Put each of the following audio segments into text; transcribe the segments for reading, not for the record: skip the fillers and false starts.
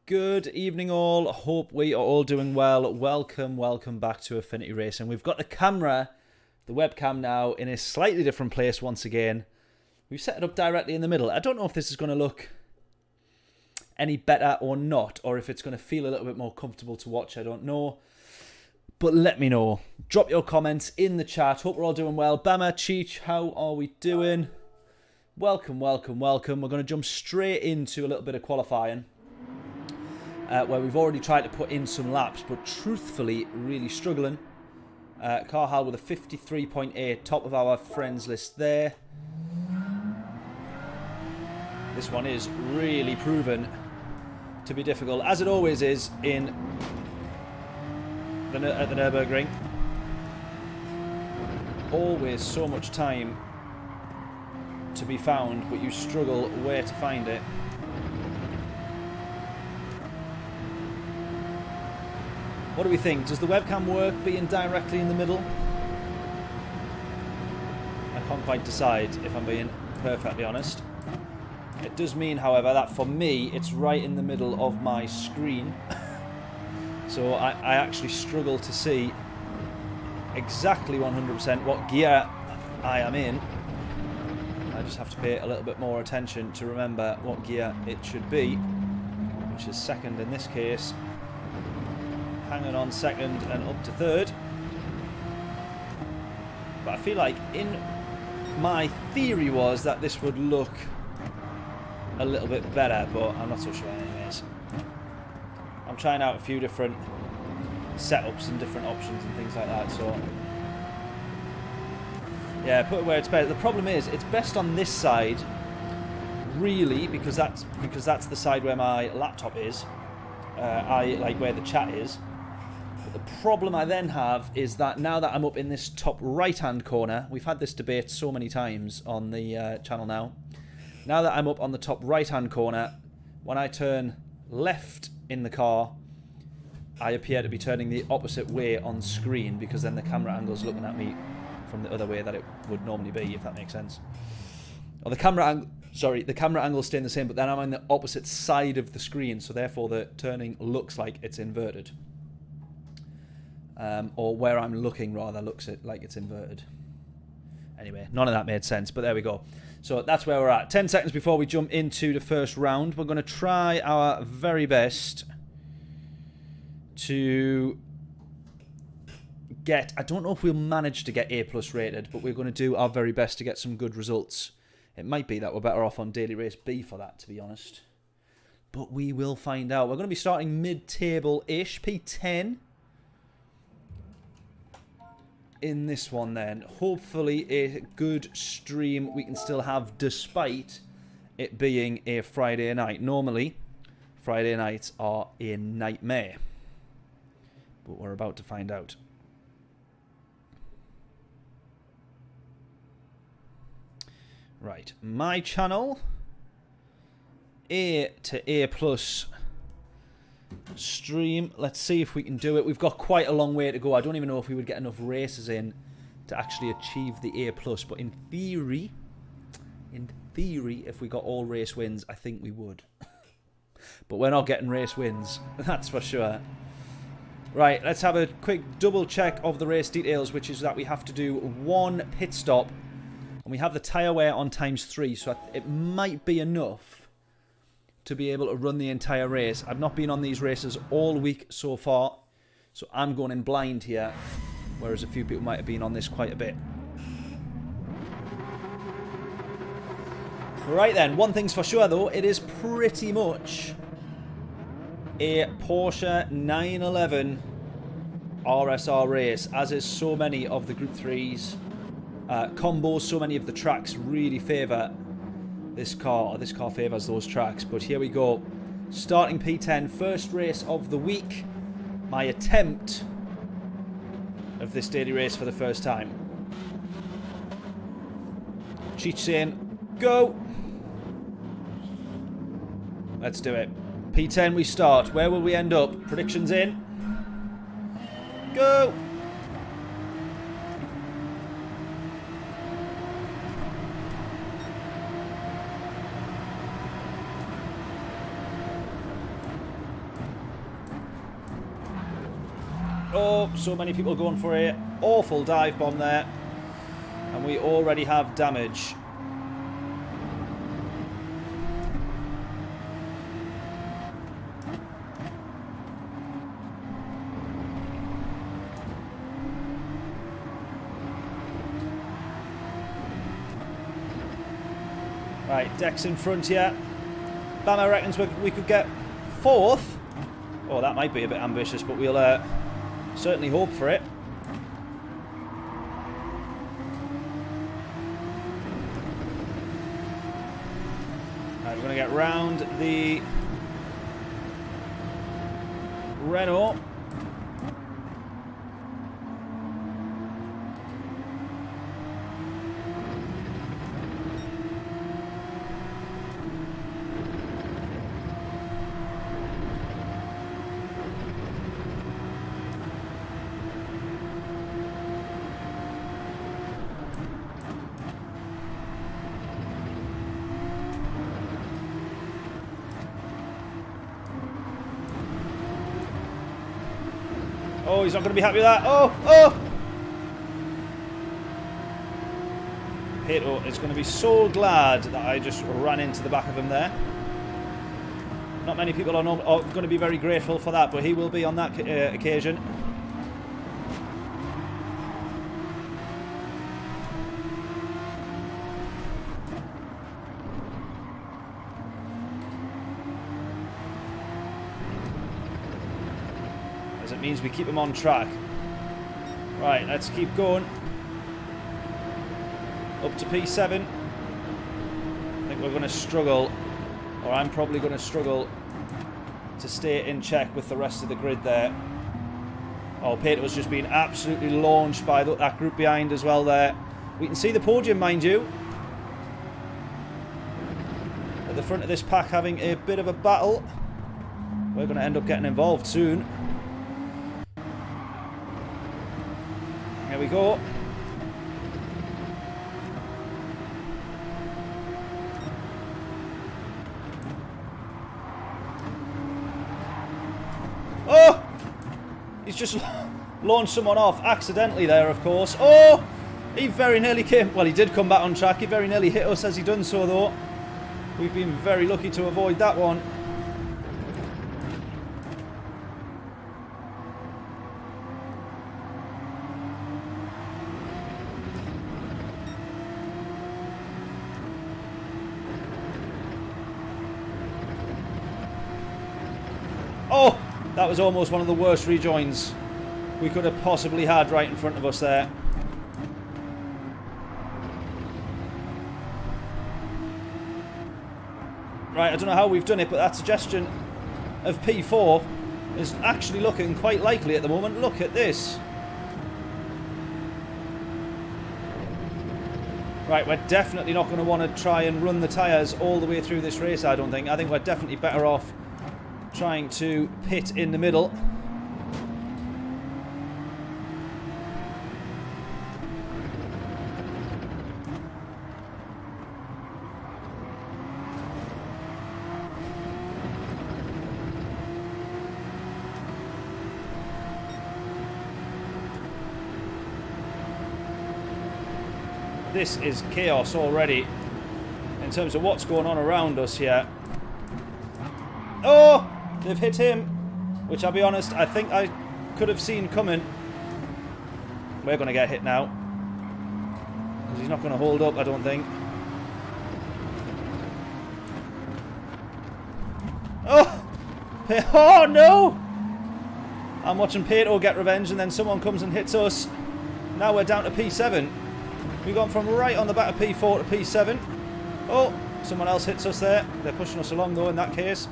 Good evening all, hope we are all doing well. Welcome back to Affinity Racing. We've got the camera, the webcam now in a slightly different place once again. We've set it up directly in the middle. I don't know if this is going to look any better or not, or if it's going to feel a little bit more comfortable to watch, I don't know. But let me know. Drop your comments in the chat. Hope we're all doing well. Bama, Cheech, how are we doing? Welcome. We're going to jump straight into a little bit of qualifying. Where we've already tried to put in some laps, but truthfully, really struggling. Carhal with a 53.8, top of our friends list there. This one is really proven to be difficult, as it always is at the Nürburgring. Always so much time to be found, but you struggle where to find it. What do we think? Does the webcam work being directly in the middle? I can't quite decide, if I'm being perfectly honest. It does mean, however, that for me, it's right in the middle of my screen. So I actually struggle to see exactly 100% what gear I am in. I just have to pay a little bit more attention to remember what gear it should be, which is second in this case. Hanging on second and up to third. But I feel like my theory was that this would look a little bit better, but I'm not so sure anyways. I'm trying out a few different setups and different options and things like that, so yeah, put it where it's better. The problem is it's best on this side, really, because that's the side where my laptop is. Like where the chat is. But the problem I then have is that now that I'm up in this top right-hand corner, we've had this debate so many times on the channel now. Now that I'm up on the top right-hand corner, when I turn left in the car, I appear to be turning the opposite way on screen, because then the camera angle's looking at me from the other way that it would normally be, if that makes sense. Or the camera angle's staying the same, but then I'm on the opposite side of the screen, so therefore the turning looks like it's inverted. Or where I'm looking, rather, looks like it's inverted. Anyway, none of that made sense, but there we go. So that's where we're at. 10 seconds before we jump into the first round. We're going to try our very best to get... I don't know if we'll manage to get A+ rated, but we're going to do our very best to get some good results. It might be that we're better off on Daily Race B for that, to be honest. But we will find out. We're going to be starting mid-table-ish, P10. In this one then. Hopefully a good stream we can still have despite it being a Friday night. Normally, Friday nights are a nightmare. But we're about to find out. Right, my channel, A to A+ stream. Let's see if we can do it. We've got quite a long way to go. I don't even know if we would get enough races in to actually achieve the A+, but in theory, if we got all race wins, I think we would. But we're not getting race wins, that's for sure. Right, let's have a quick double check of the race details, which is that we have to do one pit stop. And we have the tyre wear on ×3, so it might be enough to be able to run the entire race. I've not been on these races all week so far, so I'm going in blind here, whereas a few people might have been on this quite a bit. Right then, one thing's for sure though, it is pretty much a Porsche 911 RSR race, as is so many of the Group 3s. Combos, so many of the tracks really favour this car, or this car favours those tracks. But here we go. Starting P10, first race of the week. My attempt of this daily race for the first time. Cheech saying, go! Let's do it. P10 we start. Where will we end up? Predictions in. Go! Oh, so many people going for a awful dive bomb there. And we already have damage. Right, Dex in front here. Bama reckons we could get 4th. Oh, that might be a bit ambitious, but we'll certainly hope for it. Right, we're going to get round the Renault. Oh, he's not going to be happy with that. Oh, oh! Pato is going to be so glad that I just ran into the back of him there. Not many people are going to be very grateful for that, but he will be on that occasion. It means we keep him on track. Right, let's keep going. Up to P7. I think we're going to struggle, or I'm probably going to struggle to stay in check with the rest of the grid there. Oh, Pato's just been absolutely launched by that group behind as well there. We can see the podium, mind you. At the front of this pack having a bit of a battle. We're going to end up getting involved soon. Here we go. Oh! He's just launched someone off accidentally there, of course. Oh! He very nearly came... Well, he did come back on track. He very nearly hit us as he done so, though. We've been very lucky to avoid that one. Oh, that was almost one of the worst rejoins we could have possibly had right in front of us there. Right, I don't know how we've done it, but that suggestion of P4 is actually looking quite likely at the moment. Look at this. Right, we're definitely not going to want to try and run the tyres all the way through this race, I don't think. I think we're definitely better off trying to pit in the middle. This is chaos already in terms of what's going on around us here. Oh! They've hit him, which I'll be honest, I think I could have seen coming. We're going to get hit now. Because he's not going to hold up, I don't think. Oh! Oh, no! I'm watching Pato get revenge, and then someone comes and hits us. Now we're down to P7. We've gone from right on the back of P4 to P7. Oh, someone else hits us there. They're pushing us along, though, in that case.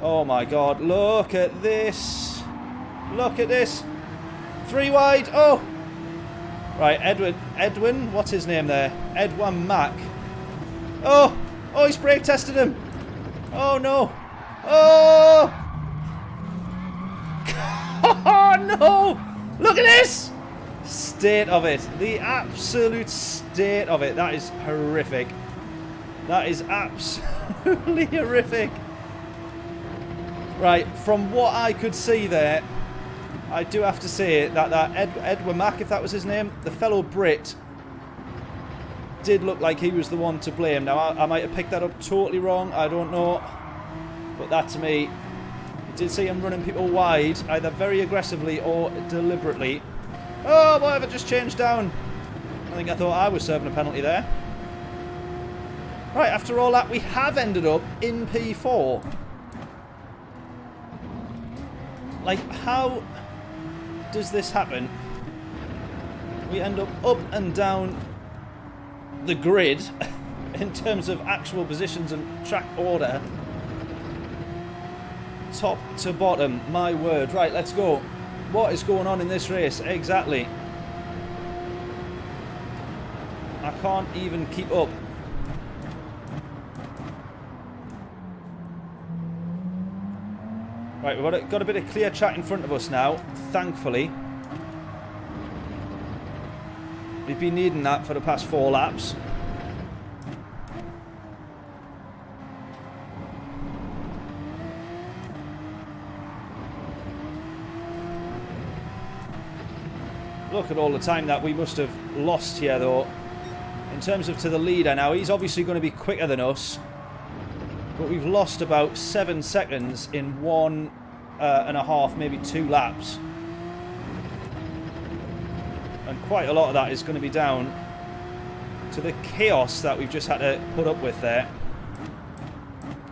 Oh my god, look at this. Look at this. 3 wide. Oh! Right, Edwin, what's his name there? Edwin Mack. Oh! Oh, he's brake tested him. Oh no. Oh! Oh no! Look at this! State of it. The absolute state of it. That is horrific. That is absolutely horrific. Right, from what I could see there, I do have to say that Edward Mack, if that was his name, the fellow Brit, did look like he was the one to blame. Now, I might have picked that up totally wrong, I don't know. But that to me, I did see him running people wide, either very aggressively or deliberately. Oh, why have I just changed down? I think I thought I was serving a penalty there. Right, after all that, we have ended up in P4. Like, how does this happen? We end up and down the grid in terms of actual positions and track order. Top to bottom, my word. Right, let's go. What is going on in this race? Exactly. I can't even keep up. Right, we've got a bit of clear track in front of us now, thankfully. We've been needing that for the past 4 laps. Look at all the time that we must have lost here, though. In terms of to the leader now, he's obviously going to be quicker than us. But we've lost about 7 seconds in 1.5, maybe 2 laps. And quite a lot of that is going to be down to the chaos that we've just had to put up with there.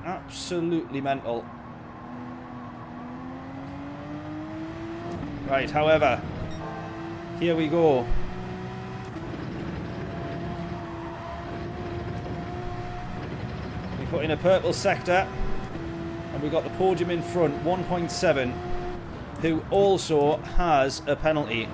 Absolutely mental. Right, however, here we go. We put in a purple sector, and we got the Podium in front, 1.7, who also has a penalty.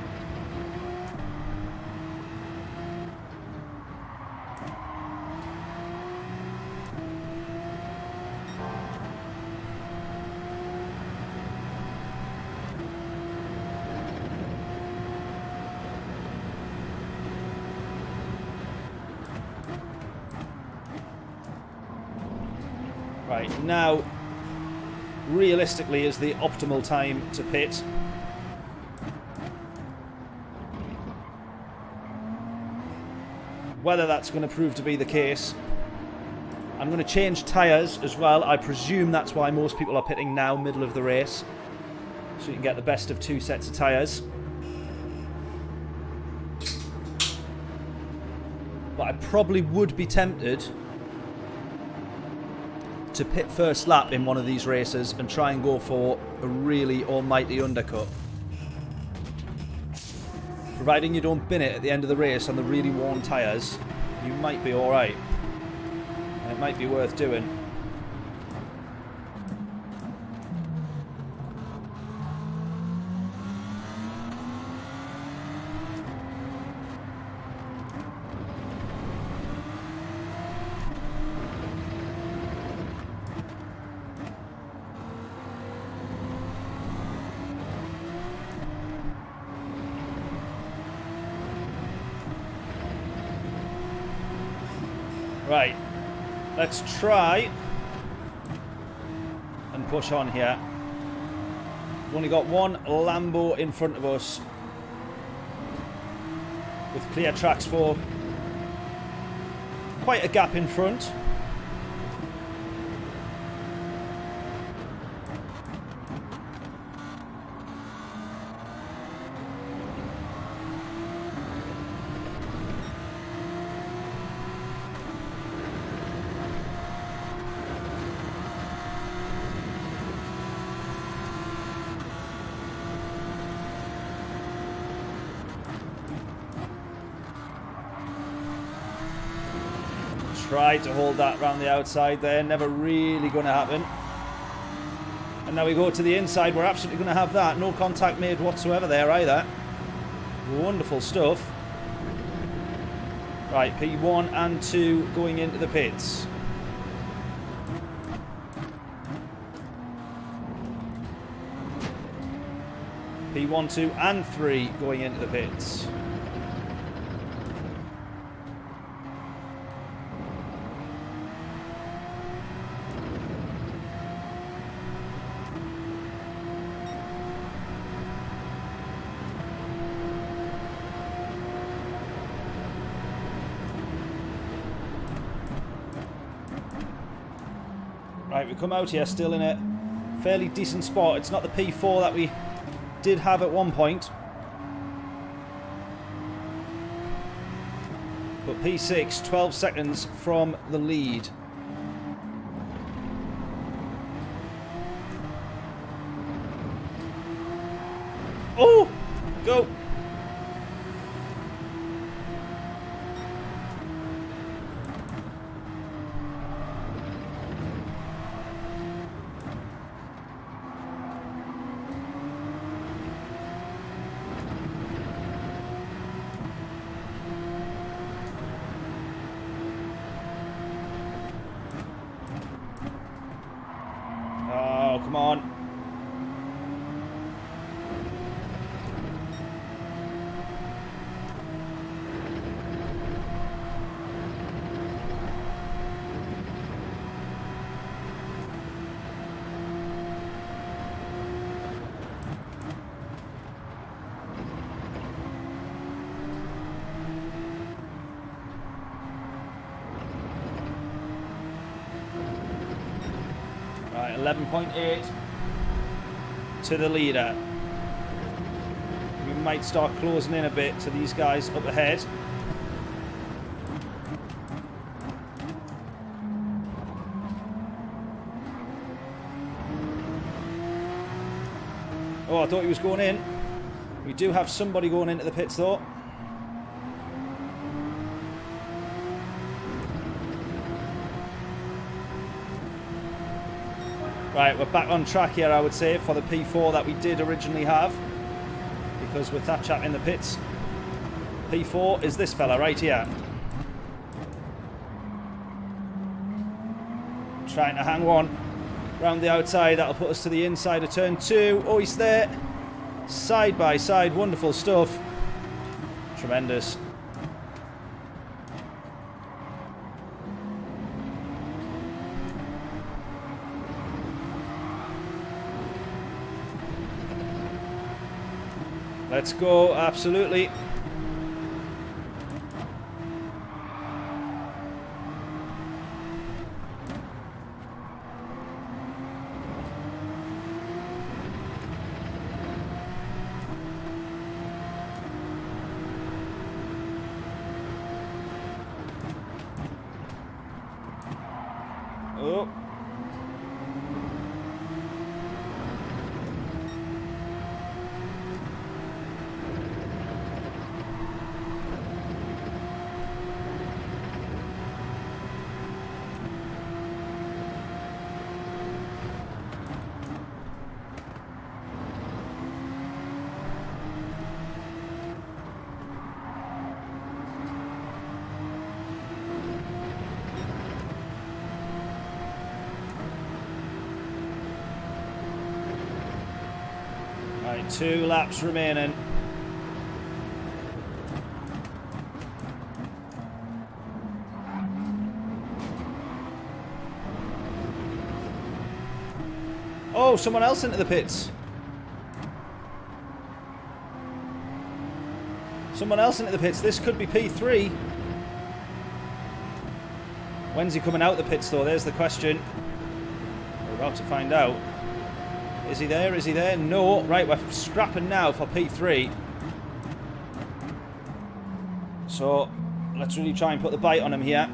Right, now, realistically, is the optimal time to pit. Whether that's going to prove to be the case. I'm going to change tyres as well. I presume that's why most people are pitting now, middle of the race. So you can get the best of 2 sets of tyres. But I probably would be tempted to pit first lap in one of these races and try and go for a really almighty undercut. Providing you don't bin it at the end of the race on the really worn tyres, you might be alright. It might be worth doing. Right, let's try and push on here. We've only got one Lambo in front of us with clear tracks for quite a gap in front. Tried to hold that round the outside there, never really going to happen. And now we go to the inside, we're absolutely going to have that. No contact made whatsoever there either. Wonderful stuff. Right, P1 and 2 going into the pits. P1, 2 and 3 going into the pits. Right, we come out here still in a fairly decent spot. It's not the P4 that we did have at one point. But P6, 12 seconds from the lead. Oh! Go! Oh, come on. Right, 11.8 to the leader. We might start closing in a bit to these guys up ahead. Oh, I thought he was going in. We do have somebody going into the pits though. Right, we're back on track here, I would say, for the P4 that we did originally have. Because with that chap in the pits, P4 is this fella right here. Trying to hang one round the outside. That'll put us to the inside of turn 2. Oh, he's there. Side by side. Wonderful stuff. Tremendous. Let's go, absolutely. Oh. Right, 2 laps remaining. Oh, someone else into the pits. Someone else into the pits. This could be P3. When's he coming out the pits though? There's the question. We're about to find out. Is he there? Is he there? No. Right, we're scrapping now for P3. So, let's really try and put the bite on him here.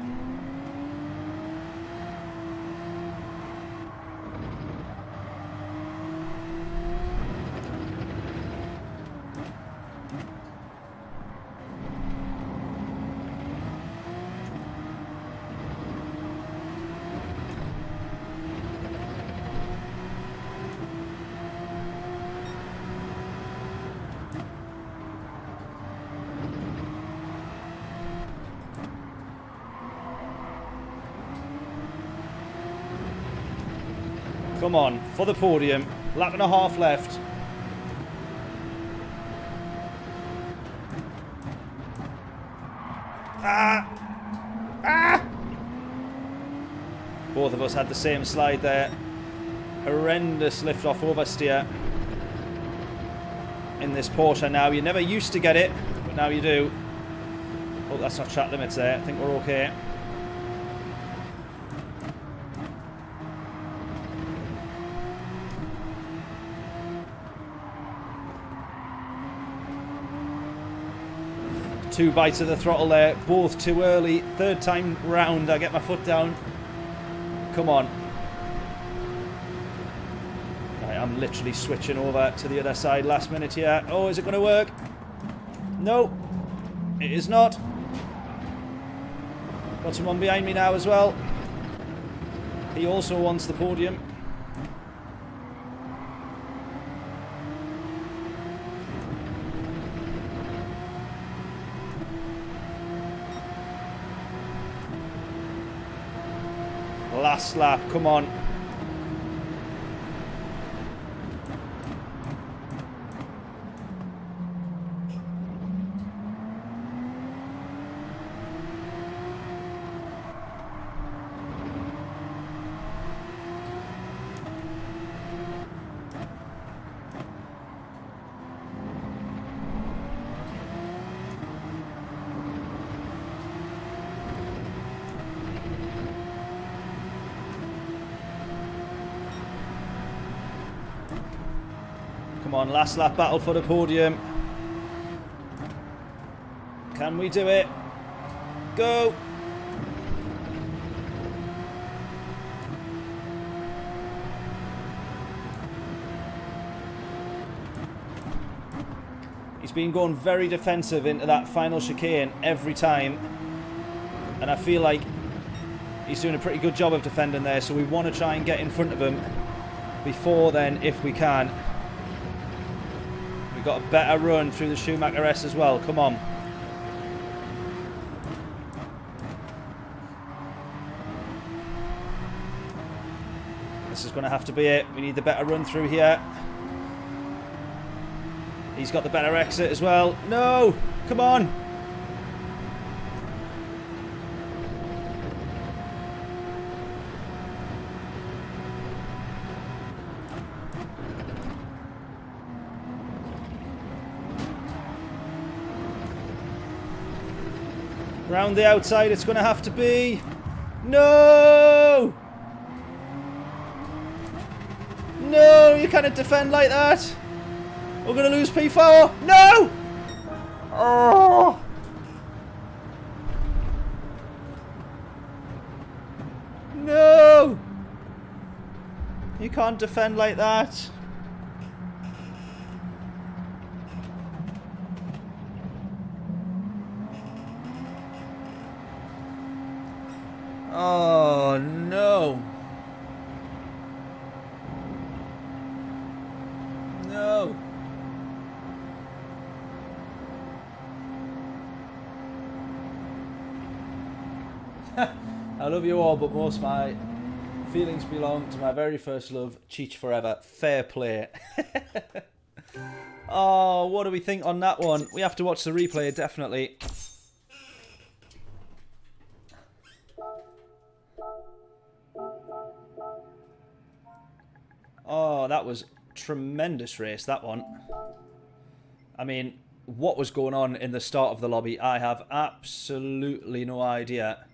Come on, for the podium. Lap and a half left. Both of us had the same slide there. Horrendous lift off oversteer in this Porsche now. You never used to get it, but now you do. Oh, that's not track limits there. I think we're okay. 2 bites of the throttle there, both too early. Third time round, I get my foot down. Come on. Right, I'm literally switching over to the other side last minute here. Oh, is it going to work? No, it is not. Got someone behind me now as well. He also wants the podium. Last lap, come on. Come on, last lap battle for the podium. Can we do it? Go! He's been going very defensive into that final chicane every time. And I feel like he's doing a pretty good job of defending there, so we want to try and get in front of him before then if we can. We've got a better run through the Schumacher S as well. Come on. This is going to have to be it. We need the better run through here. He's got the better exit as well. No! Come on! Round the outside, it's going to have to be. No! No, you can't defend like that. We're going to lose P4. No! Oh! No! You can't defend like that. Oh, no. No. I love you all, but most of my feelings belong to my very first love, Cheech Forever. Fair play. Oh, what do we think on that one? We have to watch the replay, definitely. Oh, that was tremendous race, that one. I mean, what was going on in the start of the lobby, I have absolutely no idea.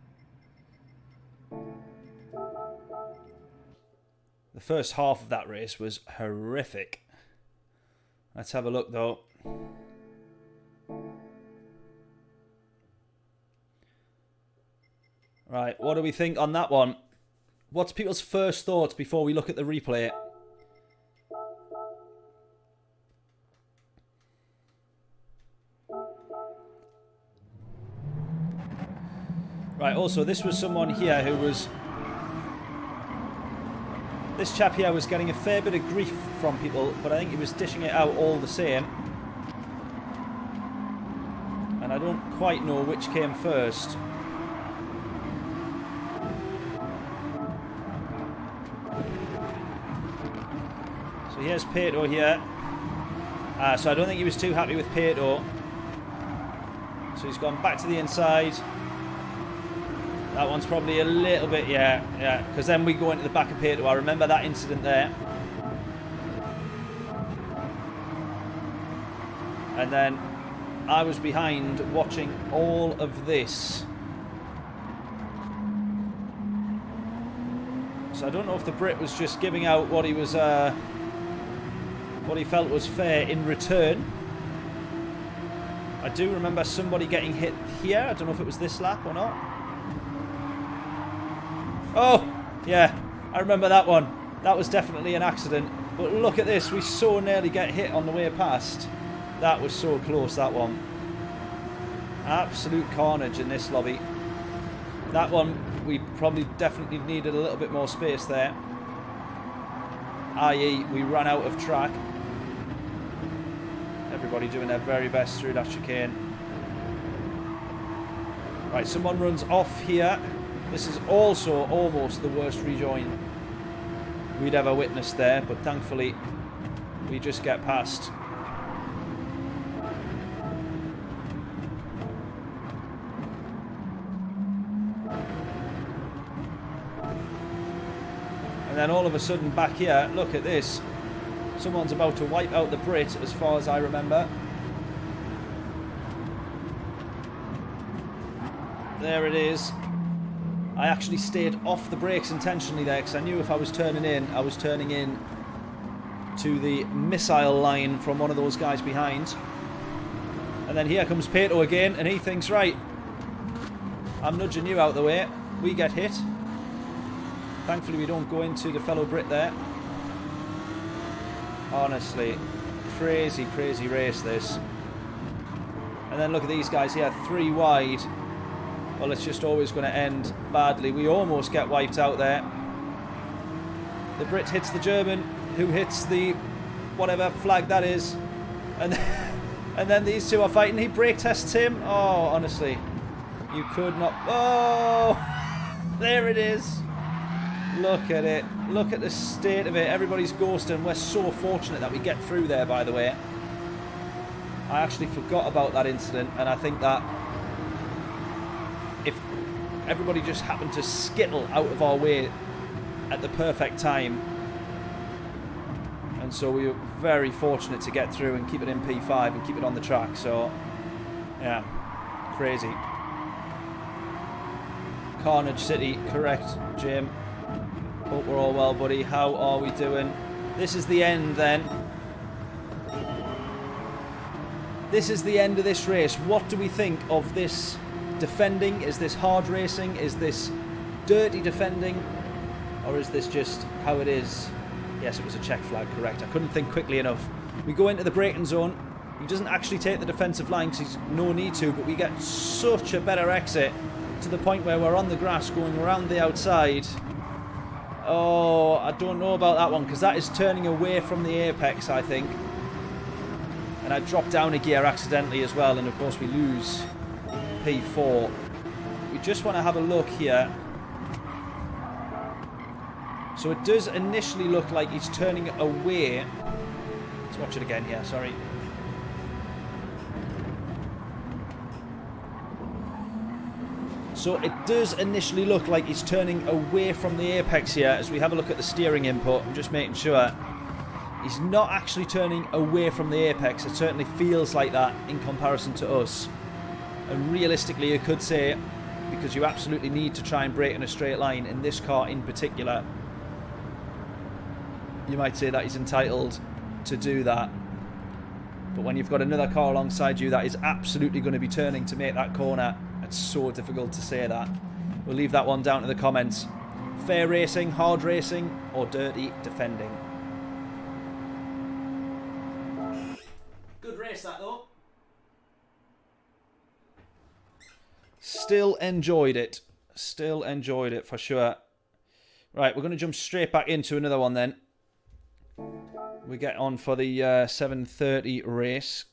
The first half of that race was horrific. Let's have a look, though. Right, what do we think on that one? What's people's first thoughts before we look at the replay? Right, also, this was someone here who was... This chap here was getting a fair bit of grief from people, but I think he was dishing it out all the same. And I don't quite know which came first. So here's Pato here. So I don't think he was too happy with Pato. So he's gone back to the inside. That one's probably a little bit, yeah, because then we go into the back of Pato. I remember that incident there. And then I was behind watching all of this. So I don't know if the Brit was just giving out what he was, what he felt was fair in return. I do remember somebody getting hit here. I don't know if it was this lap or not. Oh, yeah, I remember that one. That was definitely an accident. But look at this, we so nearly get hit on the way past. That was so close, that one. Absolute carnage in this lobby. That one, we probably definitely needed a little bit more space there. I.e., we ran out of track. Everybody doing their very best through that chicane. Right, someone runs off here. This is also almost the worst rejoin we'd ever witnessed there, but thankfully we just get past. And then all of a sudden back here, look at this. Someone's about to wipe out the Brit, as far as I remember. There it is. I actually stayed off the brakes intentionally there because I knew if I was turning in, I was turning in to the missile line from one of those guys behind. And then here comes Pato again, and he thinks, right, I'm nudging you out the way. We get hit. Thankfully, we don't go into the fellow Brit there. Honestly, crazy, crazy race this. And then look at these guys here, 3 wide. Well, it's just always going to end badly. We almost get wiped out there. The Brit hits the German, who hits the whatever flag that is. And then these two are fighting. He brake tests him. Oh, honestly. You could not... Oh! There it is. Look at it. Look at the state of it. Everybody's ghosting. We're so fortunate that we get through there, by the way. I actually forgot about that incident, and I think that if everybody just happened to skittle out of our way at the perfect time, and so we were very fortunate to get through and keep it in P5 and keep it on the track. So yeah, crazy. Carnage City, correct, Jim. Hope we're all well, buddy. How are we doing? This is the end then. This is the end of this race. What do we think of this defending? Is this hard racing? Is this dirty defending? Or is this just how it is? Yes, it was a check flag, correct. I couldn't think quickly enough. We go into the braking zone. He doesn't actually take the defensive line because he's no need to, but we get such a better exit to the point where we're on the grass going around the outside. Oh, I don't know about that one because that is turning away from the apex, I think. And I dropped down a gear accidentally as well, and of course we lose P4. We just want to have a look here. So it does initially look like he's turning away. Let's watch it again here, sorry. So it does initially look like he's turning away from the apex here as we have a look at the steering input. I'm just making sure he's not actually turning away from the apex. It certainly feels like that in comparison to us. And realistically, you could say, because you absolutely need to try and brake in a straight line, in this car in particular, you might say that he's entitled to do that. But when you've got another car alongside you that is absolutely going to be turning to make that corner, it's so difficult to say that. We'll leave that one down to the comments. Fair racing, hard racing, or dirty defending? Good race that though. Still enjoyed it. Still enjoyed it for sure. Right, we're going to jump straight back into another one then. We get on for the 7:30 race.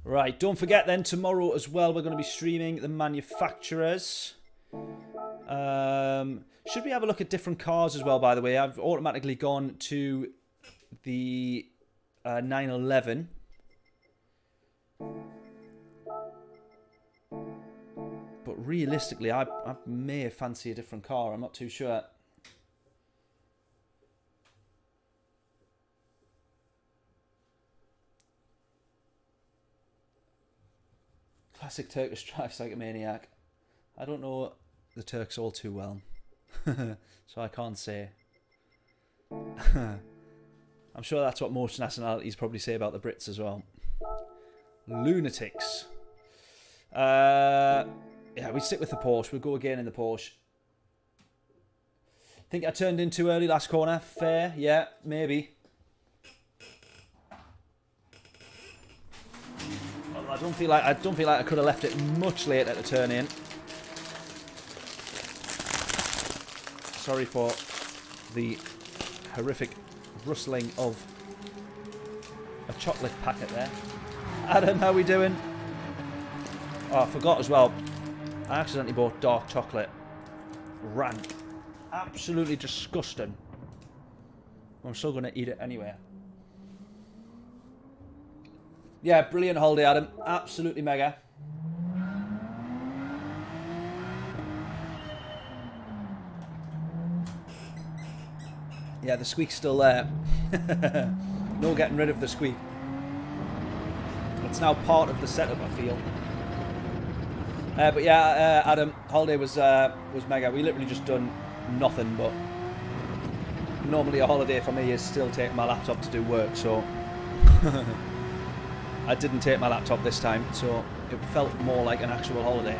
Right, don't forget then, tomorrow as well we're going to be streaming the manufacturers. Should we have a look at different cars as well, by the way? I've automatically gone to the 911. But realistically, I may fancy a different car. I'm not too sure. Classic Turkish drives like a maniac. I don't know the Turks all too well, so I can't say. I'm sure that's what most nationalities probably say about the Brits as well. Lunatics. Yeah, we stick with the Porsche. We'll go again in the Porsche. Think I turned in too early last corner. Fair, yeah, maybe. Well, I don't feel like I could have left it much later to turn in. Sorry for the horrific rustling of a chocolate packet there. Adam, how we doing? Oh, I forgot as well. I accidentally bought dark chocolate. Rank. Absolutely disgusting. I'm still going to eat it anyway. Yeah, brilliant holiday, Adam. Absolutely mega. Yeah, the squeak's still there. No getting rid of the squeak. It's now part of the setup, I feel. But yeah, Adam, holiday was mega. We literally just done nothing, but normally a holiday for me is still taking my laptop to do work, so I didn't take my laptop this time, so it felt more like an actual holiday.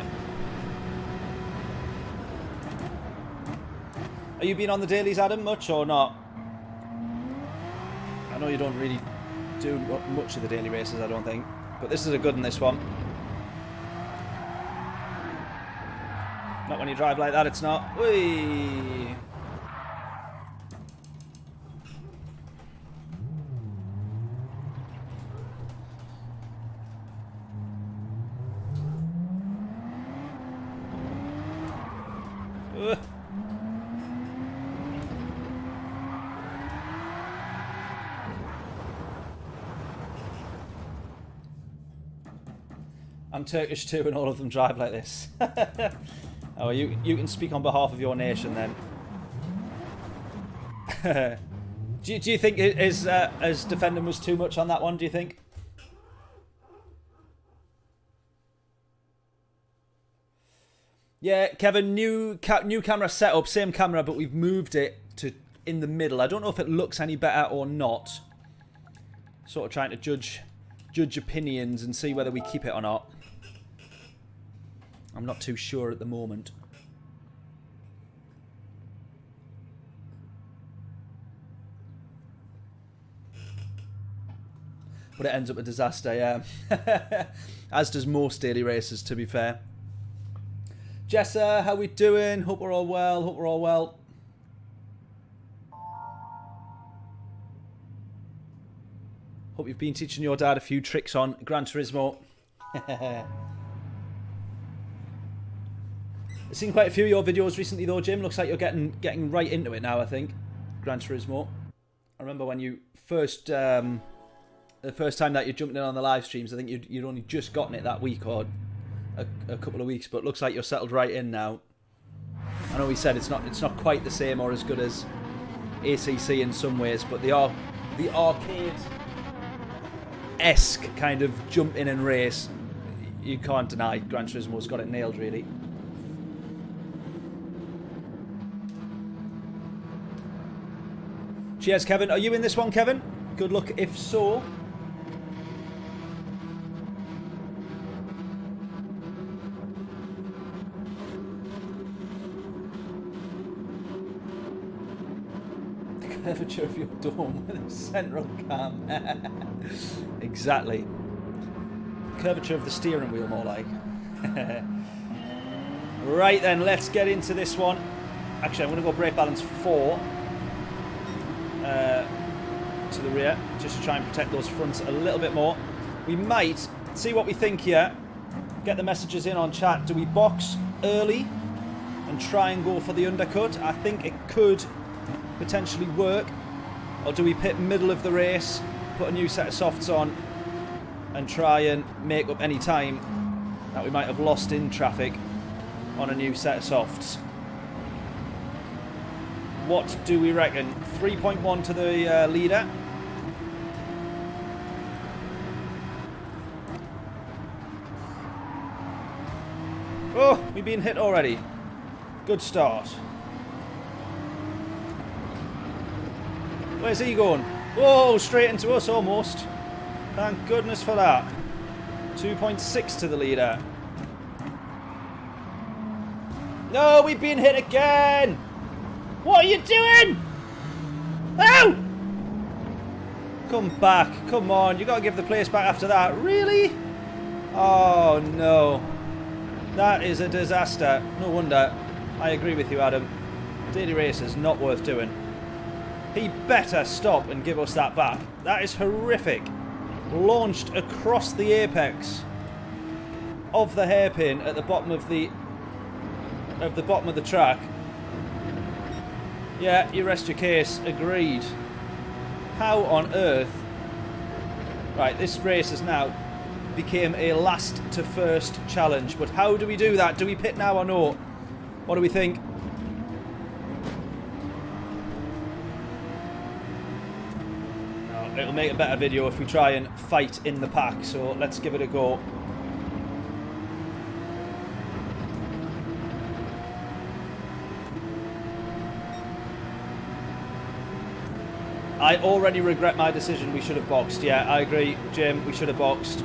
Are you been on the dailies, Adam, much or not? I know you don't really do much of the daily races, I don't think, but this is a good one, this one. Not when you drive like that, it's not. Whee! I'm Turkish too, and all of them drive like this. Oh, you can speak on behalf of your nation then. do you think as defending was too much on that one? Do you think? Yeah, Kevin, new camera setup, same camera, but we've moved it to in the middle. I don't know if it looks any better or not. Sort of trying to judge opinions and see whether we keep it or not. I'm not too sure at the moment. But it ends up a disaster, yeah. As does most daily races, to be fair. Jessa, how we doing? Hope we're all well. Hope we're all well. Hope you've been teaching your dad a few tricks on Gran Turismo. I've seen quite a few of your videos recently though, Jim. Looks like you're getting right into it now, I think. Gran Turismo. I remember when you first... the first time that you jumped in on the live streams, I think you'd only just gotten it that week or a couple of weeks, but looks like you're settled right in now. I know we said it's not quite the same or as good as ACC in some ways, but the arcade-esque kind of jump in and race, you can't deny Gran Turismo's got it nailed, really. Cheers, Kevin. Are you in this one, Kevin? Good luck if so. The curvature of your dome with a central cam. Exactly. Curvature of the steering wheel, more like. Right then, let's get into this one. Actually, I'm going to go brake balance 4. To the rear, just to try and protect those fronts a little bit more. We might see what we think here. Get the messages in on chat. Do we box early and try and go for the undercut? I think it could potentially work. Or do we pit middle of the race, put a new set of softs on, and try and make up any time that we might have lost in traffic on a new set of softs? What do we reckon? 3.1 to the leader. Oh, we've been hit already. Good start. Where's he going? Whoa, straight into us almost. Thank goodness for that. 2.6 to the leader. No, we've been hit again. What are you doing? Ow! Come back. Come on. You got to give the place back after that. Really? Oh, no. That is a disaster. No wonder. I agree with you, Adam. Daily Racer's not worth doing. He better stop and give us that back. That is horrific. Launched across the apex of the hairpin at the bottom of the track. Yeah, you rest your case. Agreed. How on earth? Right, this race has now became a last to first challenge. But how do we do that? Do we pit now or no? What do we think? No, it'll make a better video if we try and fight in the pack. So let's give it a go. I already regret my decision. We should have boxed. Yeah, I agree, Jim. We should have boxed.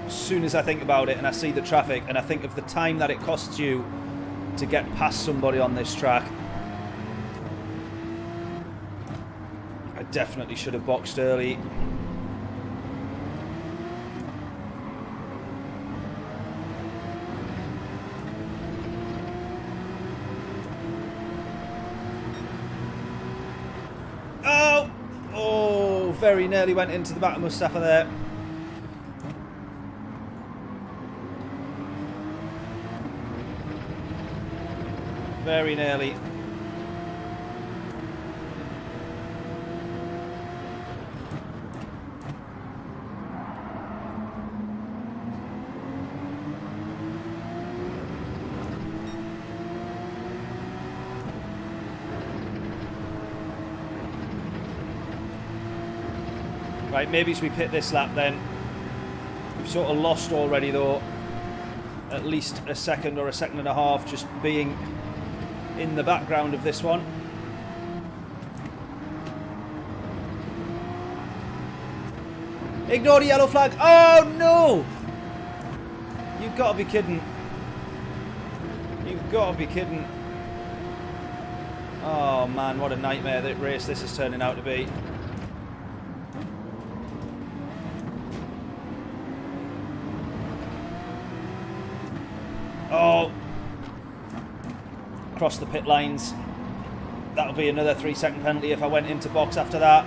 As soon as I think about it and I see the traffic and I think of the time that it costs you to get past somebody on this track, I definitely should have boxed early. Very nearly went into the back of Mustafa there. Very nearly. Right, maybe we pit this lap then. We've sort of lost already though. At least a second or a second and a half just being in the background of this one. Ignore the yellow flag. Oh no! You've got to be kidding. You've got to be kidding. Oh man, what a nightmare that race this is turning out to be. Oh, across the pit lines. That'll be another 3-second penalty if I went into box after that.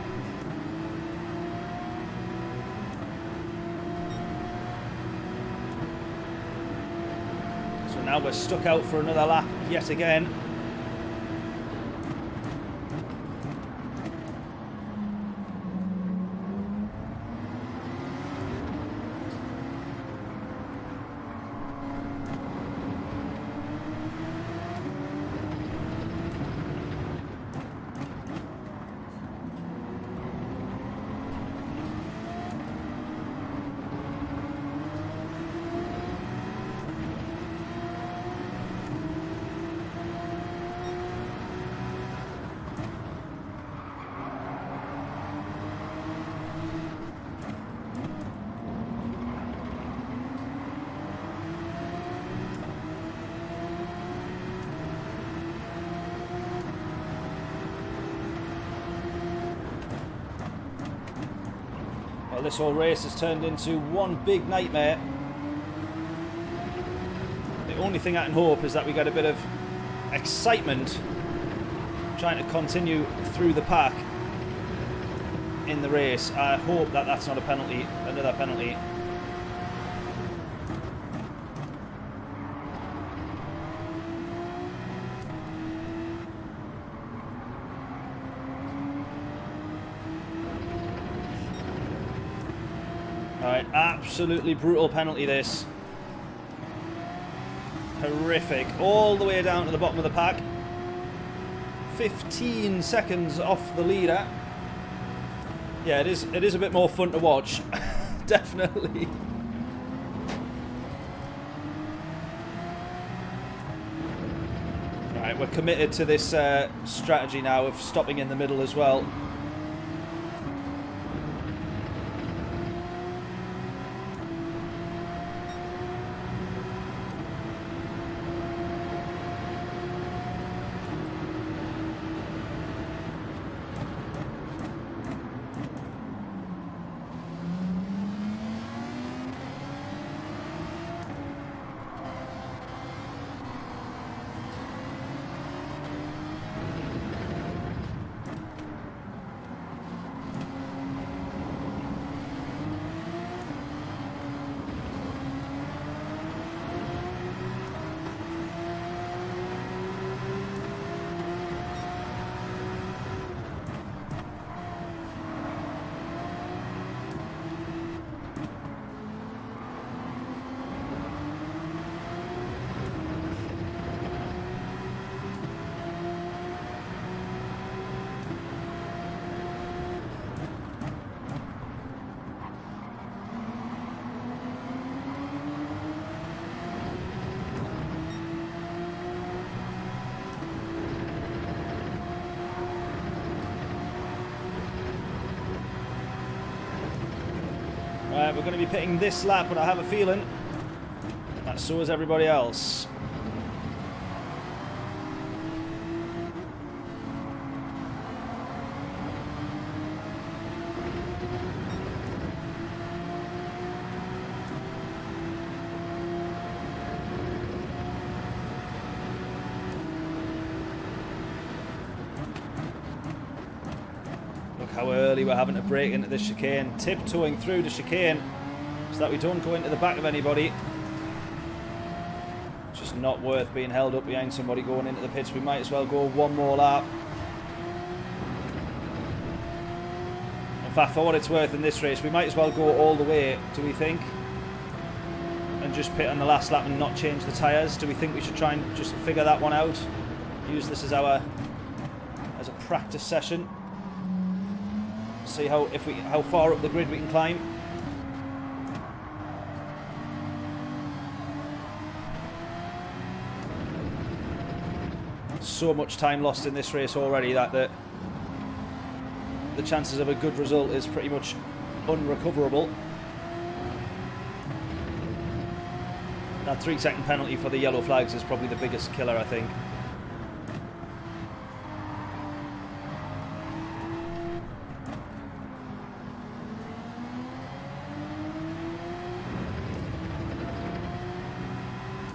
So now we're stuck out for another lap yet again. Well, this whole race has turned into one big nightmare. The only thing I can hope is that we get a bit of excitement trying to continue through the pack in the race. I hope that that's not a penalty, another penalty. Alright, absolutely brutal penalty this. Horrific. All the way down to the bottom of the pack. 15 seconds off the leader. Yeah, it is a bit more fun to watch. Definitely. Right, we're committed to this strategy now of stopping in the middle as well. Right, we're going to be pitting this lap, but I have a feeling that so is everybody else. How early we're having to brake into the chicane, tiptoeing through the chicane so that we don't go into the back of anybody. Just not worth being held up behind somebody going into the pits. We might as well go one more lap. In fact, for what it's worth in this race, we might as well go all the way, do we think? And just pit on the last lap and not change the tyres? Do we think we should try and just figure that one out? Use this as a practice session. See how far up the grid we can climb. So much time lost in this race already that the chances of a good result is pretty much unrecoverable. That 3-second penalty for the yellow flags is probably the biggest killer, I think.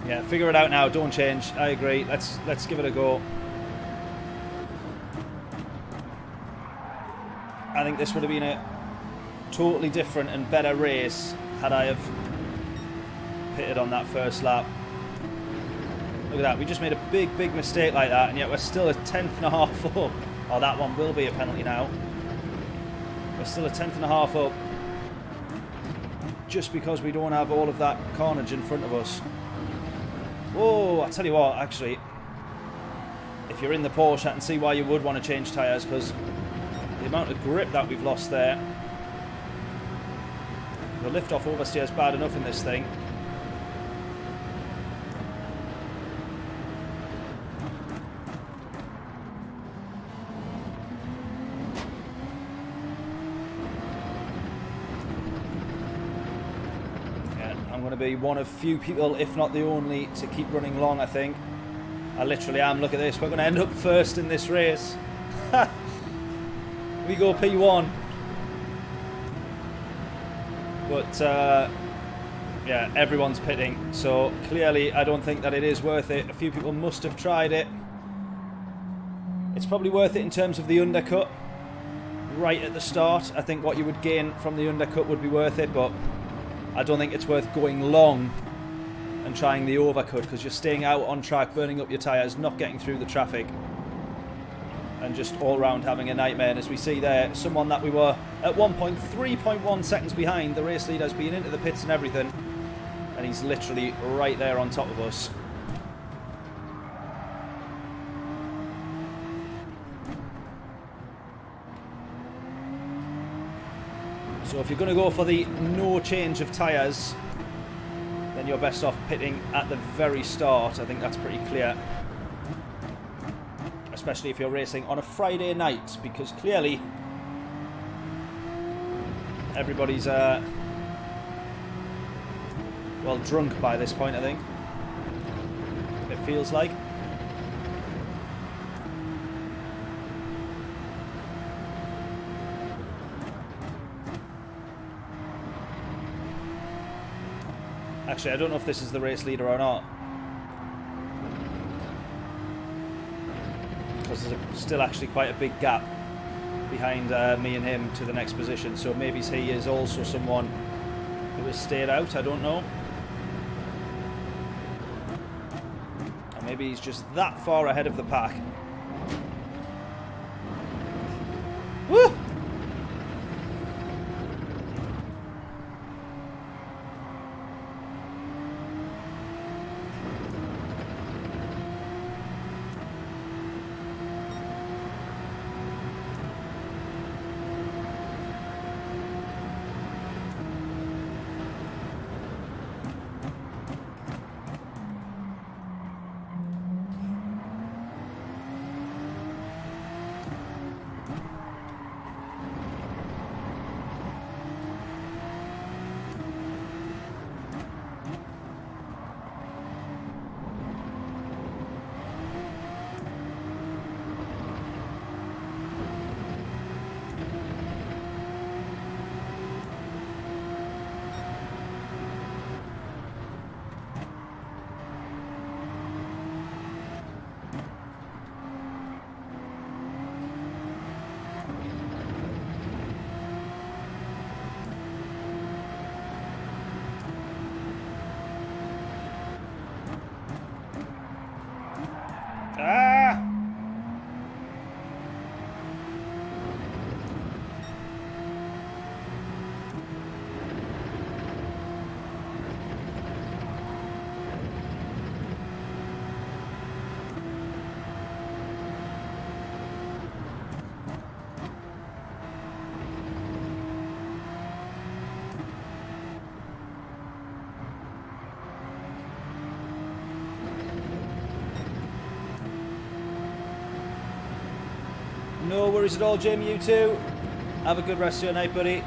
Yeah, figure it out now. Don't change. I agree. Let's give it a go. I think this would have been a totally different and better race had I have pitted on that first lap. Look at that. We just made a big mistake like that, and yet we're still a tenth and a half up. Oh, that one will be a penalty now. We're still a tenth and a half up just because we don't have all of that carnage in front of us. Whoa, I tell you what, actually, if you're in the Porsche, I can see why you would want to change tyres, because the amount of grip that we've lost there. The lift-off oversteer is bad enough in this thing. I'm going to be one of few people, if not the only, to keep running long, I think. I literally am. Look at this. We're going to end up first in this race. We go P1. But, yeah, everyone's pitting. So, clearly, I don't think that it is worth it. A few people must have tried it. It's probably worth it in terms of the undercut. Right at the start. I think what you would gain from the undercut would be worth it, but I don't think it's worth going long and trying the overcut, because you're staying out on track, burning up your tyres, not getting through the traffic, and just all round having a nightmare. And as we see there, someone that we were at one point 3.1 seconds behind, the race leader's been into the pits and everything, and he's literally right there on top of us. So if you're going to go for the no change of tyres, then you're best off pitting at the very start. I think that's pretty clear. Especially if you're racing on a Friday night, because clearly everybody's well drunk by this point, I think. It feels like. Actually, I don't know if this is the race leader or not, because there's still actually quite a big gap behind me and him to the next position, so maybe he is also someone who has stayed out, I don't know. Or maybe he's just that far ahead of the pack. Woo! No worries at all, Jim. You too. Have a good rest of your night, buddy.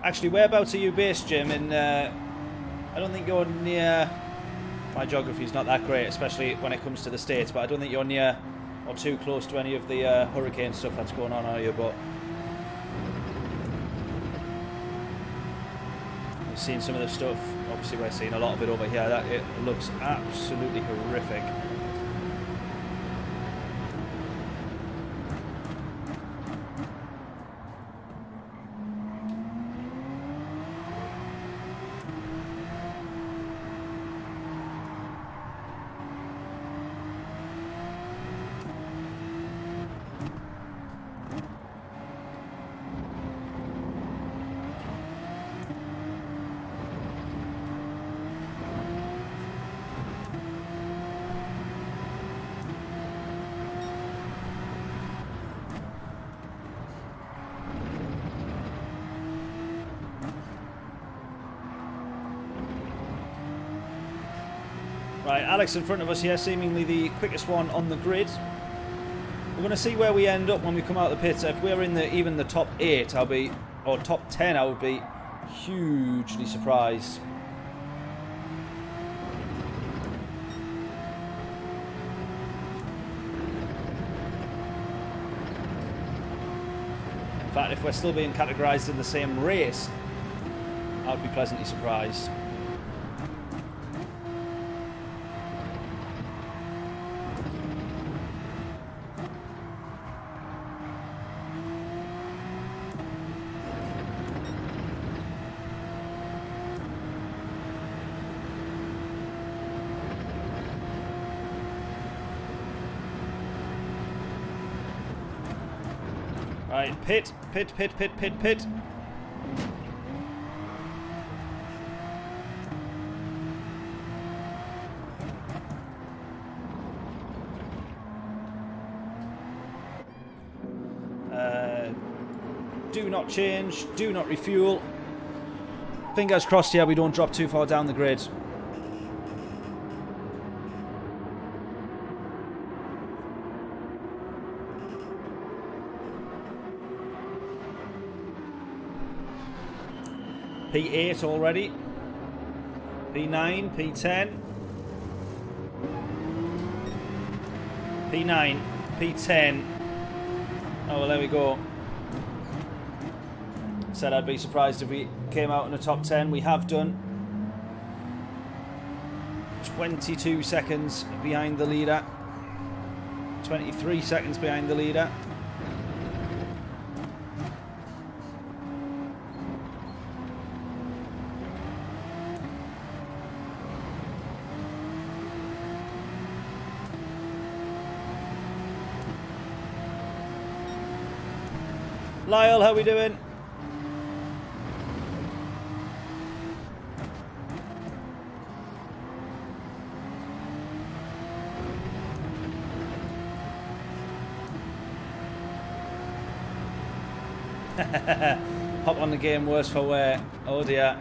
Actually, whereabouts are you based, Jim? I don't think you're near... My geography's not that great, especially when it comes to the States, but I don't think you're near or too close to any of the hurricane stuff that's going on, are you? But I've seen some of the stuff. Obviously, we're seeing a lot of it over here. It looks absolutely horrific. Right, Alex in front of us here, seemingly the quickest one on the grid. We're going to see where we end up when we come out of the pits. If we're in even the top 8, or top 10, I would be hugely surprised. In fact, if we're still being categorised in the same race, I would be pleasantly surprised. Right, pit. Do not change. Do not refuel. Fingers crossed here we don't drop too far down the grid. P8 already. P9, P10. P9, P10. Oh, well, there we go. Said I'd be surprised if we came out in the top 10. We have done. 22 seconds behind the leader. 23 seconds behind the leader. Lyle, how we doing? Hop on the game, worse for wear. Oh dear.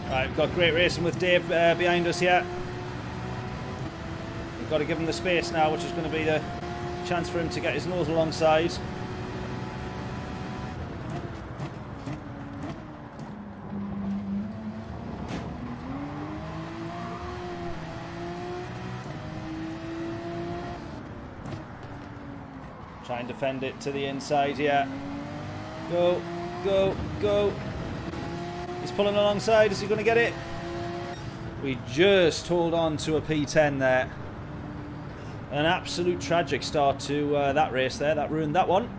Right, we've got great racing with Dave behind us here. We've got to give him the space now, which is going to be the chance for him to get his nose alongside. Try and defend it to the inside here. Go, go, go. He's pulling alongside. Is he going to get it? We just hold on to a P10 there. An absolute tragic start to that race there. That ruined that one.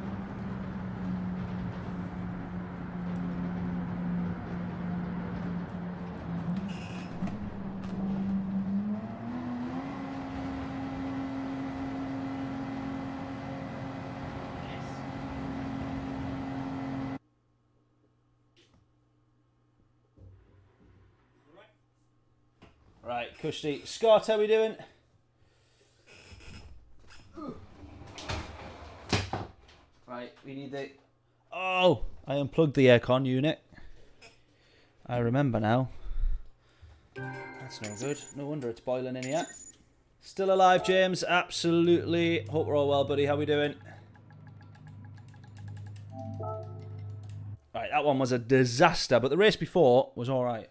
Right, Kushti. Scott, how we doing? Right, we need the... Oh, I unplugged the aircon unit. I remember now. That's no good. No wonder it's boiling in here. Still alive, James. Absolutely. Hope we're all well, buddy. How we doing? Right, that one was a disaster, but the race before was all right.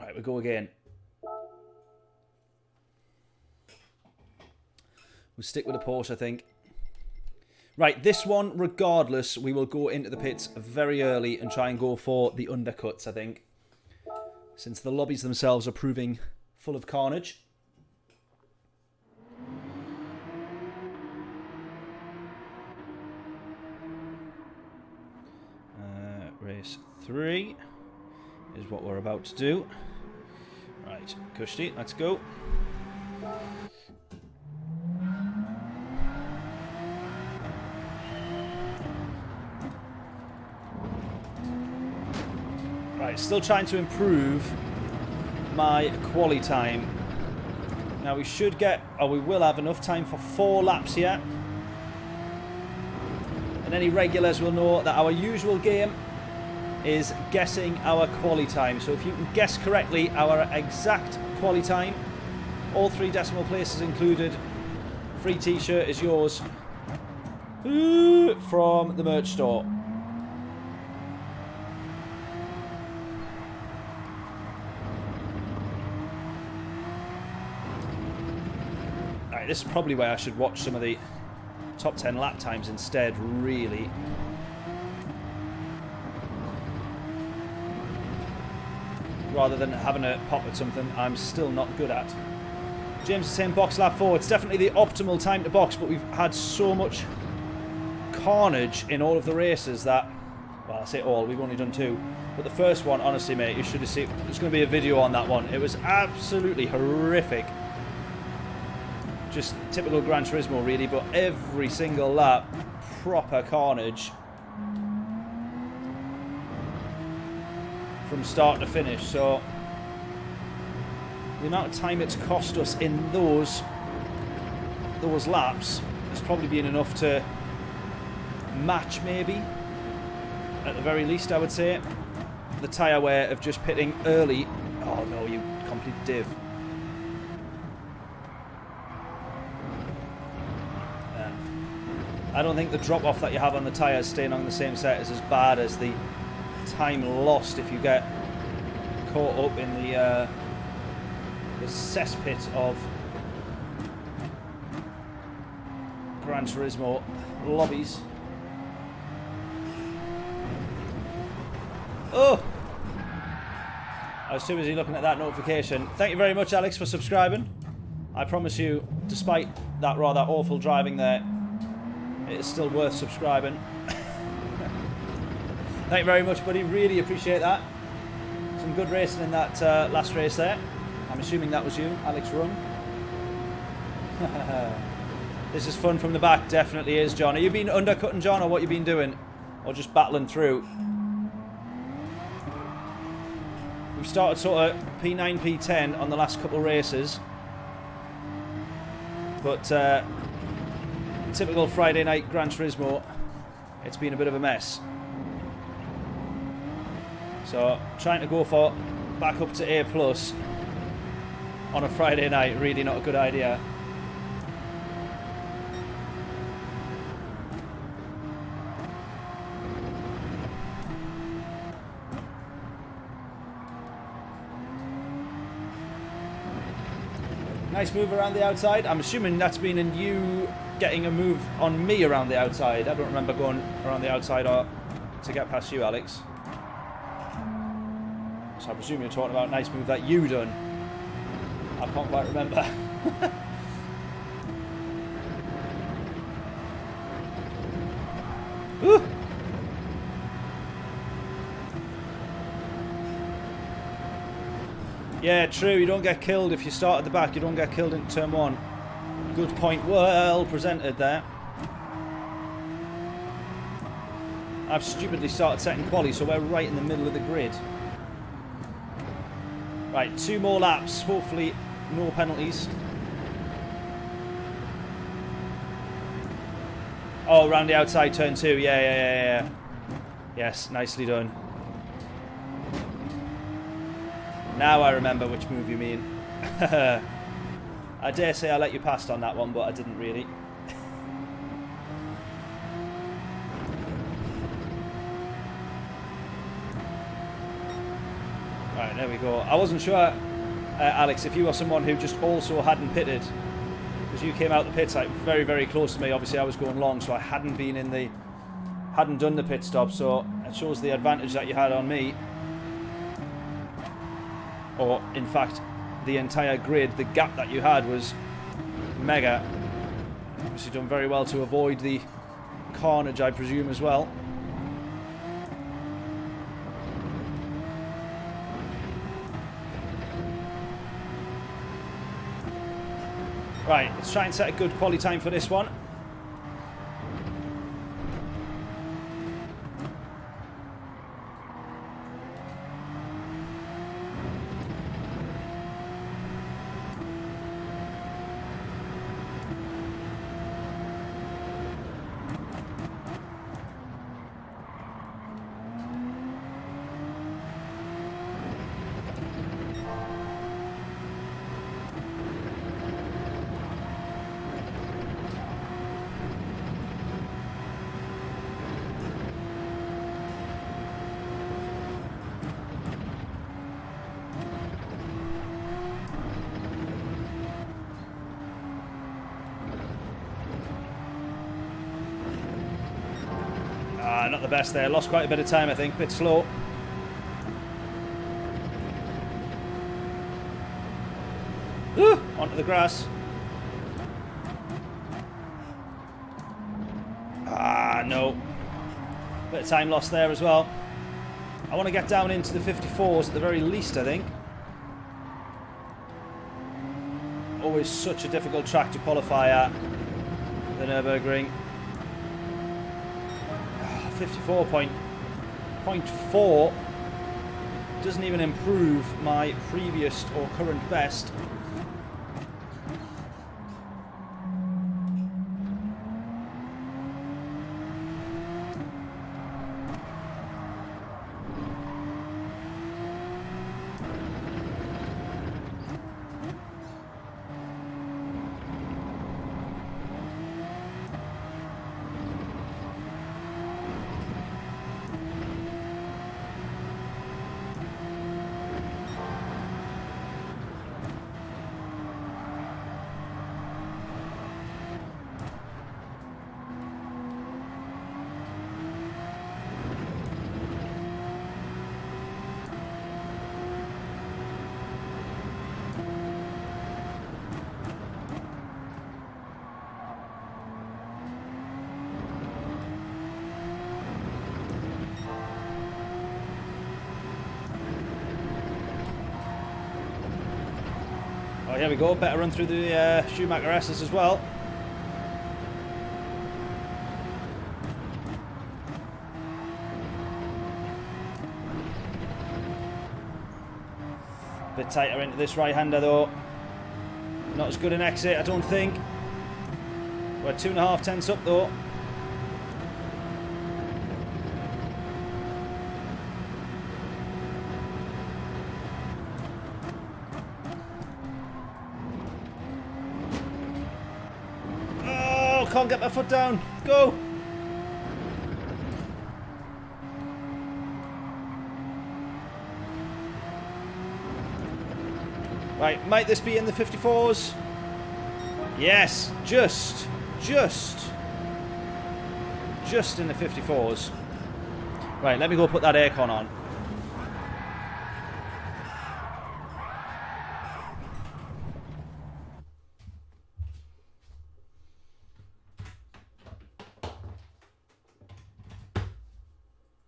Right, we go again. We'll stick with the Porsche, I think. Right, this one, regardless, we will go into the pits very early and try and go for the undercuts, I think. Since the lobbies themselves are proving full of carnage. Race 3 is what we're about to do. Right, Kushti, let's go. Right, still trying to improve my quali time. Now we should get, or we will have enough time for 4 laps here. And any regulars will know that our usual game is guessing our quali time. So if you can guess correctly our exact quali time, all 3 decimal places included, free t-shirt is yours from the merch store. Alright, this is probably where I should watch some of the top 10 lap times instead, really. Rather than having a pop at something I'm still not good at. James is saying box lap 4. It's definitely the optimal time to box, but we've had so much carnage in all of the races that, well, I say all, we've only done 2, but the first one, honestly, mate, you should have seen. There's going to be a video on that one. It was absolutely horrific. Just typical Gran Turismo, really, but every single lap, proper carnage from start to finish. So the amount of time it's cost us in those laps has probably been enough to match, maybe, at the very least, I would say, the tyre wear of just pitting early. Oh no, you complete div. I don't think the drop-off that you have on the tyres staying on the same set is as bad as the time lost if you get caught up in the cesspit of Gran Turismo lobbies. Oh! I was too busy looking at that notification. Thank you very much, Alex, for subscribing. I promise you, despite that rather awful driving there, it is still worth subscribing. Thank you very much, buddy. Really appreciate that. Some good racing in that last race there. I'm assuming that was you, Alex Rung. This is fun from the back. Definitely is, John. Are you been undercutting, John, or what you been doing? Or just battling through? We've started sort of P9, P10 on the last couple of races. But typical Friday night Gran Turismo, it's been a bit of a mess. So trying to go for back up to A+ on a Friday night, really not a good idea. Nice move around the outside. I'm assuming that's been in you getting a move on me around the outside. I don't remember going around the outside or to get past you, Alex. So I presume you're talking about a nice move that you done. I can't quite remember. Woo! Yeah, true. You don't get killed if you start at the back. You don't get killed in turn 1. Good point. Well presented there. I've stupidly started setting quali, so we're right in the middle of the grid. Right, 2 more laps. Hopefully, no penalties. Oh, around the outside, turn 2. Yeah. Yes, nicely done. Now I remember which move you mean. I dare say I let you past on that one, but I didn't really. Right, there we go. I wasn't sure, Alex, if you were someone who just also hadn't pitted, because you came out the pits like very, very close to me. Obviously, I was going long, so I hadn't been in the, hadn't done the pit stop. So it shows the advantage that you had on me. Or, in fact, the entire grid, the gap that you had was mega. Obviously done very well to avoid the carnage, I presume, as well. Right, let's try and set a good quali time for this one. Not the best there. Lost quite a bit of time, I think. Bit slow. Ooh, onto the grass. Ah, no. Bit of time lost there as well. I want to get down into the 54s at the very least, I think. Always such a difficult track to qualify at, the Nürburgring. 54.4 doesn't even improve my previous or current best. Oh, here we go. Better run through the Schumacher S's as well. Bit tighter into this right-hander though. Not as good an exit, I don't think. We're 2.5 tenths up though. Can't get my foot down. Go. Right, might this be in the 54s? Yes, just in the 54s. Right, let me go put that aircon on.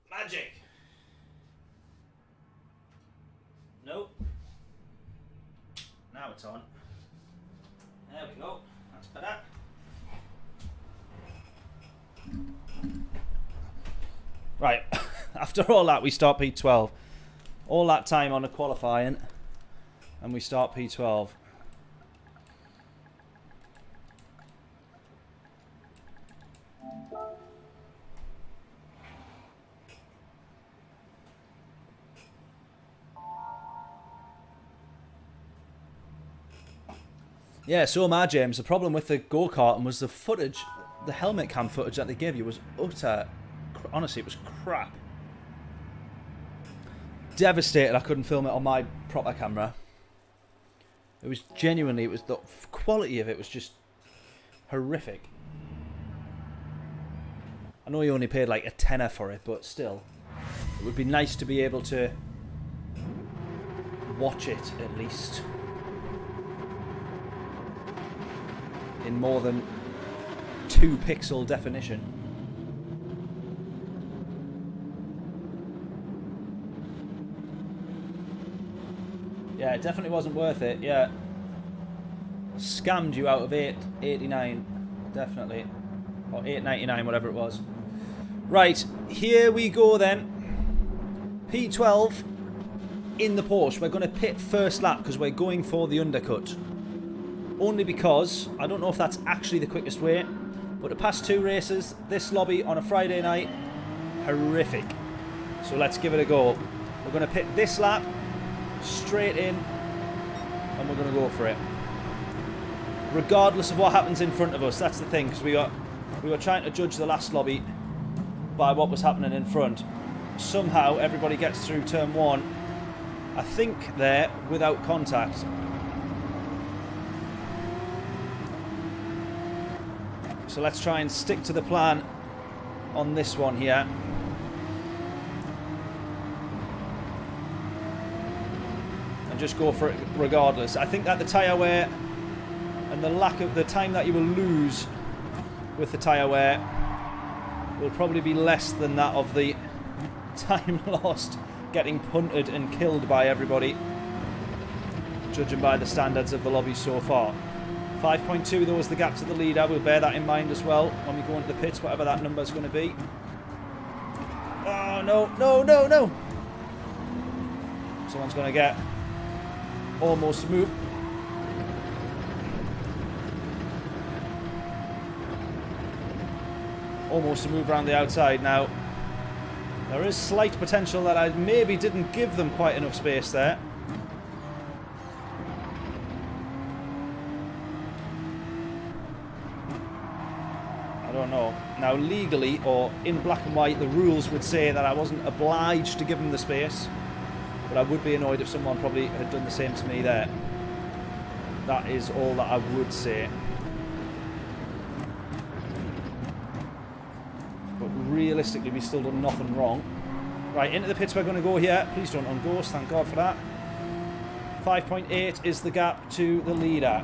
Magic. Nope. Now it's on. There we go. That's better. Right. After all that, we start P12. All that time on the qualifying, and we start P12. Yeah, so am I, James. The problem with the go-karting was the footage, the helmet cam footage that they gave you was utter, honestly, it was crap. Devastated I couldn't film it on my proper camera. It was genuinely, it was the quality of it was just horrific. I know you only paid like a tenner for it, but still, it would be nice to be able to watch it at least in more than 2 pixel definition. Yeah, it definitely wasn't worth it. Yeah, scammed you out of $8.89, definitely, or $8.99, whatever it was. Right, here we go then. P12 in the Porsche. We're going to pit first lap because we're going for the undercut. Only because, I don't know if that's actually the quickest way, but the past 2 races, this lobby on a Friday night, horrific. So let's give it a go. We're going to pit this lap, straight in, and we're going to go for it. Regardless of what happens in front of us, that's the thing, because we were trying to judge the last lobby by what was happening in front. Somehow, everybody gets through turn 1, I think there, without contact. So let's try and stick to the plan on this one here. And just go for it regardless. I think that the tyre wear and the lack of the time that you will lose with the tyre wear will probably be less than that of the time lost getting punted and killed by everybody, judging by the standards of the lobby so far. 5.2 though is the gap to the leader. We'll bear that in mind as well when we go into the pits, whatever that number is going to be. Oh, no, no, no, no. Someone's going to get almost smooth. Almost smooth around the outside now. There is slight potential that I maybe didn't give them quite enough space there. I don't know. Now, legally, or in black and white, the rules would say that I wasn't obliged to give them the space. But I would be annoyed if someone probably had done the same to me there. That is all that I would say. But realistically, we've still done nothing wrong. Right, into the pits we're going to go here. Please don't unghost, thank God for that. 5.8 is the gap to the leader.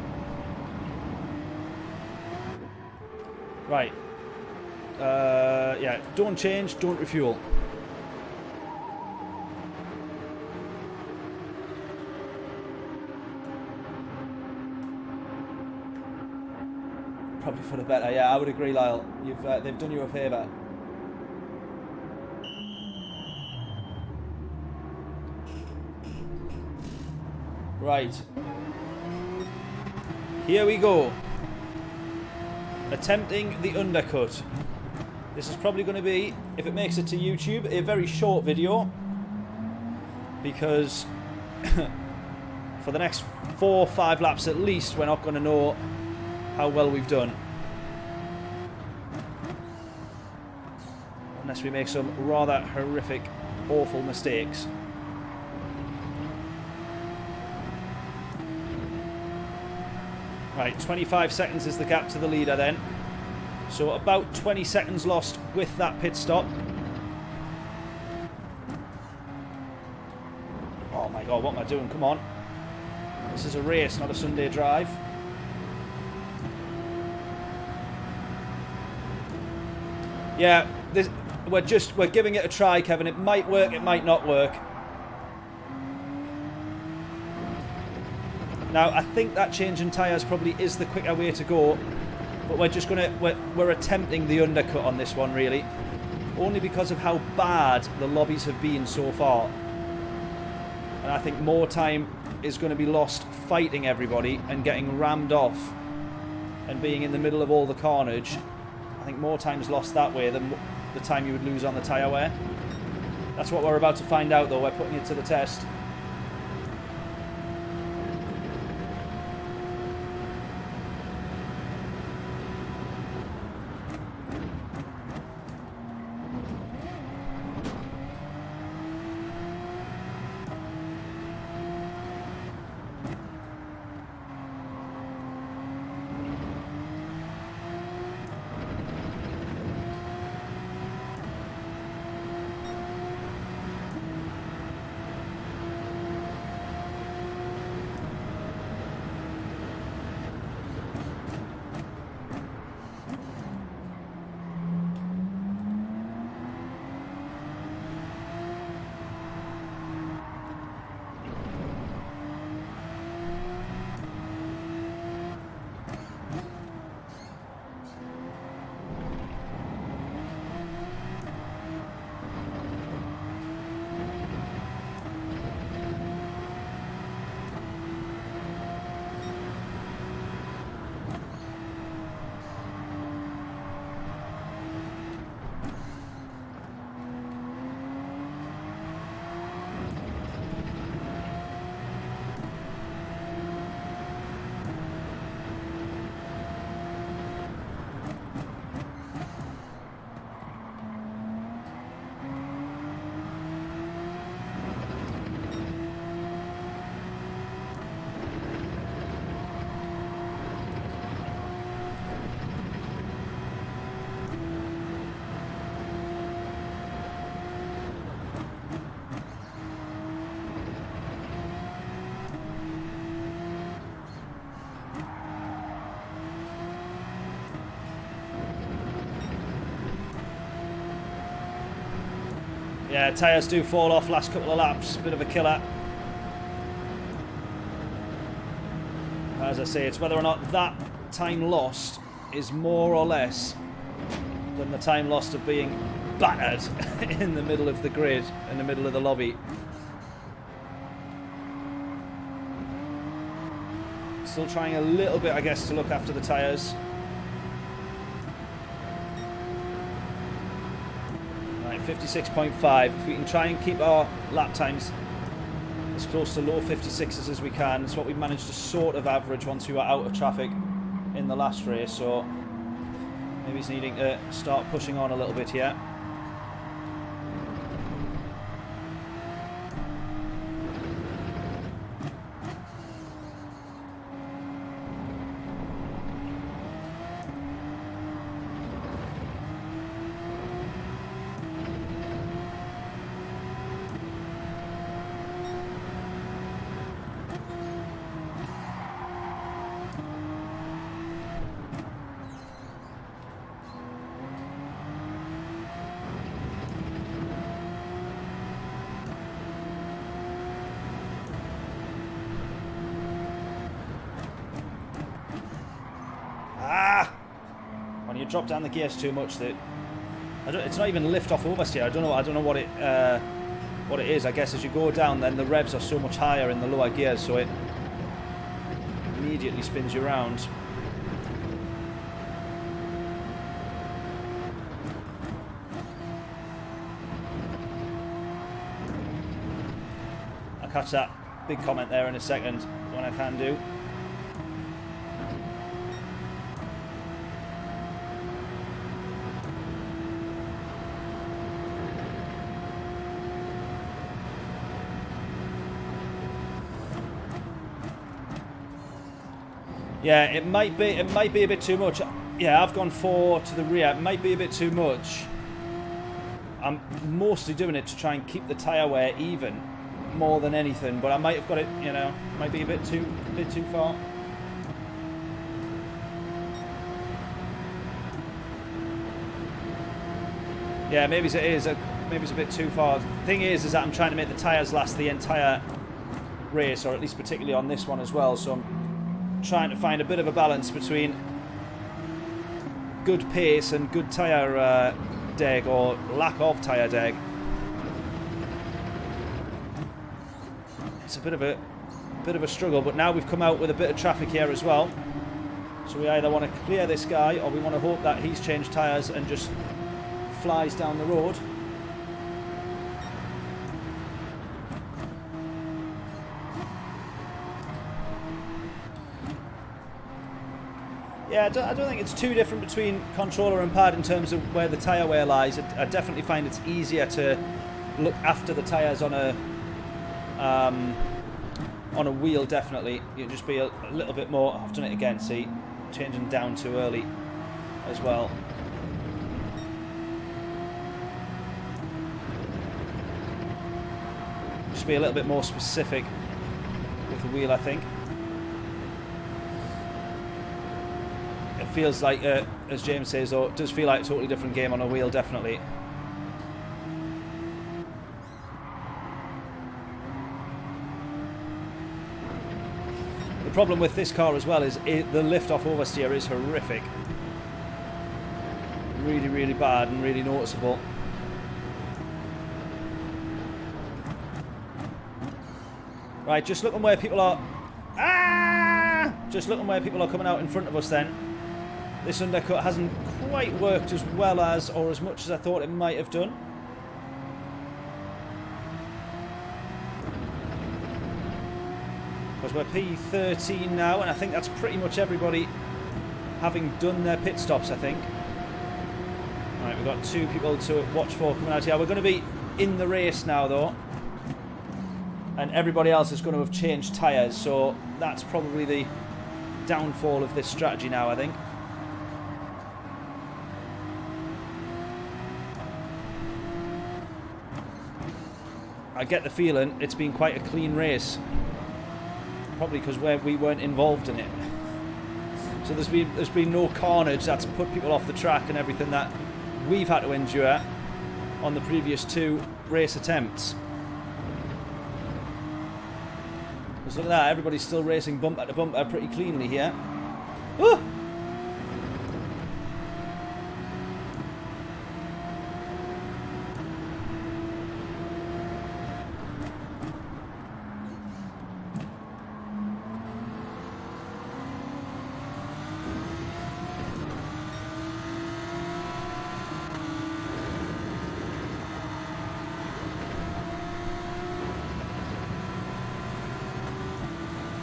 Right. Yeah, don't change, don't refuel. Probably for the better. Yeah, I would agree, Lyle. They've done you a favour. Right. Here we go. Attempting the undercut. This is probably going to be, if it makes it to YouTube, a very short video. Because for the next 4 or 5 laps at least, we're not going to know how well we've done. Unless we make some rather horrific, awful mistakes. Right, 25 seconds is the gap to the leader then. So about 20 seconds lost with that pit stop. Oh my God, what am I doing? Come on. This is a race, not a Sunday drive. Yeah, we're giving it a try, Kevin. It might work, it might not work. Now, I think that changing tyres probably is the quicker way to go, but we're attempting the undercut on this one, really, only because of how bad the lobbies have been so far. And I think more time is going to be lost fighting everybody and getting rammed off and being in the middle of all the carnage. I think more time's lost that way than the time you would lose on the tyre wear. That's what we're about to find out, though. We're putting it to the test. Yeah, tyres do fall off last couple of laps. Bit of a killer. As I say, it's whether or not that time lost is more or less than the time lost of being battered in the middle of the grid, in the middle of the lobby. Still trying a little bit, I guess, to look after the tyres. Right, 56.5. If we can try and keep our lap times as close to low 56s as we can, it's what we managed to sort of average once we were out of traffic in the last race, so maybe he's needing to start pushing on a little bit here. When you drop down the gears too much, that it's not even lift off oversteer. I don't know what it is. I guess as you go down, then the revs are so much higher in the lower gears, so it immediately spins you around. I'll catch that big comment there in a second when I can do. Yeah, it might be a bit too much. Yeah, I've gone 4 to the rear. It might be a bit too much. I'm mostly doing it to try and keep the tyre wear even, more than anything. But I might have got it, you know, might be a bit too far. Yeah, maybe it is. Maybe it's a bit too far. The thing is that I'm trying to make the tyres last the entire race, or at least particularly on this one as well. So I'm trying to find a bit of a balance between good pace and good tyre deg, or lack of tyre deg. It's a bit of a struggle, but now we've come out with a bit of traffic here as well. So we either want to clear this guy, or we want to hope that he's changed tyres and just flies down the road. Yeah, I don't think it's too different between controller and pad in terms of where the tyre wear lies. I definitely find it's easier to look after the tyres on a wheel, definitely. You'll just be a little bit more... I've done it again, see? Changing down too early as well. Just be a little bit more specific with the wheel, I think. Feels like, as James says, though, it does feel like a totally different game on a wheel, definitely. The problem with this car as well is the lift-off oversteer is horrific. Really, really bad and really noticeable. Right, just looking where people are... Just looking where people are coming out in front of us then. This undercut hasn't quite worked as well as, or as much as I thought it might have done. Because we're P13 now, and I think that's pretty much everybody having done their pit stops, I think. Right, we've got 2 people to watch for coming out here. We're going to be in the race now, though. And everybody else is going to have changed tyres, so that's probably the downfall of this strategy now, I think. I get the feeling it's been quite a clean race. Probably because we weren't involved in it. So there's been no carnage that's put people off the track and everything that we've had to endure on the previous 2 race attempts. Just look at that, everybody's still racing bumper to bumper pretty cleanly here. Woo!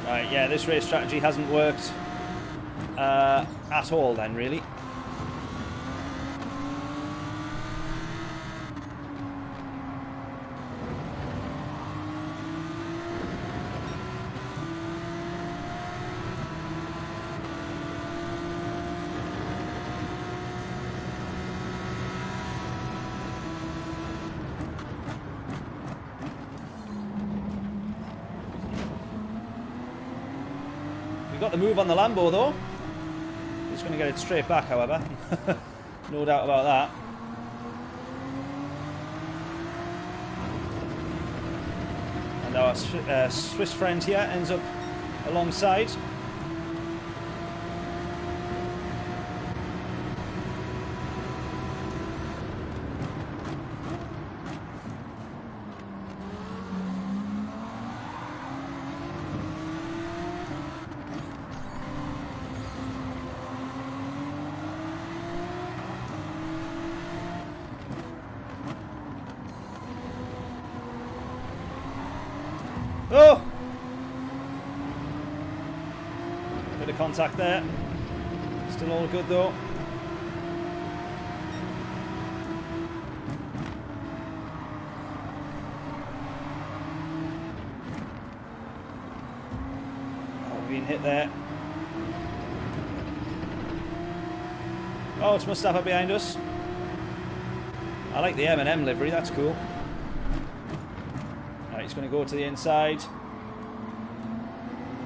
Right, yeah, this race strategy hasn't worked at all then, really. We've got the move on the Lambo though. He's going to get it straight back, however. No doubt about that. And our Swiss friend here ends up alongside. Oh! Bit of contact there. Still all good though. Oh, we've been hit there. Oh, it's Mustafa behind us. I like the M&M livery, that's cool. He's going to go to the inside.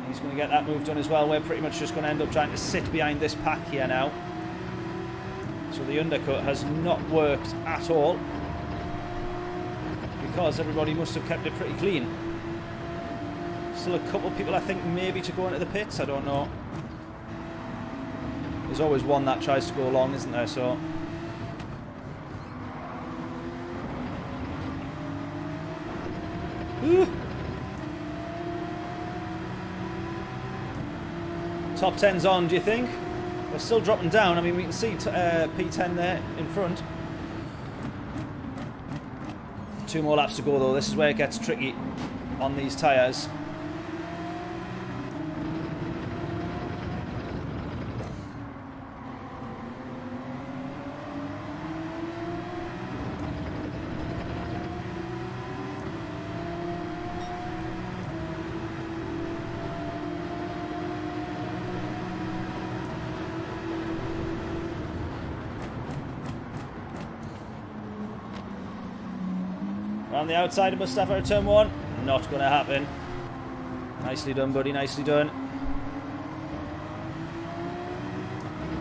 He's going to get that move done as well. We're pretty much just going to end up trying to sit behind this pack here now. So the undercut has not worked at all, because everybody must have kept it pretty clean. Still a couple of people, I think, maybe to go into the pits. I don't know. There's always one that tries to go long, isn't there? So top 10's on, do you think? We're still dropping down. I mean, we can see P10 there in front. 2 more laps to go though. This is where it gets tricky on these tyres. On the outside of Mustafa at turn 1. Not going to happen. Nicely done, buddy. Nicely done.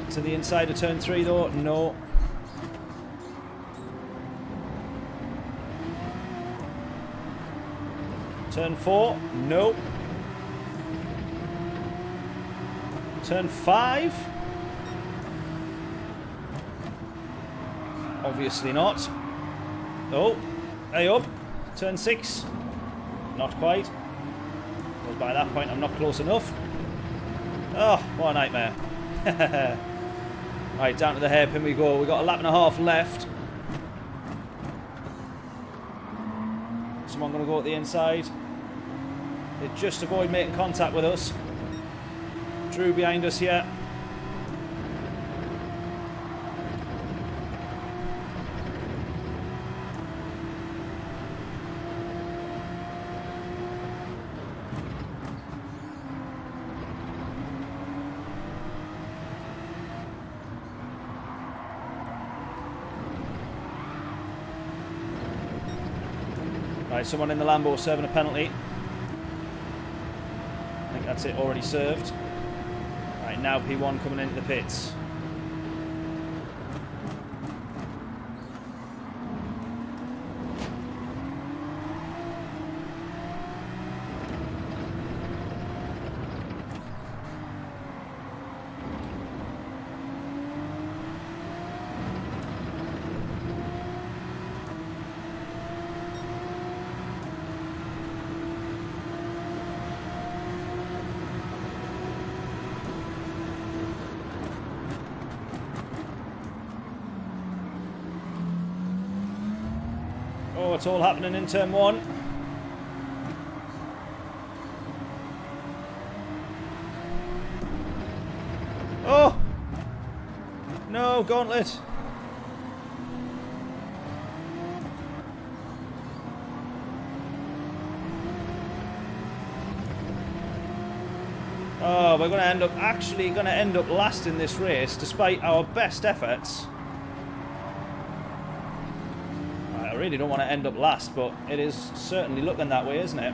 To the inside of turn 3, though. No. Turn 4. No. Turn 5. Obviously not. Oh. Hey up, turn 6, not quite, because by that point I'm not close enough. Oh, what a nightmare. Right, down to the hairpin we go. We've got a lap and a half left. Someone going to go at the inside. They just avoid making contact with us. Drew behind us here. Right, someone in the Lambo serving a penalty. I think that's it, already served. Right, now P1 coming into the pits. what's all happening in turn 1. Oh! No, Gauntlet! Oh, we're going to end up last in this race, despite our best efforts. I really don't want to end up last, but it is certainly looking that way, isn't it?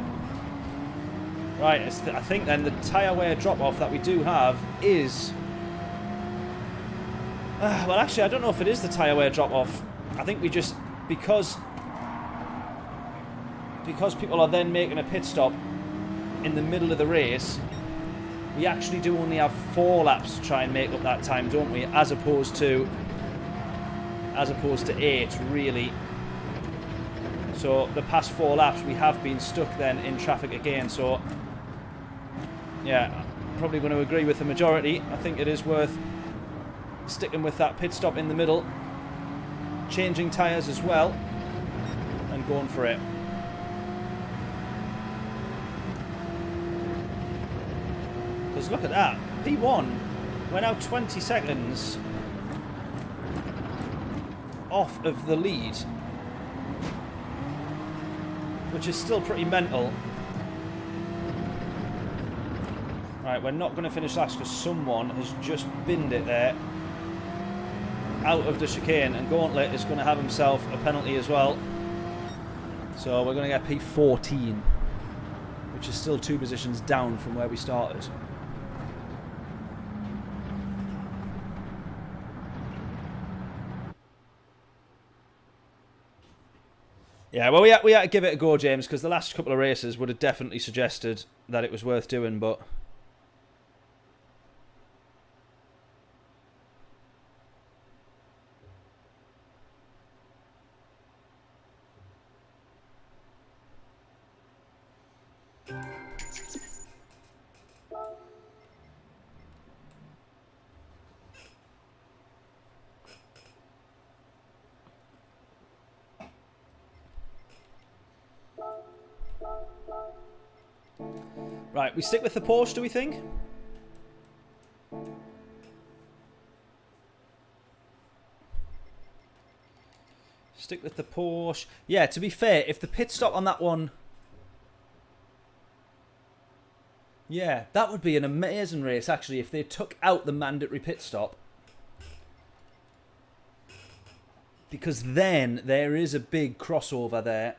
Right, I think then the tyre wear drop-off that we do have is... well, actually, I don't know if it is the tyre wear drop-off. I think we just... Because people are then making a pit stop in the middle of the race... We actually do only have 4 laps to try and make up that time, don't we? As opposed to 8, really. So the past 4 laps, we have been stuck then in traffic again. So yeah, probably going to agree with the majority. I think it is worth sticking with that pit stop in the middle, changing tyres as well, and going for it. Because look at that, P1, we're now 20 seconds off of the lead, which is still pretty mental. Right, we're not going to finish last because someone has just binned it there out of the chicane, and Gauntlet is going to have himself a penalty as well. So we're going to get P14, which is still 2 positions down from where we started. Yeah, well, we had to give it a go, James, because the last couple of races would have definitely suggested that it was worth doing, but... Right, we stick with the Porsche, do we think? Stick with the Porsche. Yeah, to be fair, if the pit stop on that one... Yeah, that would be an amazing race, actually, if they took out the mandatory pit stop. Because then there is a big crossover there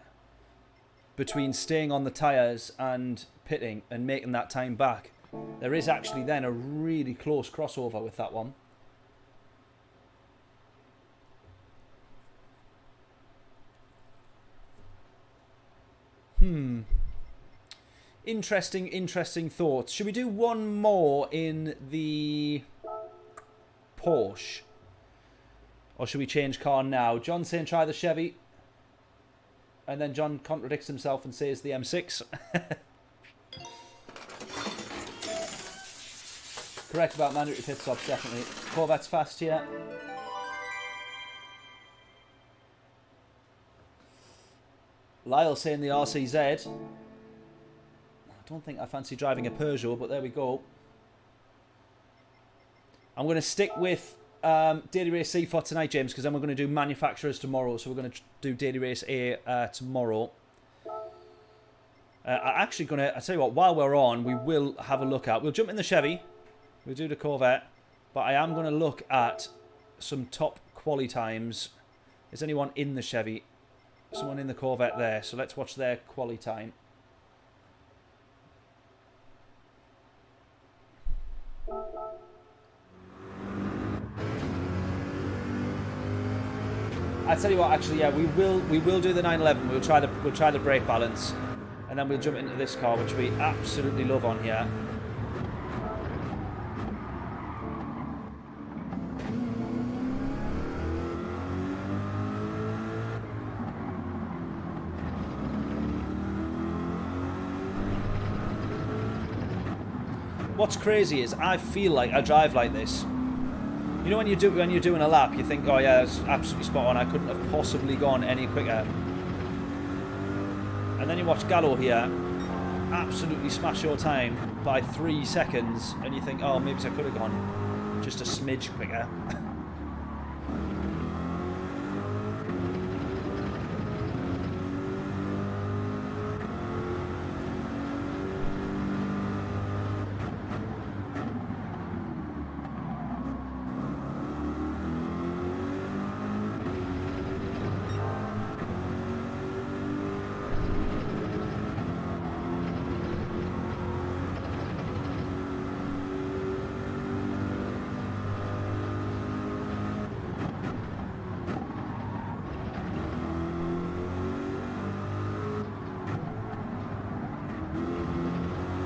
between staying on the tyres and pitting and making that time back. There is actually then a really close crossover with that one. Interesting thoughts. Should we do one more in the Porsche? Or should we change car now? John's saying try the Chevy. And then John contradicts himself and says the M6. Correct about mandatory pit stops, definitely. Corvette's fast here. Lyle saying the RCZ. I don't think I fancy driving a Peugeot, but there we go. I'm going to stick with Daily Race C for tonight, James, because then we're going to do manufacturers tomorrow. So we're going to do Daily Race A tomorrow. I'm actually going to, I tell you what, while we're on, we will have a look at, we'll jump in the Chevy, we'll do the Corvette, but I am going to look at some top quali times. Is anyone in the Chevy? Someone in the Corvette there, so let's watch their quali time. I tell you what, actually, yeah, we will do the 911. We'll try the brake balance, and then we'll jump into this car, which we absolutely love on here. What's crazy is I feel like I drive like this. You know when you're doing a lap, you think, oh yeah, that's absolutely spot on. I couldn't have possibly gone any quicker. And then you watch Gallo here absolutely smash your time by 3 seconds, and you think, oh, maybe I could have gone just a smidge quicker.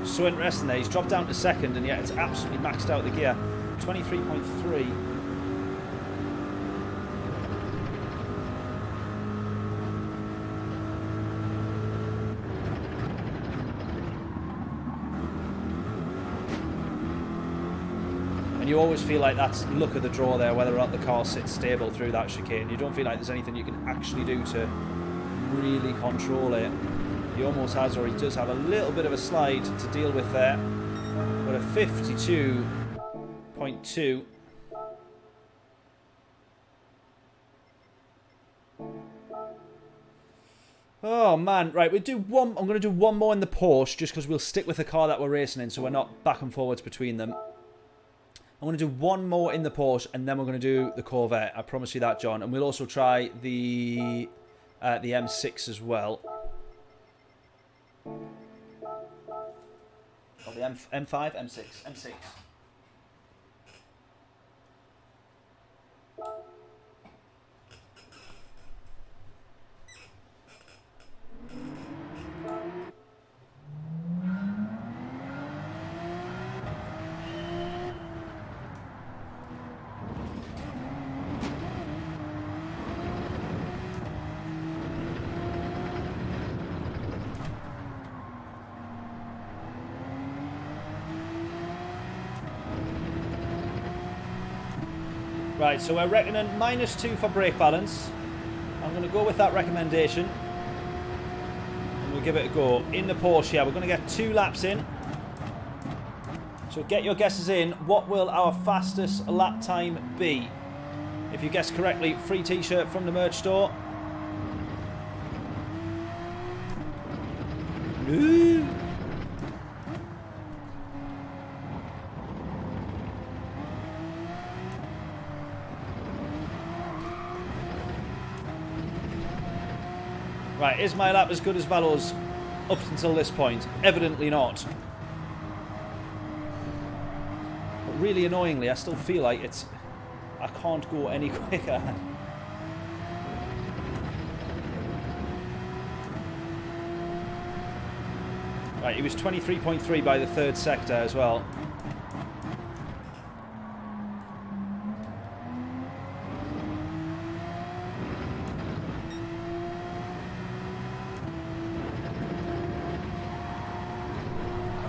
So interesting there, he's dropped down to second and yet it's absolutely maxed out the gear. 23.3. And you always feel like that's luck of the draw there, whether or not the car sits stable through that chicane. You don't feel like there's anything you can actually do to really control it. He almost has, or he does have a little bit of a slide to deal with there. But a 52.2. Oh man, right, we'll do one. I'm going to do one more in the Porsche just because we'll stick with the car that we're racing in, so we're not back and forwards between them. I'm going to do one more in the Porsche and then we're going to do the Corvette. I promise you that, John. And we'll also try the M6 as well. Or the M5, M6, M6. Right, so we're reckoning -2 for brake balance. I'm going to go with that recommendation. And we'll give it a go. In the Porsche here, we're going to get 2 laps in. So get your guesses in. What will our fastest lap time be? If you guess correctly, free t-shirt from the merch store. Ooh. Right, is my lap as good as Valo's up until this point? Evidently not. But really annoyingly, I still feel like I can't go any quicker. Right, he was 23.3 by the 3rd sector as well.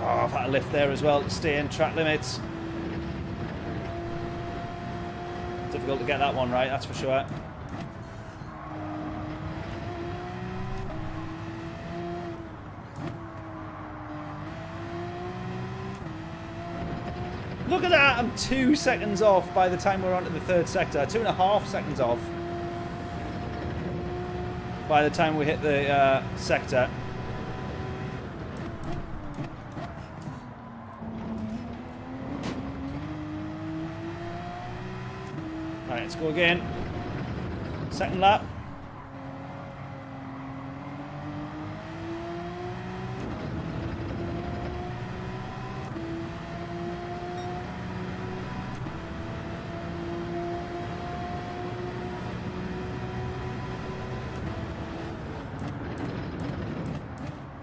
I've had a lift there as well to stay in track limits. Difficult to get that one right, that's for sure. Look at that, I'm 2 seconds off by the time we're onto the 3rd sector. 2.5 seconds off by the time we hit the sector. Right, let's go again. Second lap.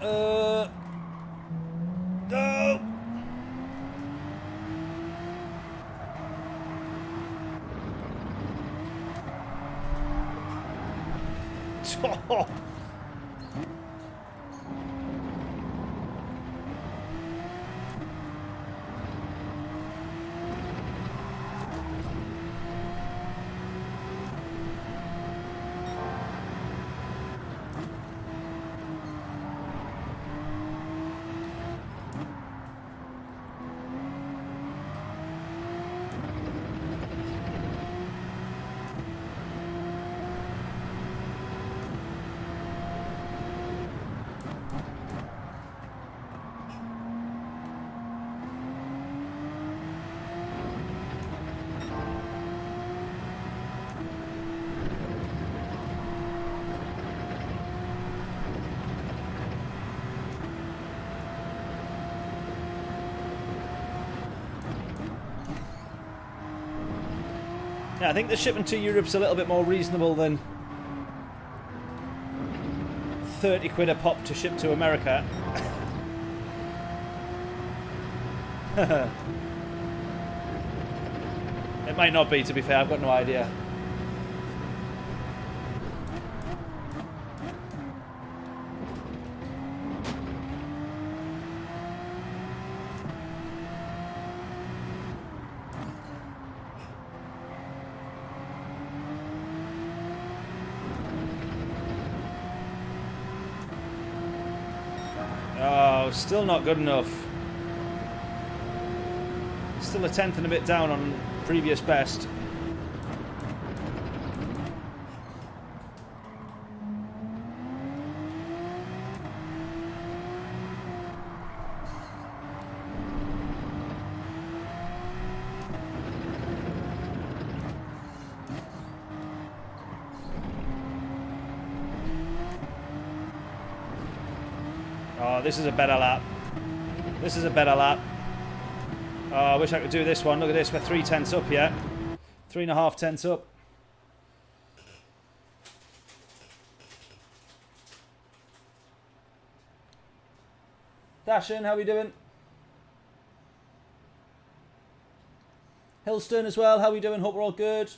Oh. Yeah, I think the shipping to Europe's a little bit more reasonable than 30 quid a pop to ship to America. It might not be, to be fair, I've got no idea. Oh, still not good enough. Still a tenth and a bit down on previous best. Oh, this is a better lap. This is a better lap. Oh, I wish I could do this one. Look at this. We're 3 tenths up here. 3.5 tenths up. Dashin, how are we doing? Hillstone as well. How are we doing? Hope we're all good.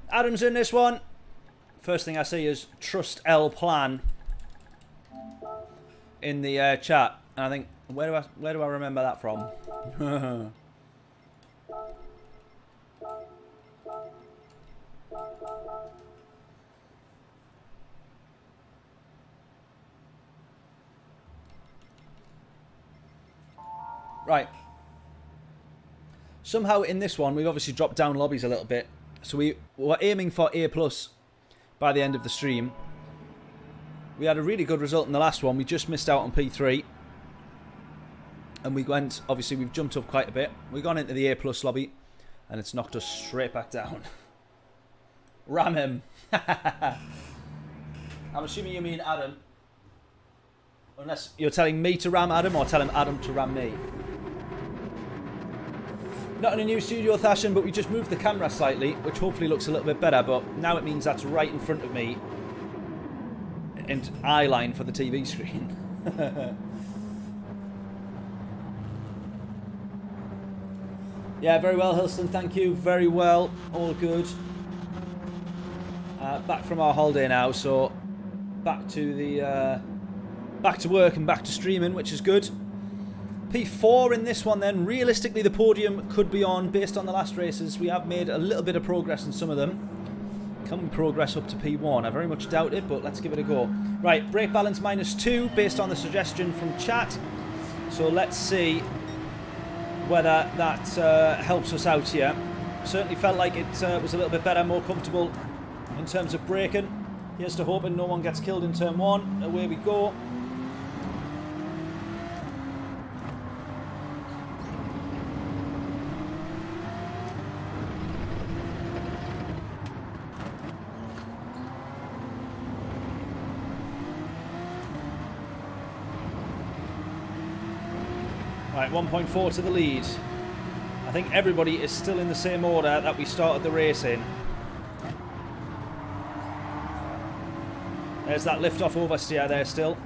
Adam's in this one. First thing I see is Trust L Plan in the chat. And I think, where do I remember that from? Right. Somehow in this one, we've obviously dropped down lobbies a little bit. So we were aiming for A+ by the end of the stream. We had a really good result in the last one. We just missed out on P3. And we went, obviously we've jumped up quite a bit. We've gone into the A+ lobby and it's knocked us straight back down. Ram him. I'm assuming you mean Adam. Unless you're telling me to ram Adam or telling Adam to ram me. Not in a new studio, Thashin, but we just moved the camera slightly, which hopefully looks a little bit better, but now it means that's right in front of me and eye line for the TV screen. Yeah, very well, Hilston, thank you. Very well, all good. Back from our holiday now, so back to the back to work and back to streaming, which is good. P4 in this one then. Realistically, the podium could be on based on the last races. We have made a little bit of progress in some of them. Can we progress up to P1? I very much doubt it, but let's give it a go. Right, brake balance -2 based on the suggestion from chat. So let's see whether that helps us out here. Certainly felt like it was a little bit better, more comfortable in terms of braking. Here's to hoping no one gets killed in turn 1. Away we go. Right, 1.4 to the lead. I think everybody is still in the same order that we started the race in. There's that lift-off oversteer there still.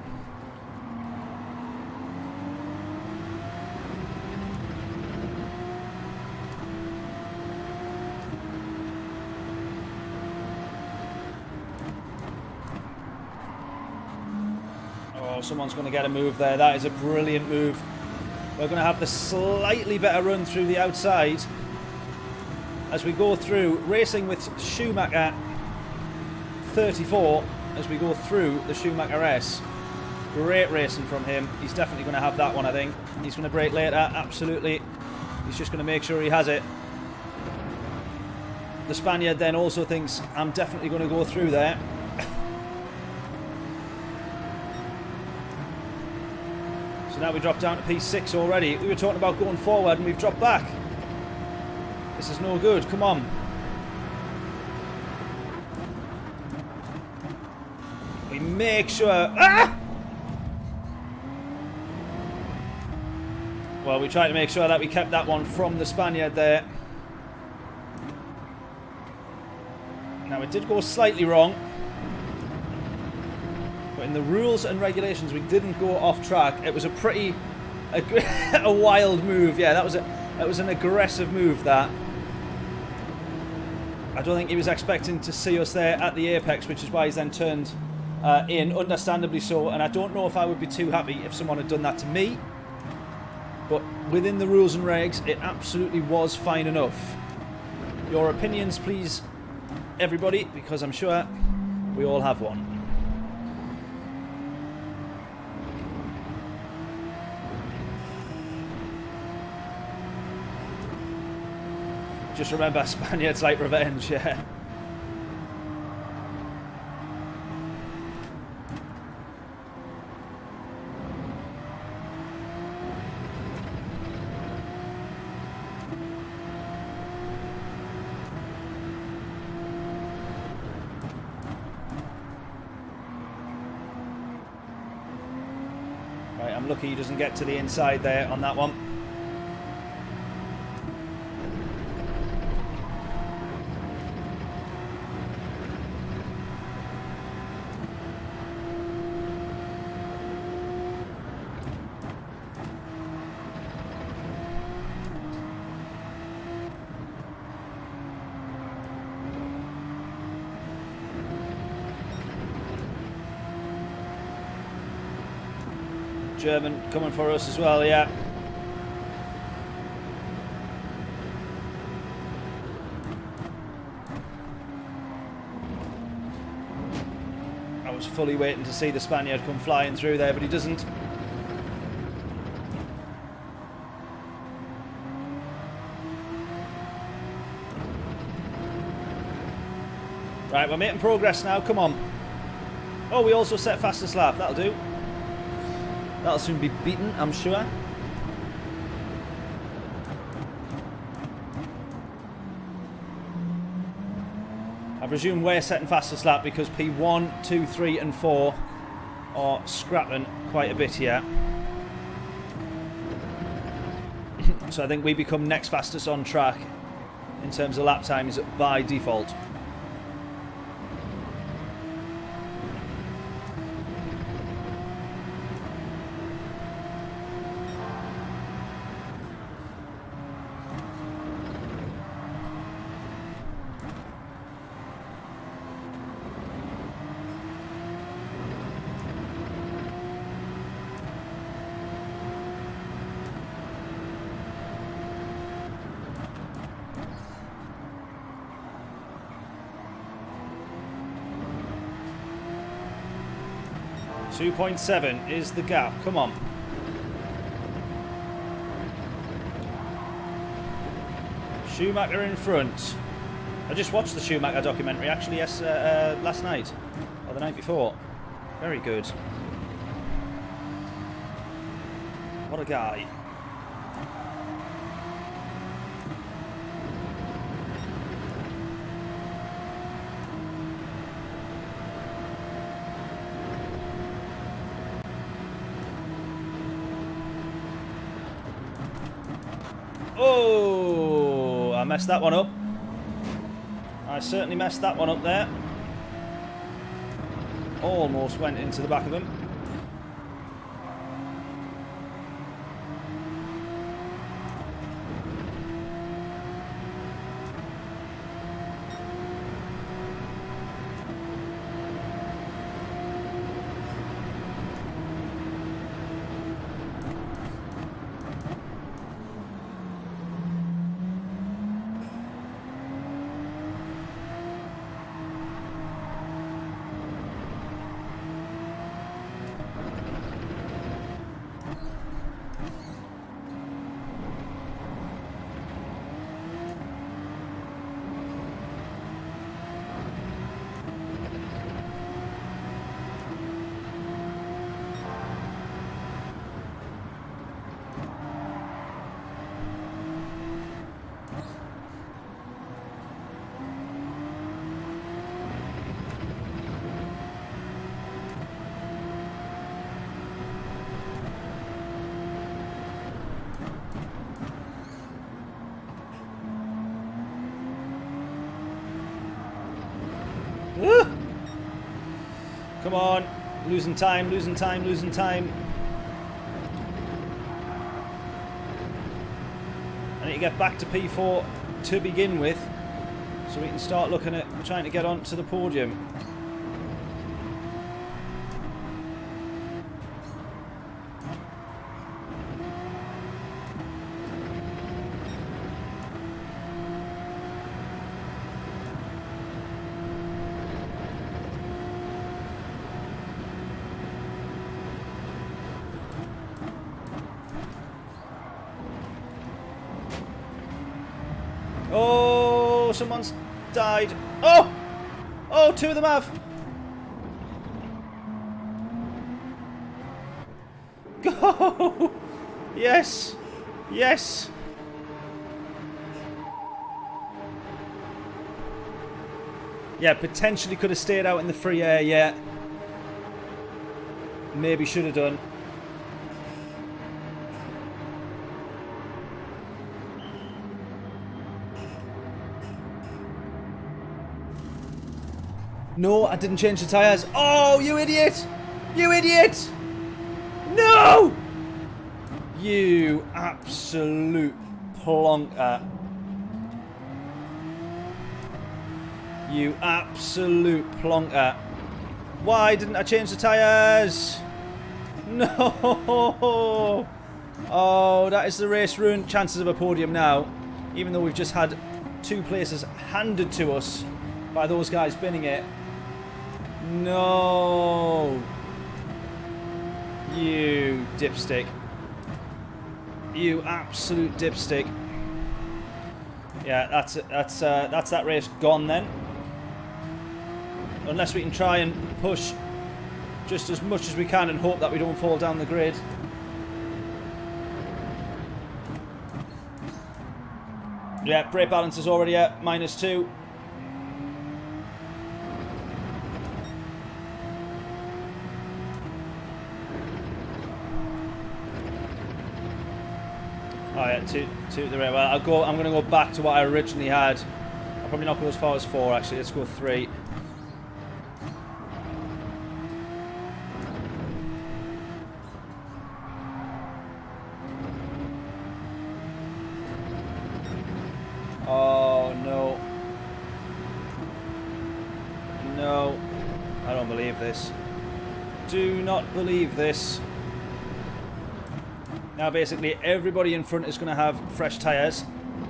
Oh, someone's going to get a move there. That is a brilliant move. We're going to have the slightly better run through the outside as we go through, racing with Schumacher 34 as we go through the Schumacher S. Great racing from him. He's definitely going to have that one, I think. He's going to brake later, absolutely. He's just going to make sure he has it. The Spaniard then also thinks, I'm definitely going to go through there. Now we drop down to P6 already. We were talking about going forward and we've dropped back. This is no good. Come on. We make sure... Ah! Well, we tried to make sure that we kept that one from the Spaniard there. Now, it did go slightly wrong. But in the rules and regulations, we didn't go off track. It was a pretty... a wild move. Yeah, that was an aggressive move, that. I don't think he was expecting to see us there at the apex, which is why he's then turned in, understandably so. And I don't know if I would be too happy if someone had done that to me. But within the rules and regs, it absolutely was fine enough. Your opinions, please, everybody, because I'm sure we all have one. Just remember, Spaniards like revenge, yeah. Right, I'm lucky he doesn't get to the inside there on that one. German coming for us as well, yeah. I was fully waiting to see the Spaniard come flying through there, but he doesn't. Right, we're making progress now, come on. Oh, we also set fastest lap, that'll do. That'll soon be beaten, I'm sure. I presume we're setting fastest lap because P1, 2, 3 and 4 are scrapping quite a bit here. So I think we become next fastest on track in terms of lap times by default. .7 is the gap. Come on. Schumacher in front. I just watched the Schumacher documentary actually last night or the night before. Very good. What a guy. Oh, I messed that one up. I certainly messed that one up there. Almost went into the back of him. Come on. Losing time, losing time, losing time. I need to get back to P4 to begin with, so we can start looking at trying to get onto the podium. Oh, someone's died. Oh! Oh, two of them have. Go! Yes! Yes! Yeah, potentially could have stayed out in the free air, yeah. Maybe should have done. No, I didn't change the tyres. Oh, you idiot! You idiot! No! You absolute plonker. You absolute plonker. Why didn't I change the tyres? No! Oh, that is the race ruined chances of a podium now. Even though we've just had 2 places handed to us by those guys binning it. No! You dipstick. You absolute dipstick. Yeah, that's that race gone then. Unless we can try and push just as much as we can and hope that we don't fall down the grid. Yeah, brake balance is already at -2. Oh yeah, two the rear. Well, I'm going to go back to what I originally had. I'll probably not go as far as 4 actually. Let's go 3. Oh no. No. I don't believe this. Do not believe this. Now basically everybody in front is going to have fresh tyres,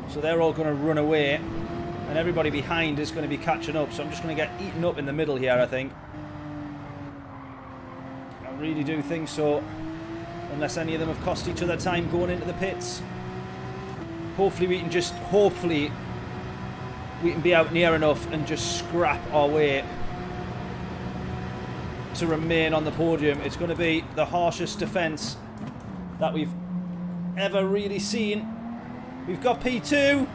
so they're all going to run away, and everybody behind is going to be catching up, so I'm just going to get eaten up in the middle here, I think. I really do think so, unless any of them have cost each other time going into the pits. Hopefully we can be out near enough and just scrap our way to remain on the podium. It's going to be the harshest defence that we've ever really seen. We've got P2.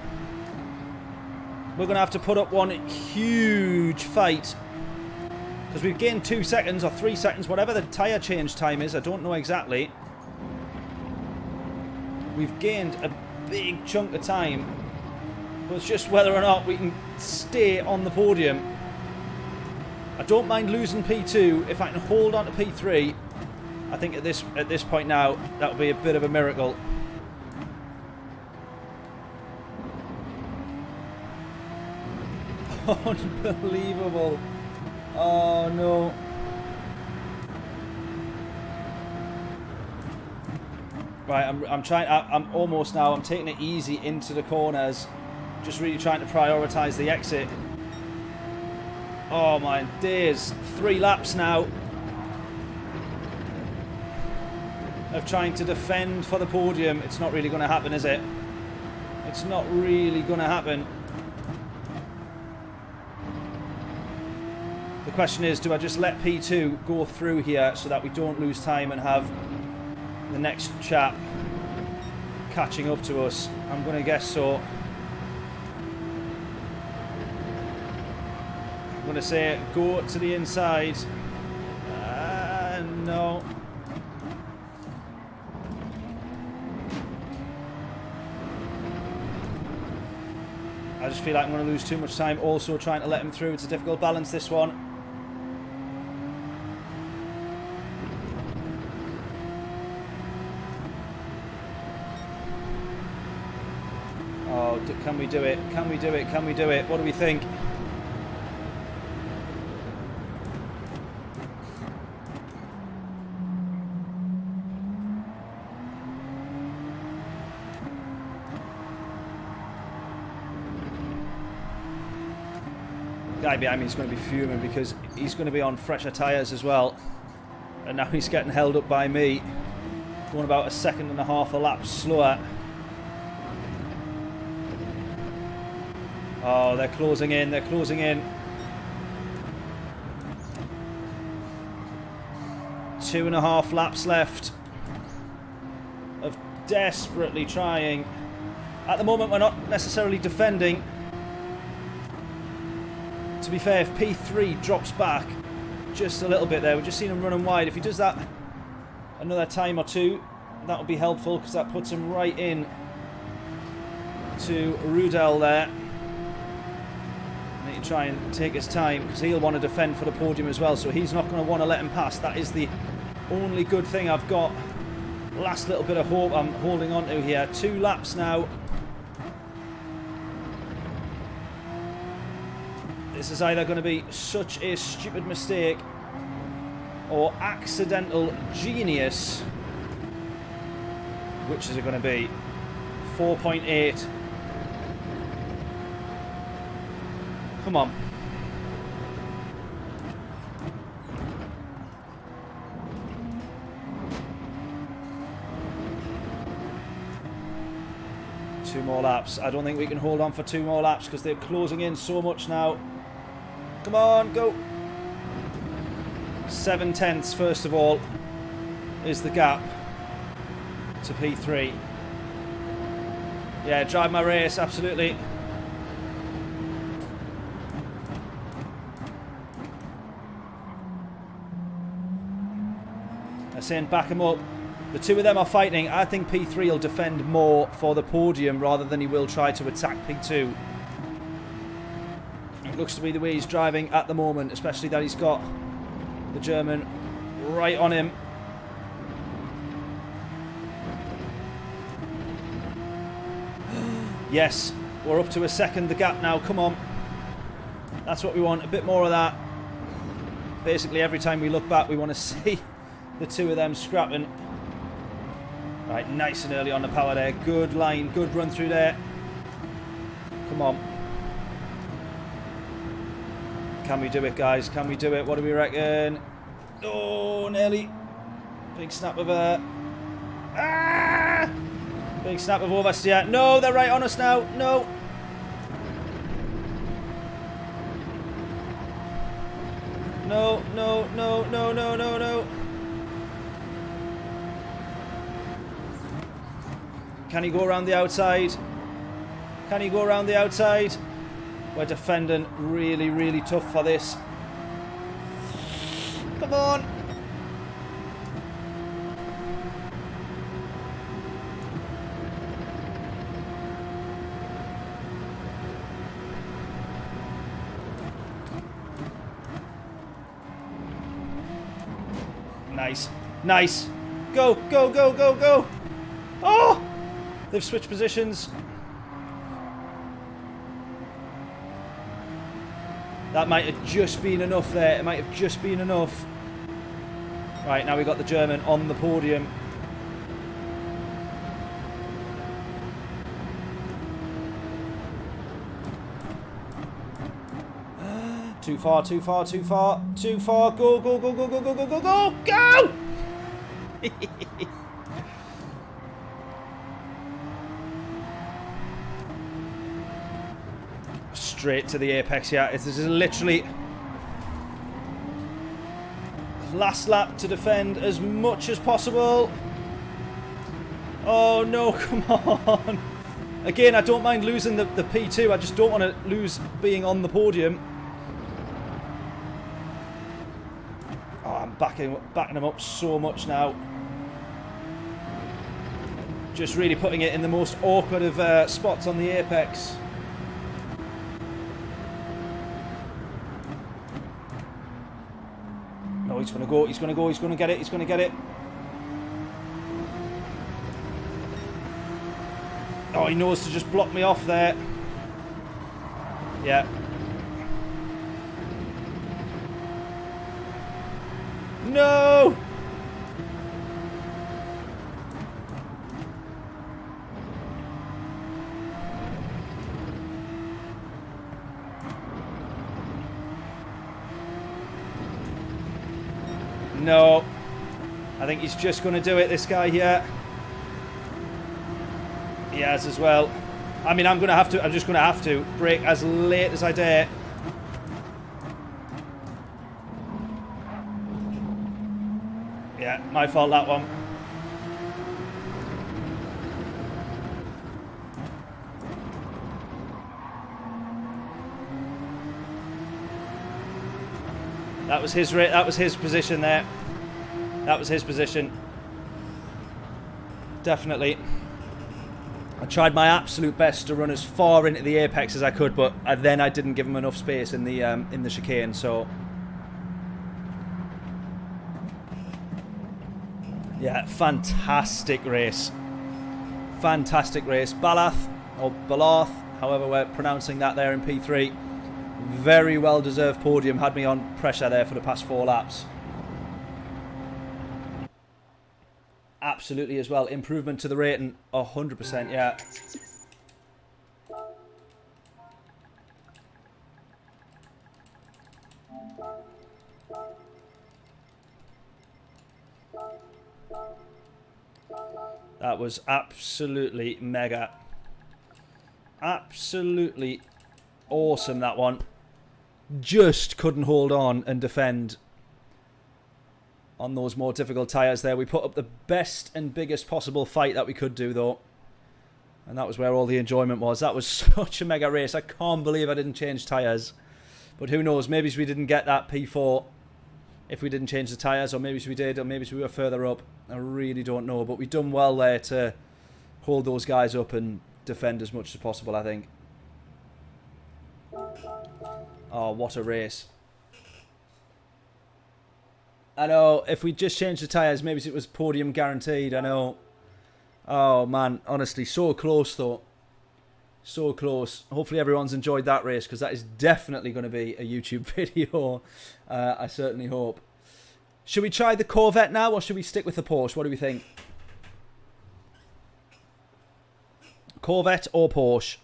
We're going to have to put up one huge fight, because we've gained 2 seconds or 3 seconds, whatever the tyre change time is. I don't know exactly. We've gained a big chunk of time, but it's just whether or not we can stay on the podium. I don't mind losing P2 if I can hold on to P3. I think at this point now, that would be a bit of a miracle. Unbelievable. Oh no. Right, I'm almost now, I'm taking it easy into the corners. Just really trying to prioritise the exit. Oh my days. 3 laps now of trying to defend for the podium. It's not really going to happen, is it? It's not really going to happen. The question is, do I just let P2 go through here so that we don't lose time and have the next chap catching up to us? I'm going to guess so. I'm going to say go to the inside. No. I just feel like I'm going to lose too much time also trying to let him through. It's a difficult balance, this one. Oh, can we do it? Can we do it? Can we do it? What do we think? Guy behind me is going to be fuming because he's going to be on fresher tyres as well. And now he's getting held up by me. Going about 1.5 seconds a lap slower. Oh, they're closing in, they're closing in. 2.5 laps left of desperately trying. At the moment, we're not necessarily defending. To be fair, if P3 drops back just a little bit there, we've just seen him running wide. If he does that another time or two, that would be helpful because that puts him right in to Rudel there. Need to try and take his time because he'll want to defend for the podium as well, so he's not going to want to let him pass. That is the only good thing I've got. Last little bit of hope I'm holding on to here. 2 laps now. This is either going to be such a stupid mistake or accidental genius. Which is it going to be? 4.8. Come on. Two more laps. I don't think we can hold on for 2 more laps because they're closing in so much now. Come on, go. 7 tenths, first of all, is the gap to P3. Yeah, drive my race, absolutely. They're saying back him up. The two of them are fighting. I think P3 will defend more for the podium rather than he will try to attack P2. It looks to be the way he's driving at the moment, especially that he's got the German right on him. Yes, we're up to 1 second the gap now. Come on. That's what we want. A bit more of that. Basically, every time we look back, we want to see the two of them scrapping. Right, nice and early on the power there. Good line, good run through there. Come on. Can we do it, guys? Can we do it? What do we reckon? Oh, nearly. Big snap of a... Ah! Big snap of oversteer. No, they're right on us now. No. No, no, no, no, no, no, no. Can he go around the outside? Can he go around the outside? We're defending really, really tough for this. Come on. Nice. Nice. Go, go, go, go, go. Oh! They've switched positions. That might have just been enough there. It might have just been enough. Right, now we've got the German on the podium. Too far, too far, too far, too far. Go, go, go, go, go, go, go, go, go, go! Straight to the apex, yeah. This is literally last lap to defend as much as possible. Oh no, come on. Again, I don't mind losing the P2. I just don't want to lose being on the podium. Oh, I'm backing them up so much now. Just really putting it in the most awkward of spots on the apex. No, he's going to go, he's going to go, he's going to get it, he's going to get it. Oh, he knows to just block me off there. Yeah. No! No. I think he's just going to do it, this guy here. He has as well. I mean, I'm just going to have to brake as late as I dare. Yeah, my fault, that one. That was his position there. That was his position. Definitely. I tried my absolute best to run as far into the apex as I could, but then I didn't give him enough space in the chicane, so yeah, fantastic race. Fantastic race. Balath, or Balath, however we're pronouncing that there in P3. Very well deserved podium. Had me on pressure there for the past 4 laps. Absolutely as well. Improvement to the rating. 100%, yeah. That was absolutely mega. Absolutely awesome, that one. Just couldn't hold on and defend on those more difficult tyres there. We put up the best and biggest possible fight that we could do, though. And that was where all the enjoyment was. That was such a mega race. I can't believe I didn't change tyres. But who knows, maybe we didn't get that P4 if we didn't change the tyres, or maybe we did, or maybe we were further up. I really don't know, but we've done well there to hold those guys up and defend as much as possible, I think. Oh, what a race. I know, if we just changed the tyres, maybe it was podium guaranteed, I know. Oh, man, honestly, so close, though. So close. Hopefully everyone's enjoyed that race, because that is definitely going to be a YouTube video. I certainly hope. Should we try the Corvette now, or should we stick with the Porsche? What do we think? Corvette or Porsche?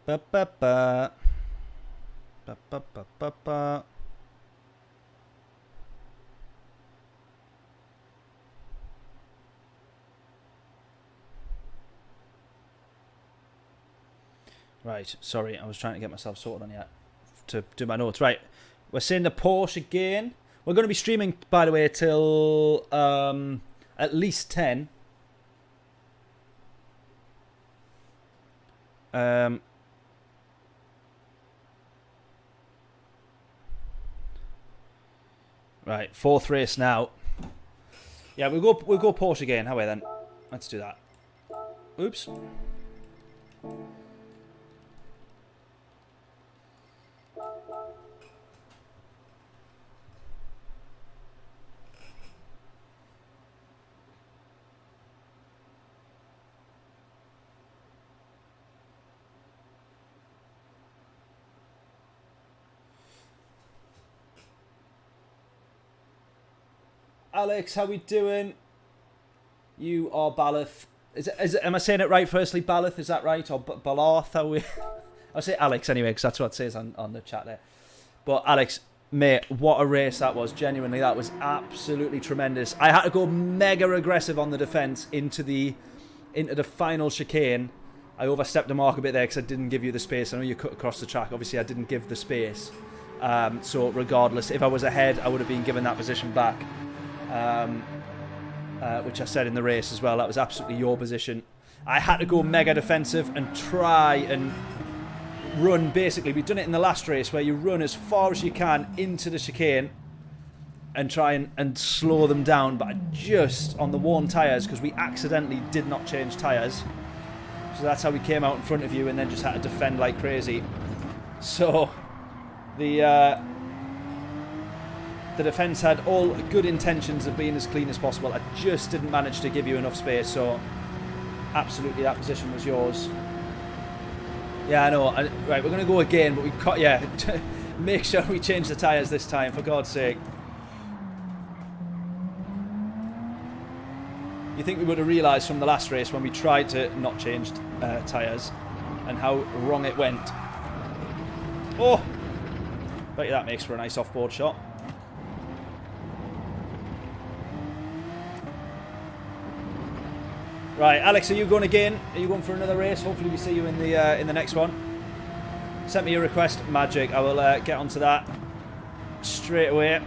Ba ba ba. Ba ba ba ba ba. Right, sorry, I was trying to get myself sorted on here to do my notes. Right, we're seeing the Porsche again. We're going to be streaming, by the way, till at least 10. Right, 4th race now. Yeah, we'll go Porsche again. How are we then? Let's do that. Oops. Alex, how we doing? You are Balath. Am I saying it right? Firstly, Balath, is that right? Or Balath? I'll say Alex anyway, because that's what it says on the chat there. But Alex, mate, what a race that was. Genuinely, that was absolutely tremendous. I had to go mega aggressive on the defence into the final chicane. I overstepped the mark a bit there because I didn't give you the space. I know you cut across the track. Obviously, I didn't give the space. So regardless, if I was ahead, I would have been given that position back. Which I said in the race as well. That was absolutely your position. I had to go mega defensive and try and run, basically. We've done it in the last race where you run as far as you can into the chicane and try and slow them down, but I just, on the worn tyres, because we accidentally did not change tyres, so that's how we came out in front of you and then just had to defend like crazy. So the defence had all good intentions of being as clean as possible. I just didn't manage to give you enough space, so absolutely that position was yours. Yeah, I know. Right, we're going to go again, but we've got, yeah, make sure we change the tyres this time, for God's sake. You think we would have realised from the last race when we tried to not change tyres and how wrong it went. Oh! Bet you that makes for a nice off-board shot. Right, Alex, are you going again? Are you going for another race? Hopefully we see you in the next one. Sent me a request. Magic. I will get onto that straight away.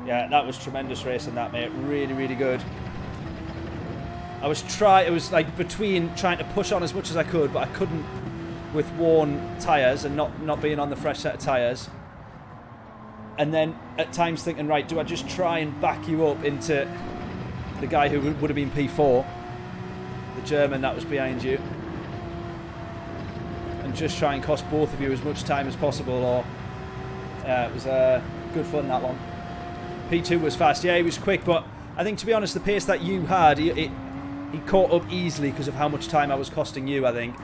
Yeah, that was tremendous racing, that, mate. Really, really good. It was like between trying to push on as much as I could, but I couldn't with worn tyres and not being on the fresh set of tyres. And then at times thinking, right, do I just try and back you up into the guy who would have been P4, the German that was behind you, and just try and cost both of you as much time as possible? Or it was good fun, that one. P2 was fast. Yeah, he was quick, but I think, to be honest, the pace that you had, he caught up easily because of how much time I was costing you, I think.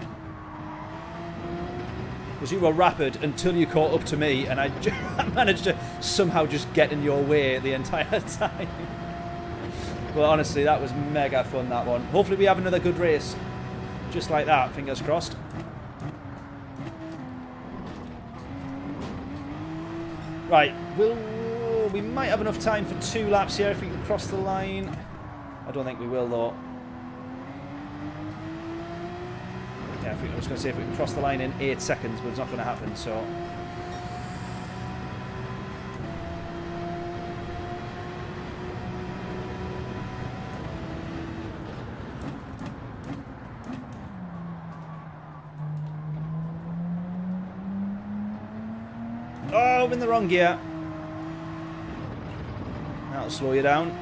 Because you were rapid until you caught up to me, and I managed to somehow just get in your way the entire time. But honestly, that was mega fun, that one. Hopefully we have another good race just like that, fingers crossed. Right, we might have enough time for 2 laps here if we can cross the line. I don't think we will, though. Yeah, I was going to say if we can cross the line in 8 seconds, but it's not going to happen, so... Oh, I'm in the wrong gear. That'll slow you down.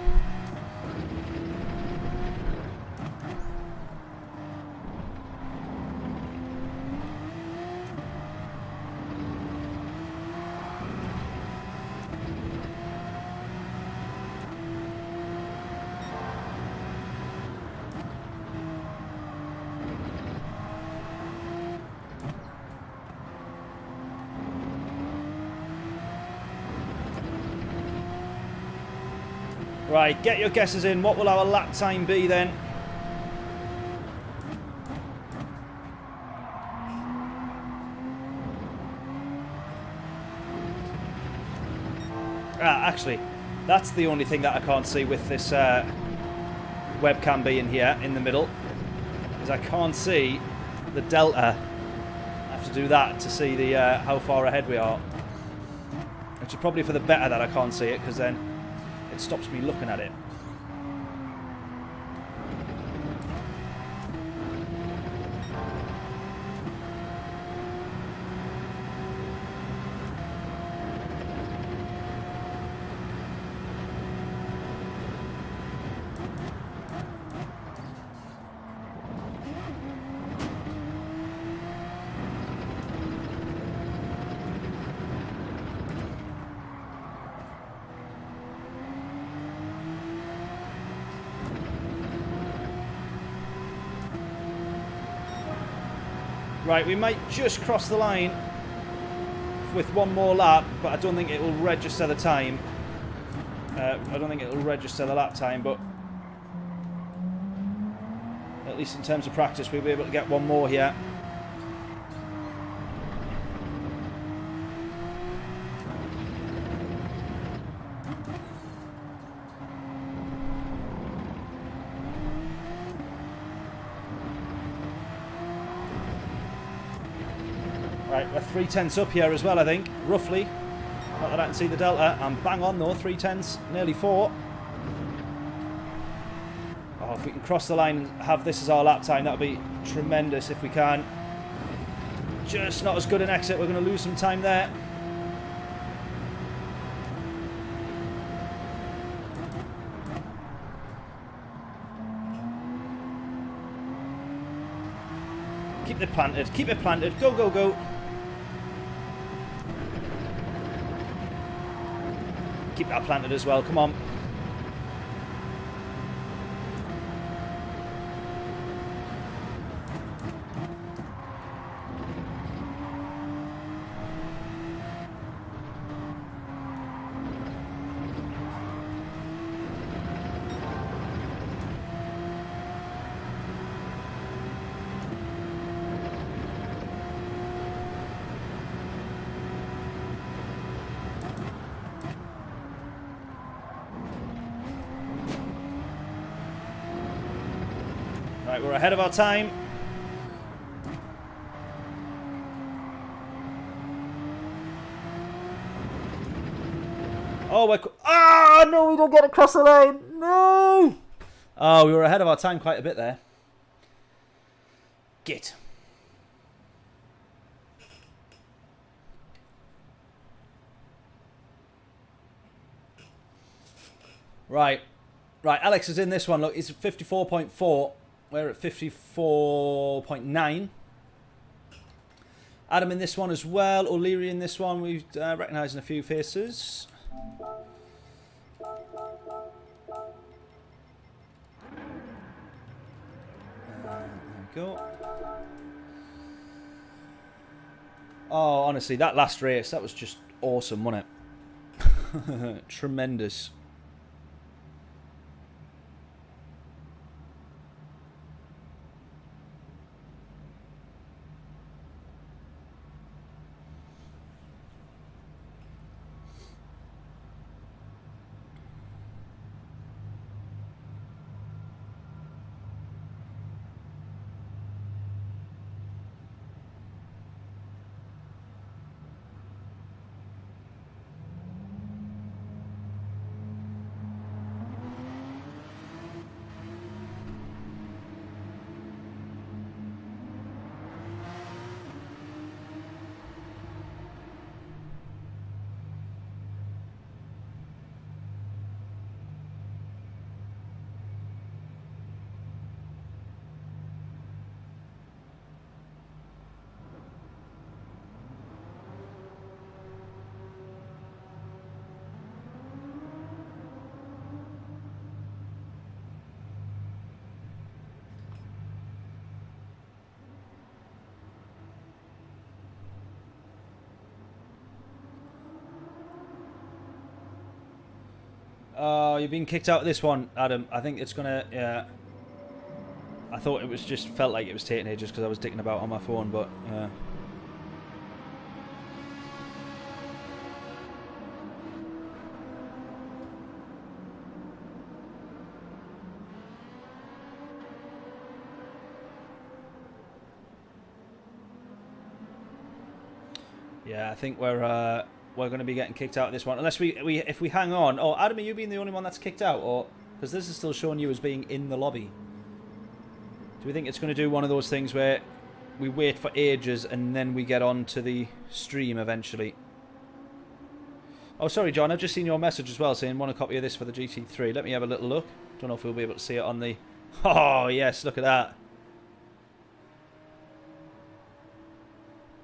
Right, get your guesses in. What will our lap time be then? Actually, that's the only thing that I can't see with this webcam being here in the middle, is I can't see the delta. I have to do that to see the how far ahead we are, which is probably for the better that I can't see it, because then it stops me looking at it. Right, we might just cross the line with one more lap, but I don't think it will register the time. I don't think it will register the lap time, but at least in terms of practice, we'll be able to get one more here. Right, we're 3/10 up here as well, I think, roughly. Not that I can see the delta. I'm bang on though, 3/10, nearly 4. Oh, if we can cross the line and have this as our lap time, that would be tremendous if we can. Just not as good an exit, we're going to lose some time there. Keep it planted. Keep it planted. Go, go, go. Keep that planted as well. Come on. Right, we're ahead of our time. Oh, we're... Ah, no, we don't get across the lane. No! Oh, we were ahead of our time quite a bit there. Git. Right. Right, Alex is in this one. Look, he's at 54.4. We're at 54.9. Adam in this one as well. O'Leary in this one. We've recognising a few faces. There we go. Oh, honestly, that last race, that was just awesome, wasn't it? Tremendous. Oh, you've been kicked out of this one, Adam. I think it's gonna, yeah. I thought it was just, felt like it was taking ages because I was dicking about on my phone, but, yeah. Yeah, I think we're going to be getting kicked out of this one unless if we hang on. Oh, Adam, are you being the only one that's kicked out, or because this is still showing you as being in the lobby? Do we think it's going to do one of those things where we wait for ages and then we get on to the stream eventually? Oh, sorry, John. I've just seen your message as well saying want a copy of this for the GT3. Let me have a little look. Don't know if we'll be able to see it on the. Oh yes, look at that.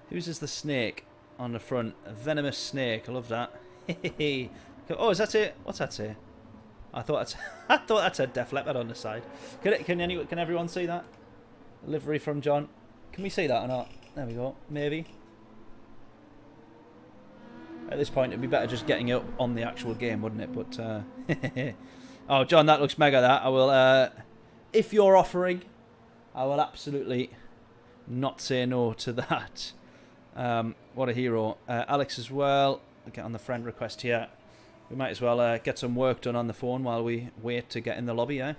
Whose is the snake? On the front, a venomous snake. I love that. Oh, is that it? What's that say? I thought that said Def Leppard on the side. Can everyone see that? A livery from John. Can we see that or not? There we go. Maybe. At this point, it'd be better just getting it up on the actual game, wouldn't it? But oh, John, that looks mega. That I will. If you're offering, I will absolutely not say no to that. What a hero. Alex as well. I'll get on the friend request here. We might as well get some work done on the phone while we wait to get in the lobby, eh?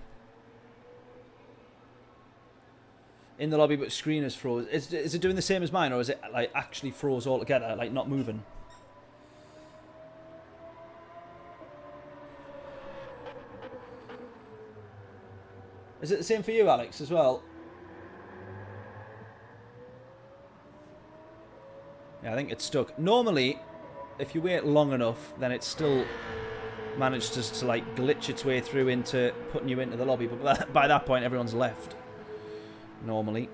In the lobby, but screen is froze. Is it doing the same as mine, or is it like actually froze altogether, like not moving? Is it the same for you, Alex, as well? Yeah, I think it's stuck. Normally, if you wait long enough, then it still manages to like glitch its way through into putting you into the lobby. But by that point, everyone's left. Normally.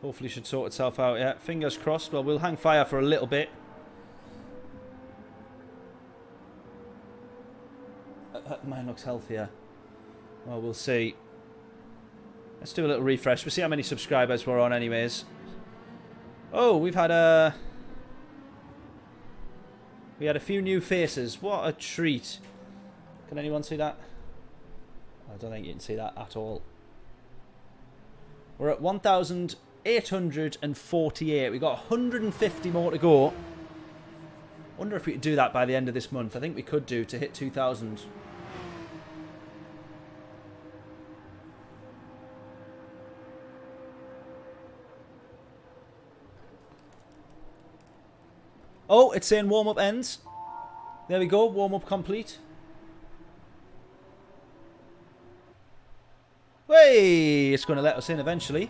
Hopefully should sort itself out, yeah. Fingers crossed. Well, we'll hang fire for a little bit. Mine looks healthier. Well, we'll see. Let's do a little refresh. We'll see how many subscribers we're on anyways. Oh, we had a few new faces. What a treat. Can anyone see that? I don't think you can see that at all. We're at 1,848. We've got 150 more to go. Wonder if we could do that by the end of this month. I think we could do to hit 2,000. Oh, it's saying warm-up ends. There we go, warm-up complete. Hey, it's going to let us in eventually.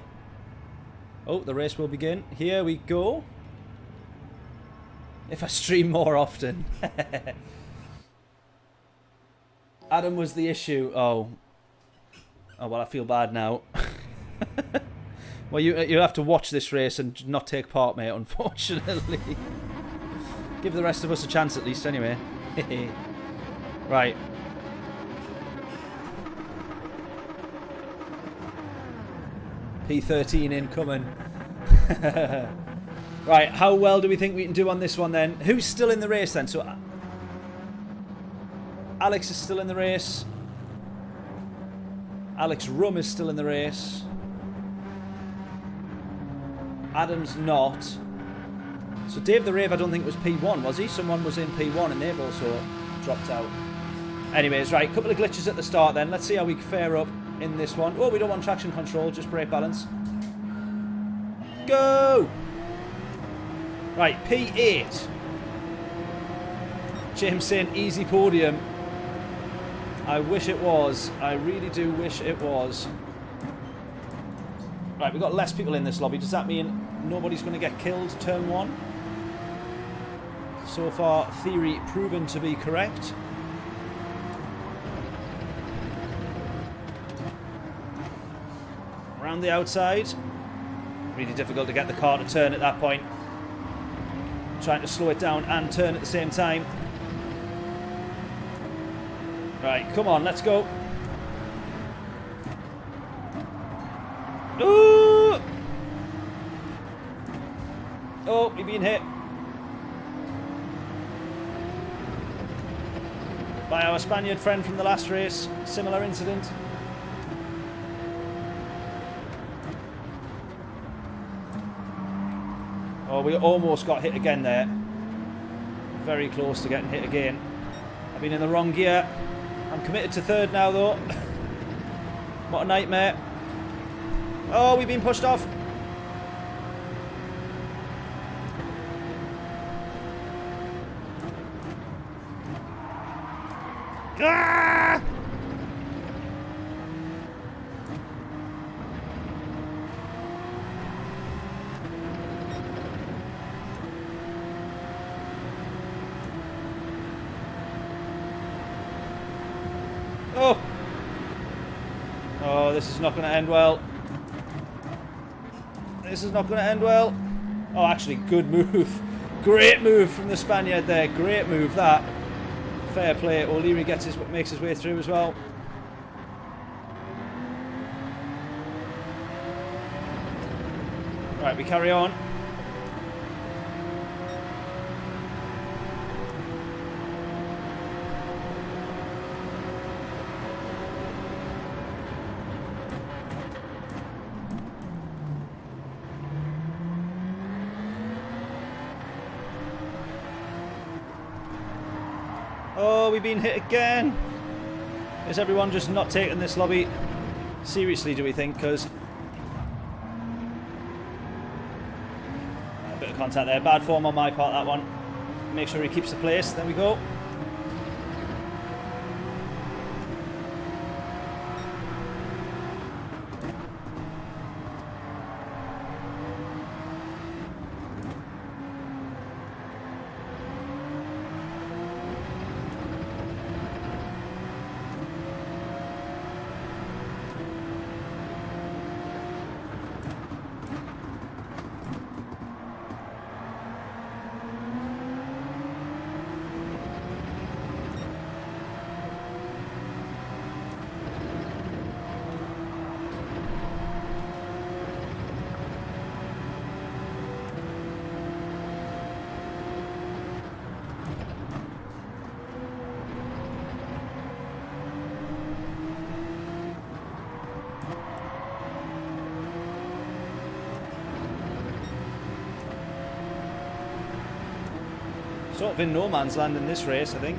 Oh, the race will begin. Here we go. If I stream more often. Adam was the issue. Oh. Oh, well, I feel bad now. Well, you'll have to watch this race and not take part, mate, unfortunately. Give the rest of us a chance at least, anyway. Right. P13 incoming. Right, how well do we think we can do on this one then? Who's still in the race then? So Alex is still in the race. Alex Rum is still in the race. Adam's not. So Dave the Rave I don't think was P1, was he? Someone was in P1 and they've also dropped out. Anyways, right, couple of glitches at the start then. Let's see how we fare up in this one. Oh, we don't want traction control, just brake balance. Go! Right, P8. James saying easy podium. I wish it was. I really do wish it was. Right, we've got less people in this lobby. Does that mean nobody's going to get killed turn 1? So far, theory proven to be correct. Around the outside. Really difficult to get the car to turn at that point. Trying to slow it down and turn at the same time. Right, come on, let's go. Ooh! Oh, we've been hit. By our Spaniard friend from the last race. Similar incident. Oh, we almost got hit again there. Very close to getting hit again. I've been in the wrong gear. I'm committed to third now, though. What a nightmare. Oh, we've been pushed off. Ah! Oh! Oh, this is not going to end well. This is not going to end well. Oh, actually, good move. Great move from the Spaniard there. Great move, that. Fair play. O'Leary makes his way through as well. Right, we carry on. Oh, we've been hit again. Is everyone just not taking this lobby seriously, do we think? Because a bit of contact there. Bad form on my part, that one. Make sure he keeps the place. There we go. Sort of in no man's land in this race, I think.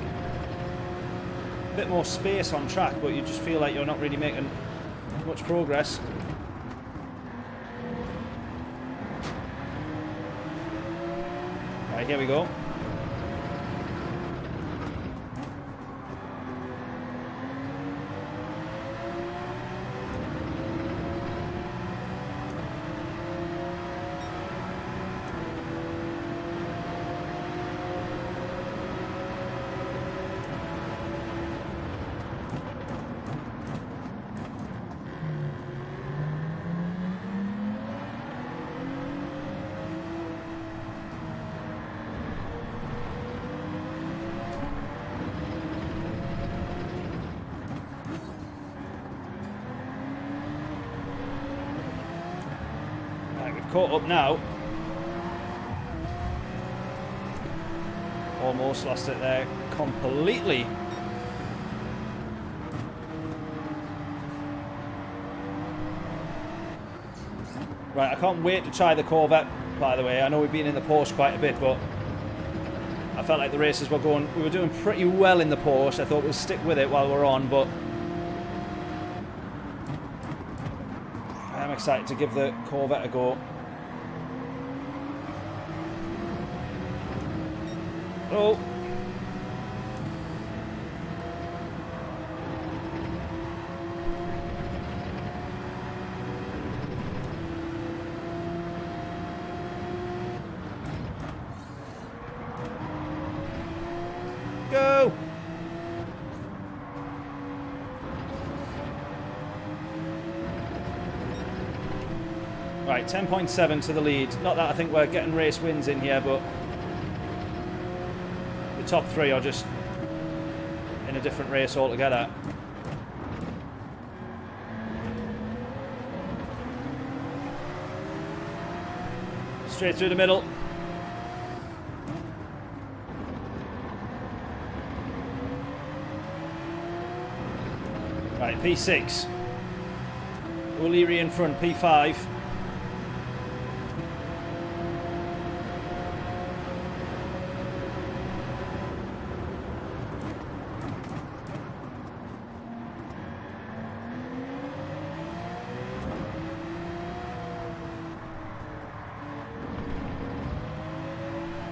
A bit more space on track, but you just feel like you're not really making much progress. Right, here we go. Caught up now. Almost lost it there completely. Right, I can't wait to try the Corvette, by the way. I know we've been in the Porsche quite a bit, but I felt like the races were going... We were doing pretty well in the Porsche. I thought we'll stick with it while we're on, but... I'm excited to give the Corvette a go. Oh. Go. Right, 10.7 to the lead. Not that I think we're getting race wins in here, but the top three are just in a different race altogether. Straight through the middle. Right, P6. O'Leary in front, P5.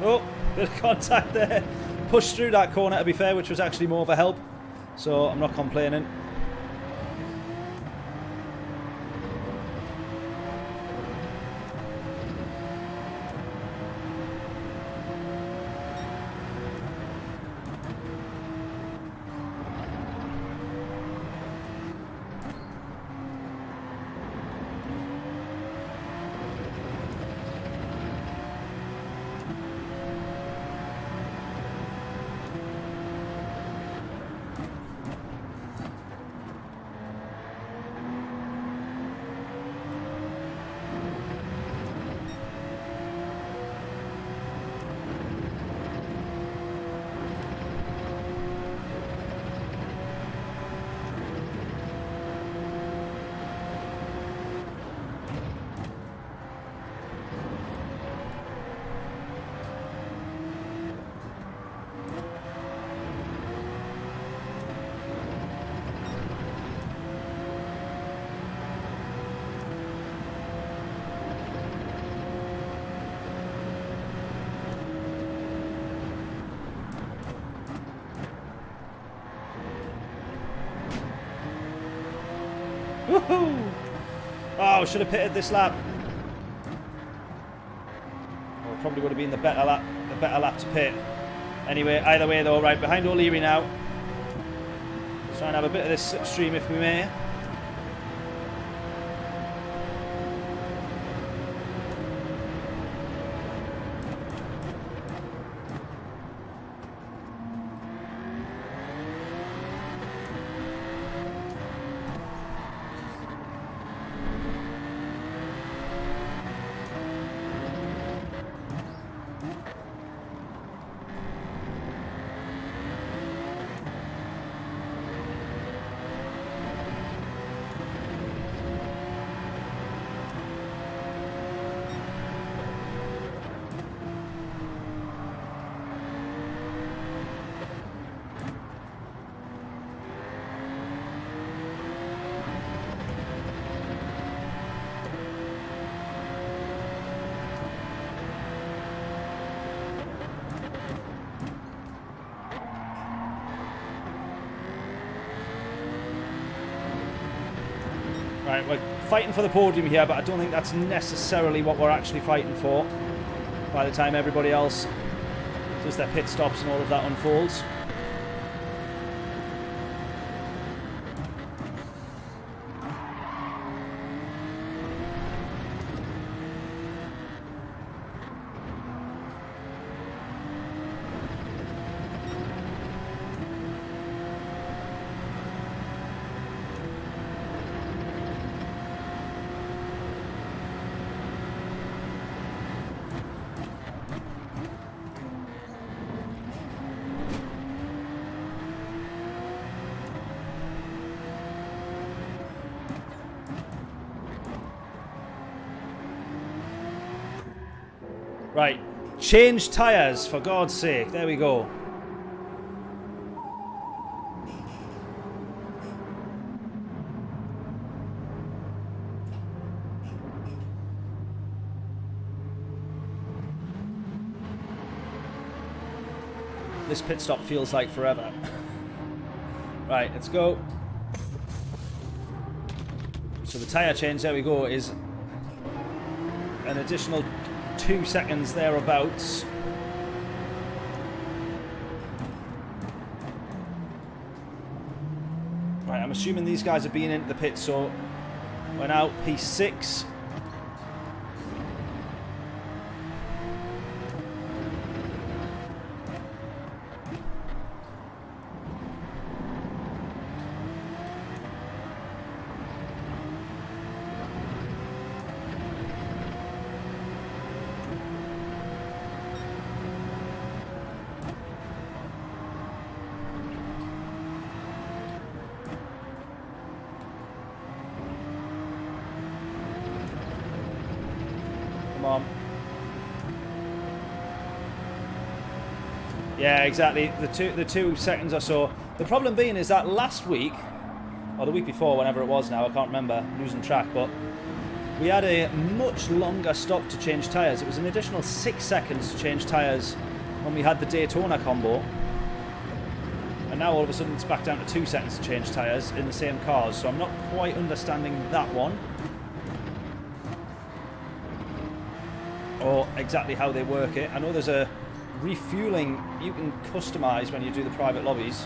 Oh, bit of contact there. Pushed through that corner, to be fair, which was actually more of a help. So I'm not complaining. Woohoo! Oh, should have pitted this lap. Well, probably would have been the better lap to pit. Anyway, either way though, right behind O'Leary now. Let's try and have a bit of this slipstream if we may. Right, we're fighting for the podium here, but I don't think that's necessarily what we're actually fighting for by the time everybody else does their pit stops and all of that unfolds. Right, change tyres, for God's sake. There we go. This pit stop feels like forever. Right, let's go. So the tyre change, there we go, is an additional 2 seconds thereabouts. Right, I'm assuming these guys are being into the pit, so we're now P6. Come on. Yeah, exactly. The two seconds or so. The problem being is that last week, or the week before, whenever it was now, I can't remember, losing track, but we had a much longer stop to change tyres. It was an additional 6 seconds to change tyres when we had the Daytona combo. And now all of a sudden it's back down to 2 seconds to change tyres in the same cars. So I'm not quite understanding that one. Or exactly how they work it. I know there's a refueling you can customise when you do the private lobbies.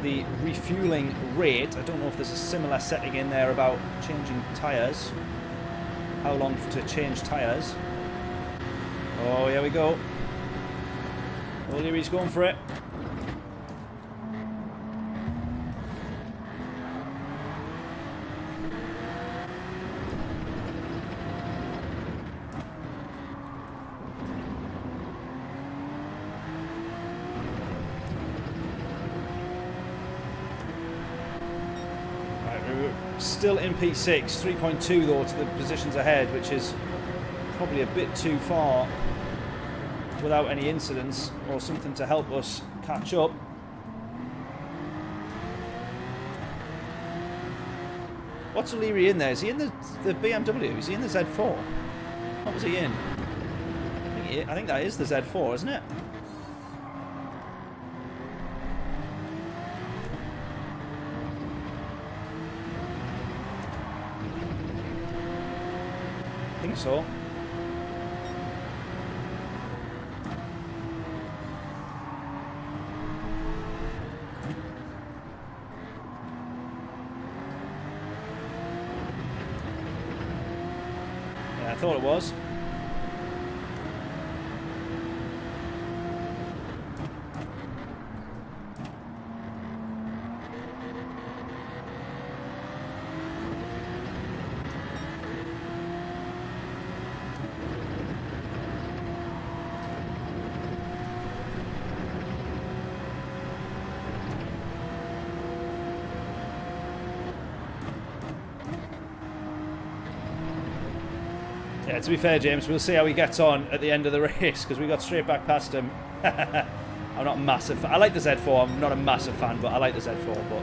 The refueling rate, I don't know if there's a similar setting in there about changing tyres. How long to change tyres. Oh, here we go. O'Leary's going for it. Still in P6, 3.2 though to the positions ahead, which is probably a bit too far without any incidents or something to help us catch up. What's O'Leary in there? Is he in the BMW? Is he in the Z4? What was he in? I think that is the Z4, isn't it? I think so. Yeah, I thought it was. Yeah, to be fair, James, we'll see how he gets on at the end of the race, because we got straight back past him. I'm not a massive fan. I like the Z4. I'm not a massive fan, but I like the Z4. But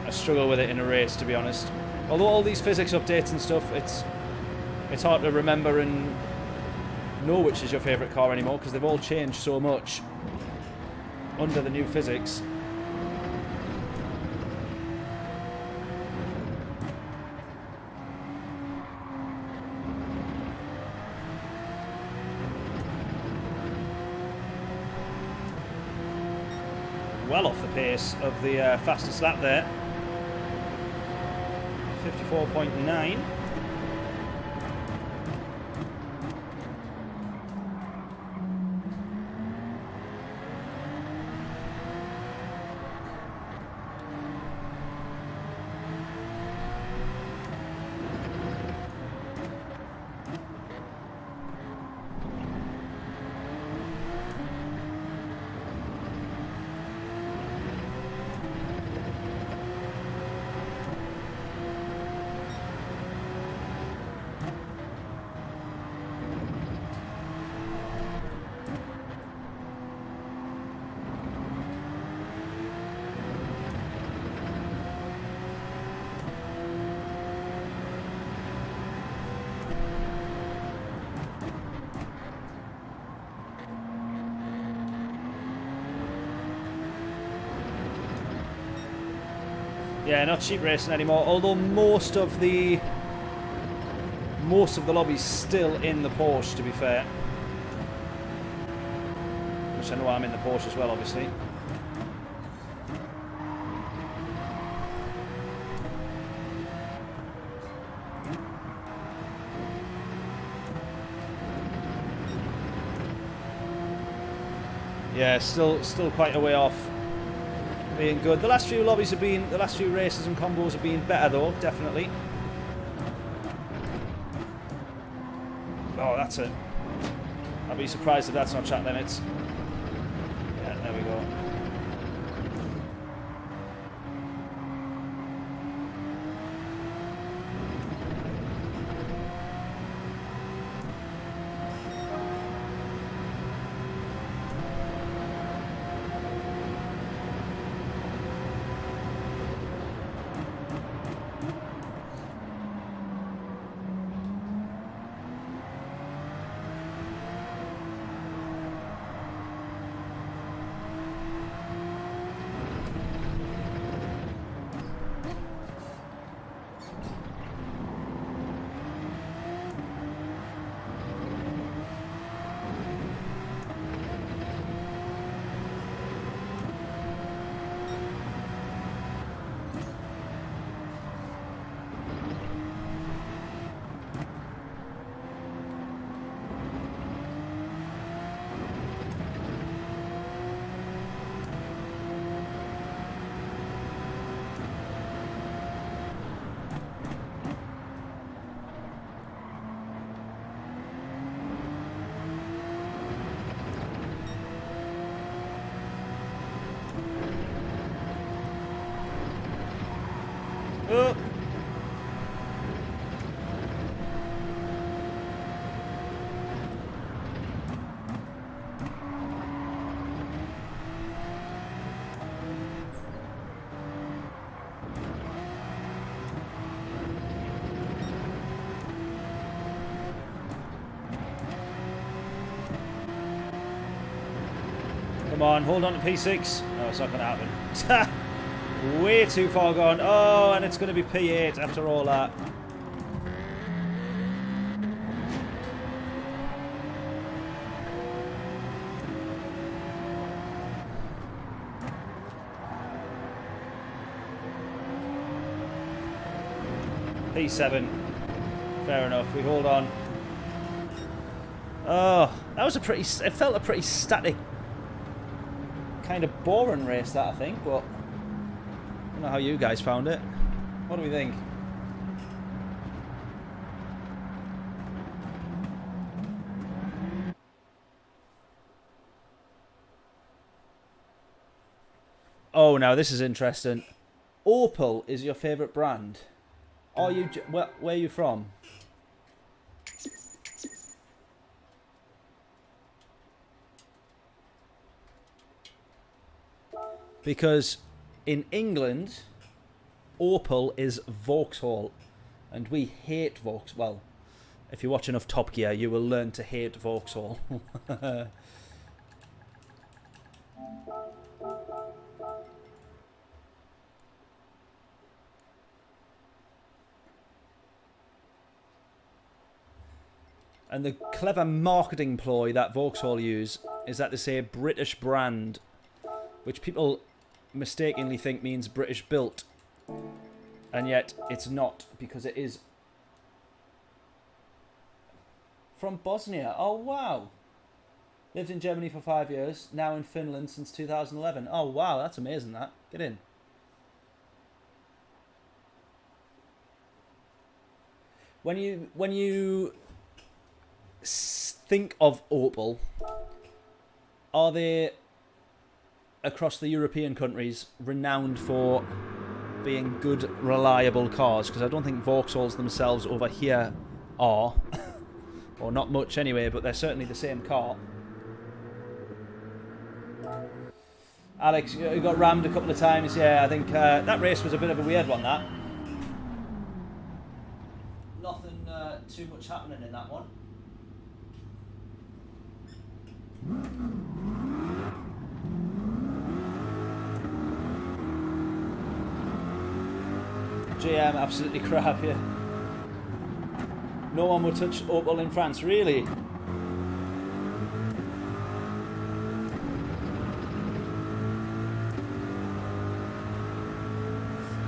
I struggle with it in a race, to be honest. Although all these physics updates and stuff, it's hard to remember and know which is your favourite car anymore, because they've all changed so much under the new physics. well off the pace of the fastest lap there. 54.9. Yeah, not cheap racing anymore. Although most of the lobby's still in the Porsche, to be fair. Which I know I'm in the Porsche as well, obviously. Yeah, still quite a way off being good. The last few lobbies have been, the last few races and combos have been better though, definitely. Oh, that's it. I'd be surprised if that's not track limits. Yeah, there we go. Oh. Come on, hold on to P6. No, it's not going to happen. Way too far gone. Oh, and it's going to be P8 after all that. P7. Fair enough. We hold on. Oh, that was a pretty... It felt a pretty static, kind of boring race, that, I think, but... I don't know how you guys found it. What do we think? Oh, now this is interesting. Opel is your favourite brand. Are you? Where are you from? Because in England, Opel is Vauxhall, and we hate Vauxhall. Well, if you watch enough Top Gear, you will learn to hate Vauxhall. And the clever marketing ploy that Vauxhall use is that they say British brand, which people mistakenly think means British built. And yet it's not, because it is from Bosnia. Oh, wow. Lived in Germany for 5 years, now in Finland since 2011. Oh, wow, that's amazing, that. Get in. When you think of Opel, are they, across the European countries, renowned for being good, reliable cars? Because I don't think Vauxhalls themselves over here are. Or not much anyway, but they're certainly the same car. Alex, you got rammed a couple of times. Yeah, I think that race was a bit of a weird one, that. Nothing too much happening in that one. GM, absolutely crap, yeah. No one would touch Opel in France, really?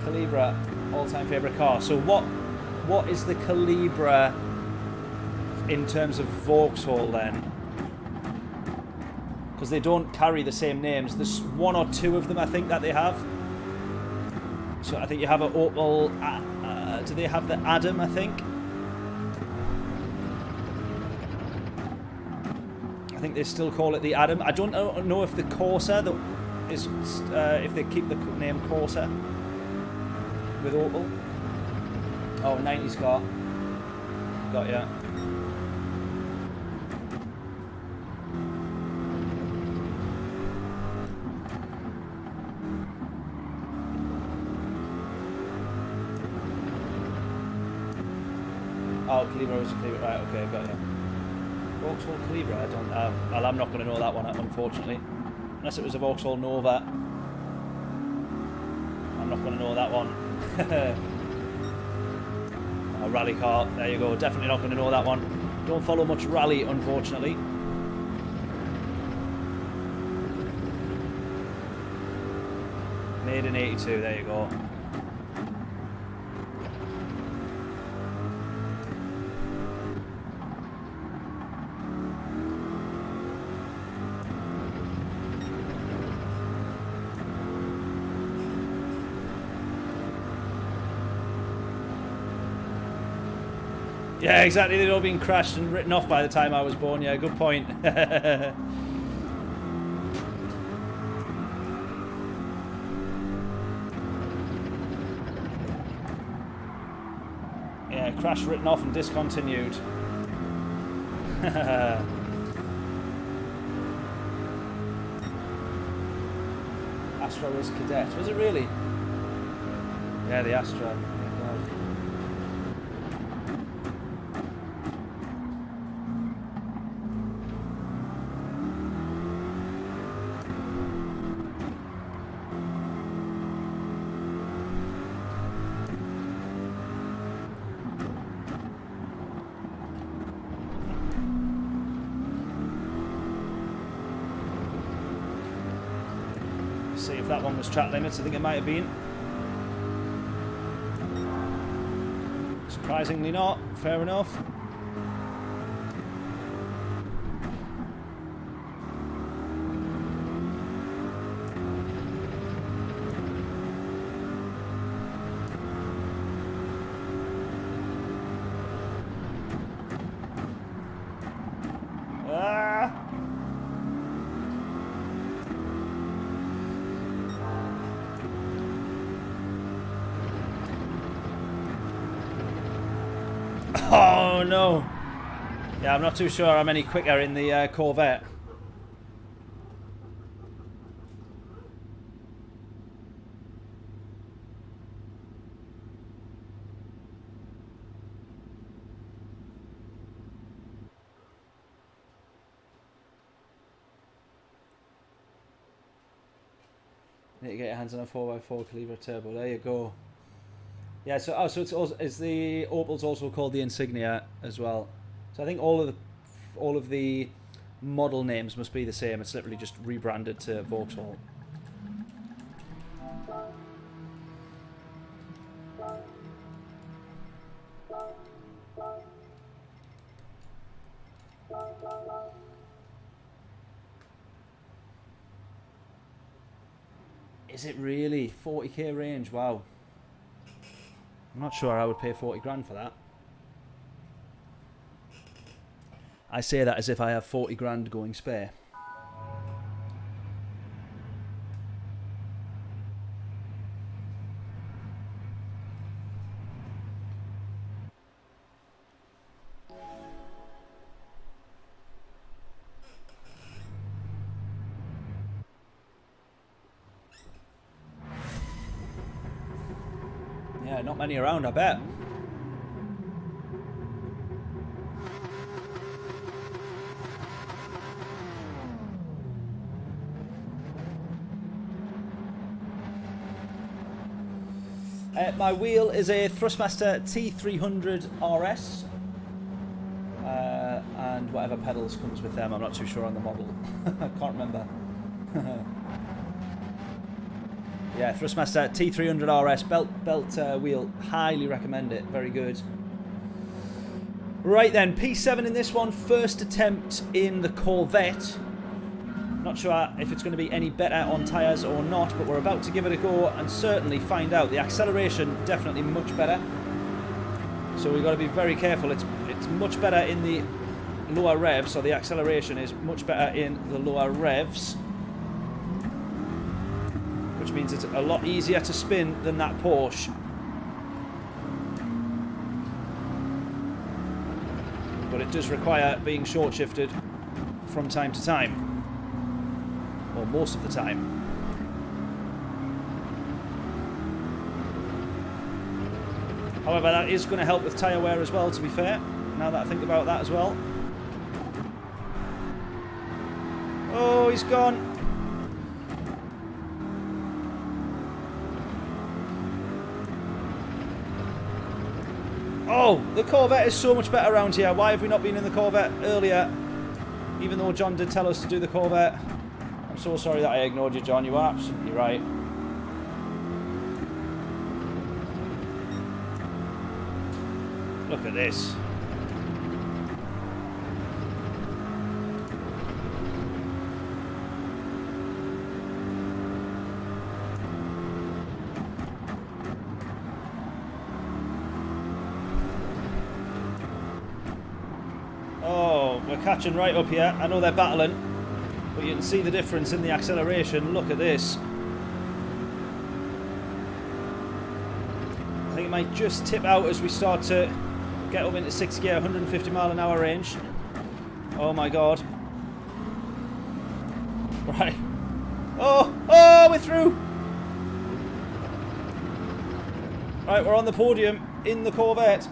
Calibra, all-time favourite car. So what is the Calibra in terms of Vauxhall then? Because they don't carry the same names. There's one or two of them, I think, that they have. So I think you have an Opel. Do they have the Adam? I think. I think they still call it the Adam. I don't know if the Corsa is if they keep the name Corsa with Opel. Oh, 90s car. Got ya. Oh, Calibra was a Calibra. Right, okay, got ya. Vauxhall Calibra, I don't well, I'm not going to know that one, unfortunately. Unless it was a Vauxhall Nova. I'm not going to know that one. A rally car, there you go. Definitely not going to know that one. Don't follow much rally, unfortunately. Made in 82, there you go. Yeah, exactly. They'd all been crashed and written off by the time I was born. Yeah, good point. Yeah, crashed, written off, and discontinued. Astra was Cadet. Was it really? Yeah, the Astra. See if that one was track limits. I think it might have been. Surprisingly not. Fair enough. Oh no. Yeah, I'm not too sure I'm any quicker in the Corvette. Need to get your hands on a 4x4 Calibra turbo. There you go. Yeah, so so it's also, is the Opel's also called the Insignia as well. So I think all of the model names must be the same. It's literally just rebranded to Vauxhall. Is it really? 40k range, wow. I'm not sure I would pay 40 grand for that. I say that as if I have 40 grand going spare. Yeah, not many around, I bet. My wheel is a THRUSTMASTER T300 RS. And whatever pedals comes with them, I'm not too sure on the model. I can't remember. Yeah, THRUSTMASTER T300 RS belt wheel. Highly recommend it. Very good. Right then, P7 in this one. First attempt in the Corvette. Not sure if it's going to be any better on tyres or not, but we're about to give it a go and certainly find out. The acceleration definitely much better. So we've got to be very careful. It's much better in the lower revs, so the acceleration is much better in the lower revs. Which means it's a lot easier to spin than that Porsche. But it does require being short shifted from time to time. Or most of the time. However, that is going to help with tyre wear as well, to be fair. Now that I think about that as well. Oh, he's gone. Oh, the Corvette is so much better around here. Why have we not been in the Corvette earlier? Even though John did tell us to do the Corvette. I'm so sorry that I ignored you, John. You are absolutely right. Look at this. Oh, we're catching right up here. I know they're battling. But you can see the difference in the acceleration. Look at this. I think it might just tip out as we start to get up into 6th gear, 150 mile an hour range. Oh my god. Right. Oh, we're through. Right, we're on the podium in the Corvette.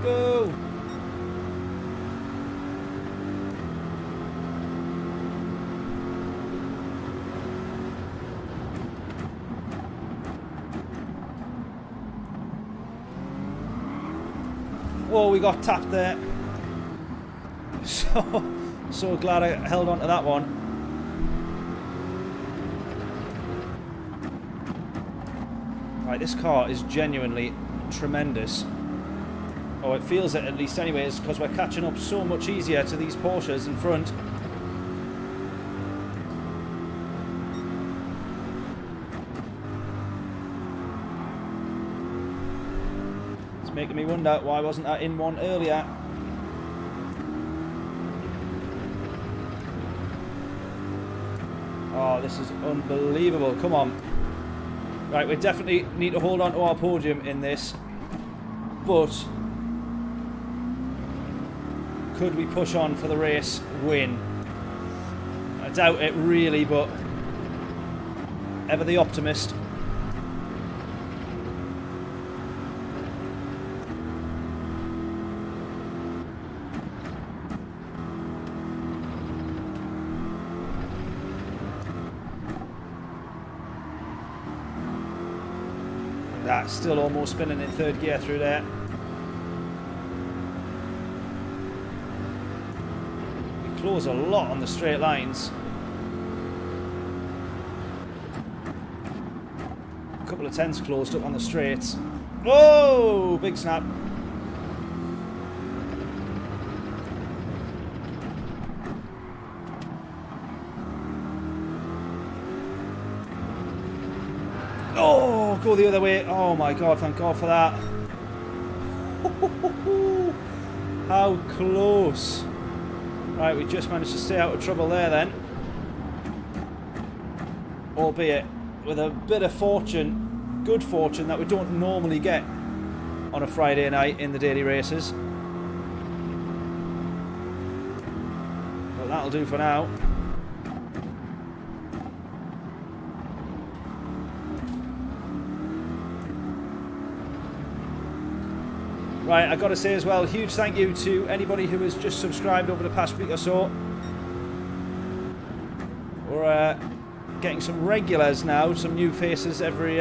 Go! Whoa, we got tapped there. So glad I held on to that one. Right, this car is genuinely tremendous. Oh, it feels it at least anyways, because we're catching up so much easier to these Porsches in front. It's making me wonder why wasn't I in one earlier. Oh, this is unbelievable. Come on. Right, we definitely need to hold on to our podium in this. But could we push on for the race win? I doubt it really, but ever the optimist. That's still almost spinning in 3rd gear through there. Close a lot on the straight lines. A couple of tens closed up on the straights. Whoa! Big snap. go the other way. Oh my god, thank God for that. How close. Right, we just managed to stay out of trouble there then. Albeit with a bit of fortune, good fortune that we don't normally get on a Friday night in the daily races. But that'll do for now. Right, I've got to say as well, huge thank you to anybody who has just subscribed over the past week or so. We're getting some regulars now, some new faces every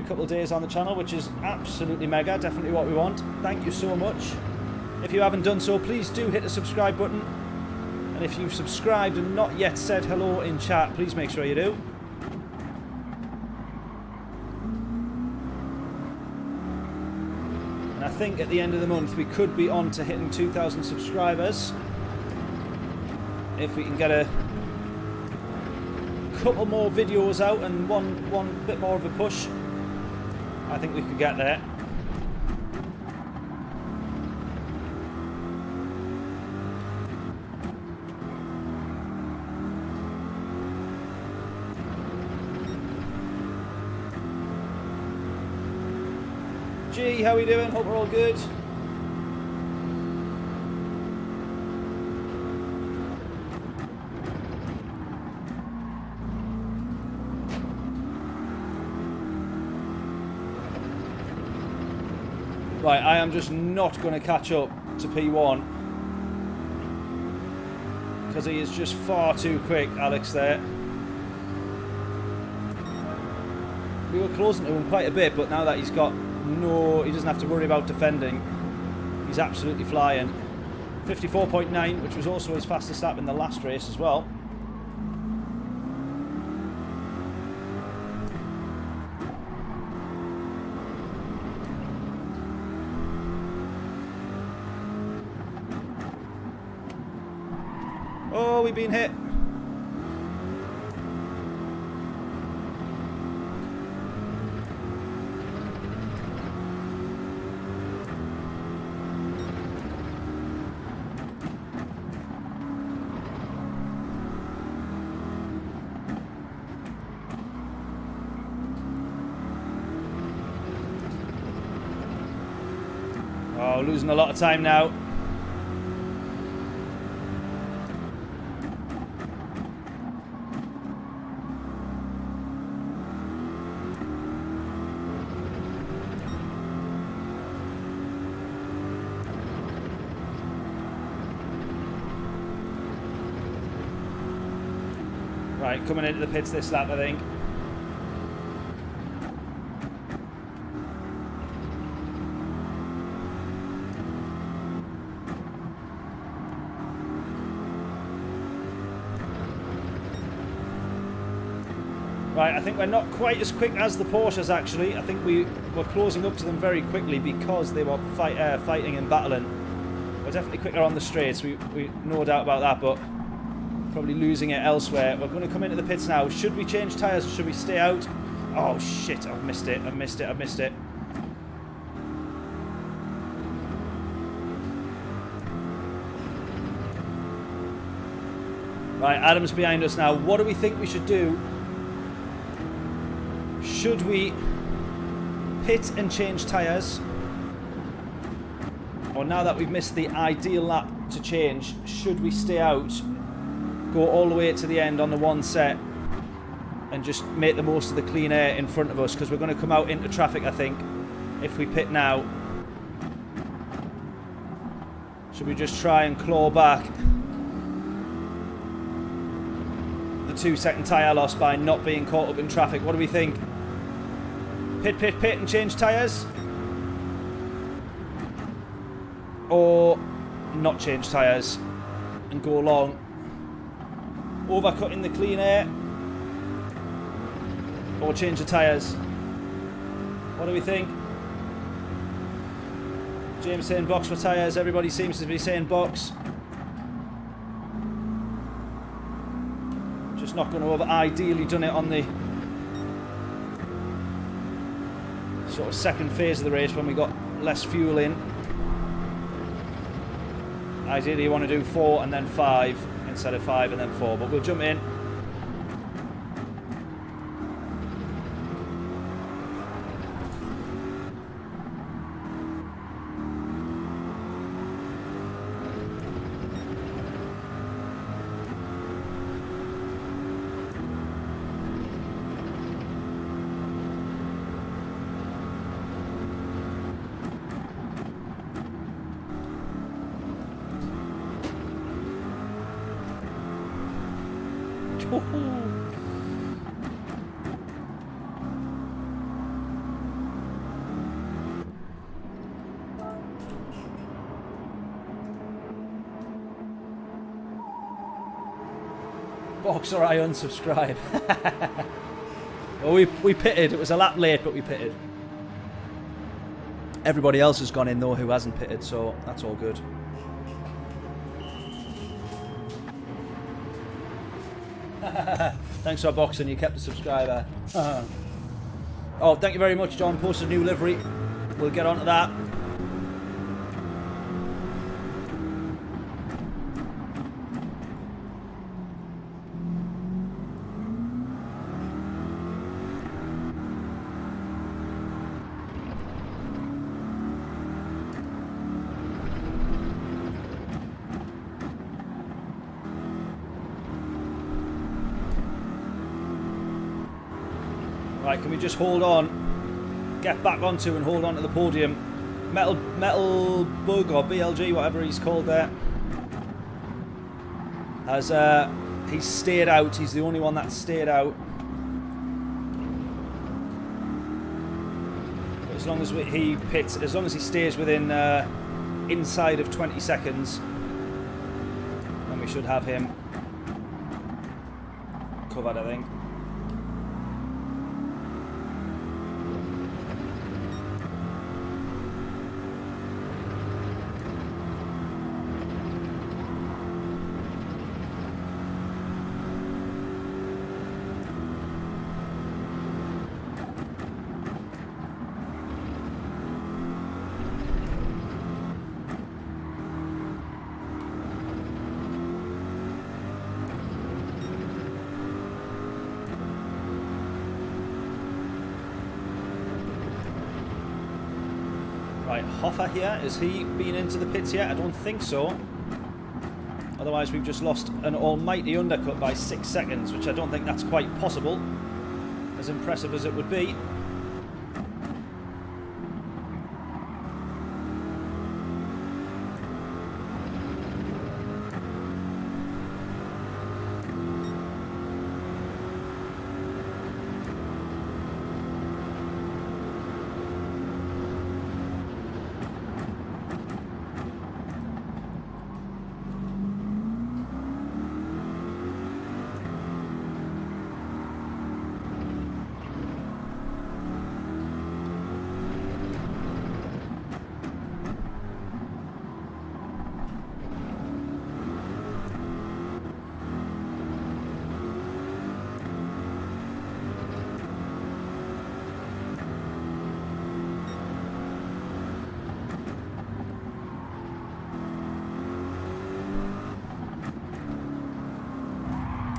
couple of days on the channel, which is absolutely mega, definitely what we want. Thank you so much. If you haven't done so, please do hit the subscribe button. And if you've subscribed and not yet said hello in chat, please make sure you do. And I think at the end of the month we could be on to hitting 2,000 subscribers. If we can get a couple more videos out and one bit more of a push, I think we could get there. G, how are we doing? Hope we're all good. Right, I am just not going to catch up to P1 because he is just far too quick, Alex, there. We were closing to him quite a bit, but now that he's got he doesn't have to worry about defending, he's absolutely flying. 54.9, which was also his fastest lap in the last race as well. Oh, we've been hit. Oh, losing a lot of time now. Right, coming into the pits this lap, I think. Right, I think we're not quite as quick as the Porsches, actually. I think we were closing up to them very quickly because they were fighting and battling. We're definitely quicker on the straights, we no doubt about that, but probably losing it elsewhere. We're going to come into the pits now. Should we change tyres or should we stay out? Oh, shit, I've missed it. I've missed it. I've missed it. Right, Adam's behind us now. What do we think we should do? Should we pit and change tyres? Or now that we've missed the ideal lap to change, should we stay out, go all the way to the end on the one set and just make the most of the clean air in front of us? Because we're going to come out into traffic, I think, if we pit now. Should we just try and claw back the 2-second tyre loss by not being caught up in traffic? What do we think? Pit, pit, pit and change tyres? Or not change tyres and go along, overcutting the clean air? Or change the tyres? What do we think? James saying box for tyres. Everybody seems to be saying box. Just not going to have ideally done it on the sort of second phase of the race when we got less fuel in. Ideally you want to do 4 and then 5 instead of 5 and then 4, but we'll jump in. Boxer, I unsubscribe. Well, we pitted. It was a lap late, but we pitted. Everybody else has gone in though who hasn't pitted, so that's all good. Thanks for boxing, you kept a subscriber. Oh, thank you very much, John. Posted a new livery. We'll get on to that. Right, can we just hold on, get back onto and hold on to the podium. Metal Bug or BLG, whatever he's called there, has he's stayed out. He's the only one that's stayed out. But as long as he pits, as long as he stays within inside of 20 seconds, then we should have him covered, I think. Right, Hoffa here, has he been into the pits yet? I don't think so. Otherwise we've just lost an almighty undercut by 6 seconds, which I don't think that's quite possible, as impressive as it would be.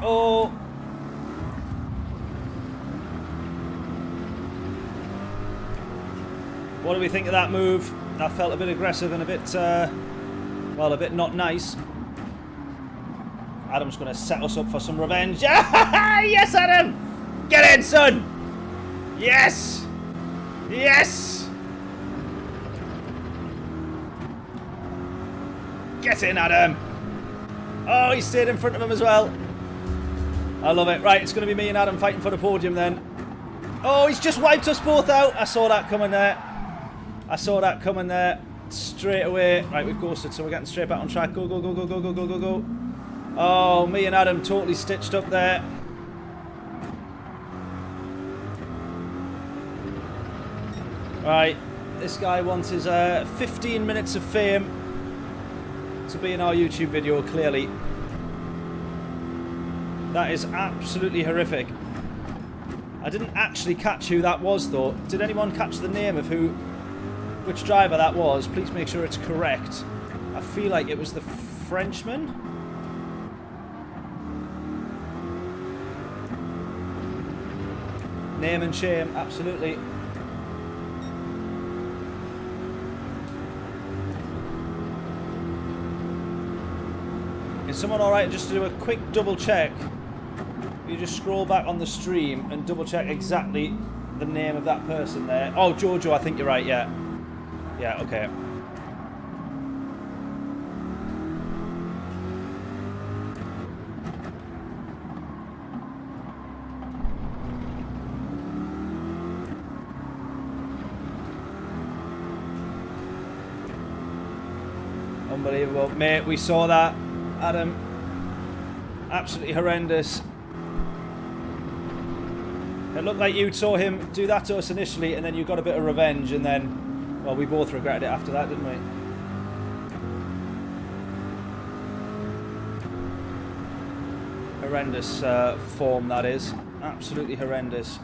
Oh! What do we think of that move? That felt a bit aggressive and a bit, well, a bit not nice. Adam's going to set us up for some revenge. Yes, Adam! Get in, son! Yes! Yes! Get in, Adam! Oh, he stayed in front of him as well. I love it. Right, it's going to be me and Adam fighting for the podium then. Oh, he's just wiped us both out. I saw that coming there. I saw that coming there. Straight away. Right, we've ghosted, so we're getting straight back on track. Go, go, go, go, go, go, go, go, go. Oh, me and Adam totally stitched up there. Right, this guy wants his 15 minutes of fame to be in our YouTube video, clearly. That is absolutely horrific. I didn't actually catch who that was, though. Did anyone catch the name of which driver that was? Please make sure it's correct. I feel like it was the Frenchman. Name and shame, absolutely. Is someone alright just to do a quick double check? You just scroll back on the stream and double check exactly the name of that person there. Oh, Jojo, I think you're right, yeah. Yeah, okay. Unbelievable. Mate, we saw that. Adam. Absolutely horrendous. It looked like you saw him do that to us initially, and then you got a bit of revenge, and then, well, we both regretted it after that, didn't we? Horrendous form, that is. Absolutely horrendous.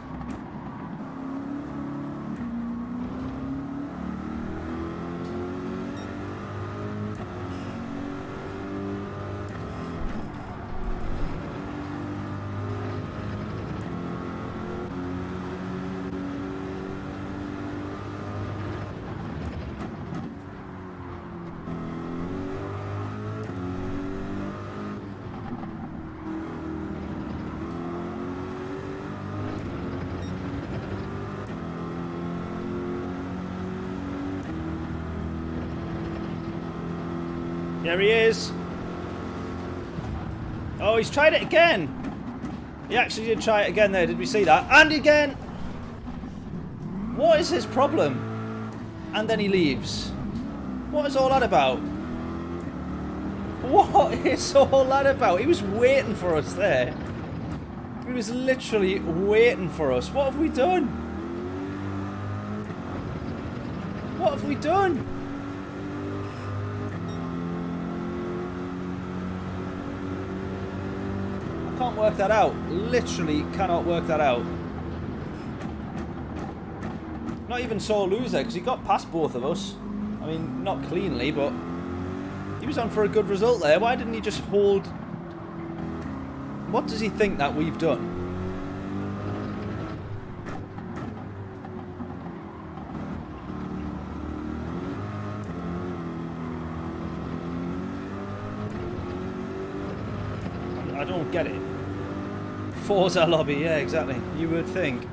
There he is. Oh, he's tried it again. He actually did try it again there. Did we see that? And again. What is his problem? And then he leaves. What is all that about? What is all that about? He was waiting for us there. He was literally waiting for us. What have we done? What have we done? Can't work that out. Literally cannot work that out. Not even sore loser, because he got past both of us. I mean, not cleanly, but he was on for a good result there. Why didn't he just hold? What does he think that we've done? I don't get it. Forza lobby, yeah, exactly. You would think.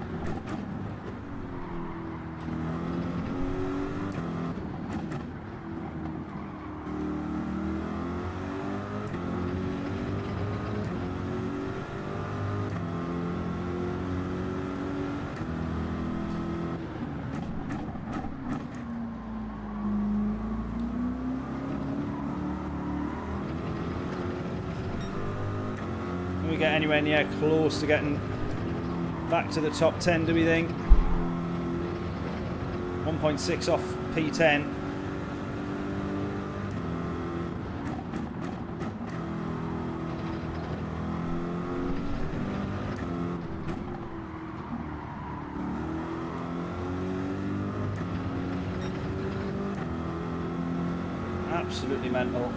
Get anywhere near close to getting back to the top 10, do we think? 1.6 off P10. Absolutely mental.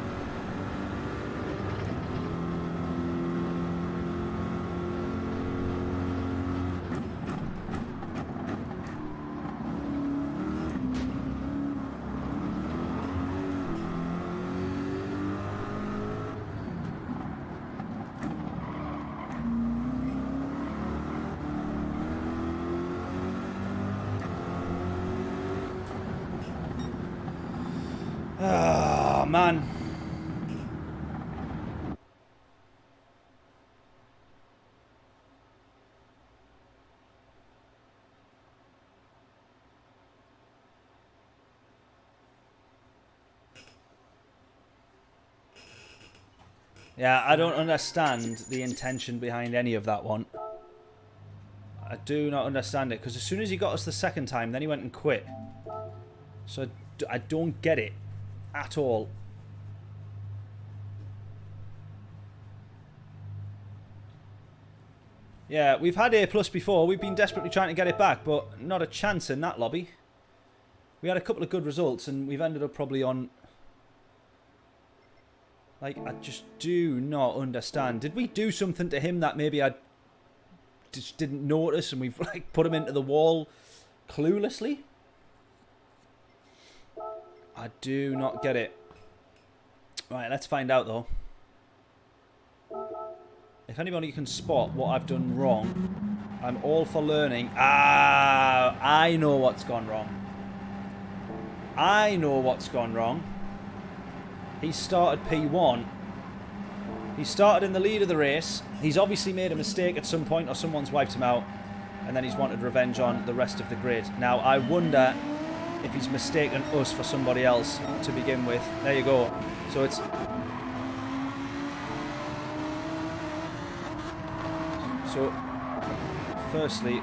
Oh, man. Yeah, I don't understand the intention behind any of that one. I do not understand it, because as soon as he got us the second time, then he went and quit. So I don't get it at all. Yeah, we've had A+ before. We've been desperately trying to get it back, but not a chance in that lobby. We had a couple of good results, and we've ended up probably on... Like, I just do not understand. Did we do something to him that maybe I just didn't notice, and we've like put him into the wall cluelessly? I do not get it. Right, let's find out though. If anybody can spot what I've done wrong, I'm all for learning. Ah, I know what's gone wrong. I know what's gone wrong. He started P1. He started in the lead of the race. He's obviously made a mistake at some point, or someone's wiped him out, and then he's wanted revenge on the rest of the grid. Now, I wonder if he's mistaken us for somebody else to begin with. There you go. So it's... So, firstly...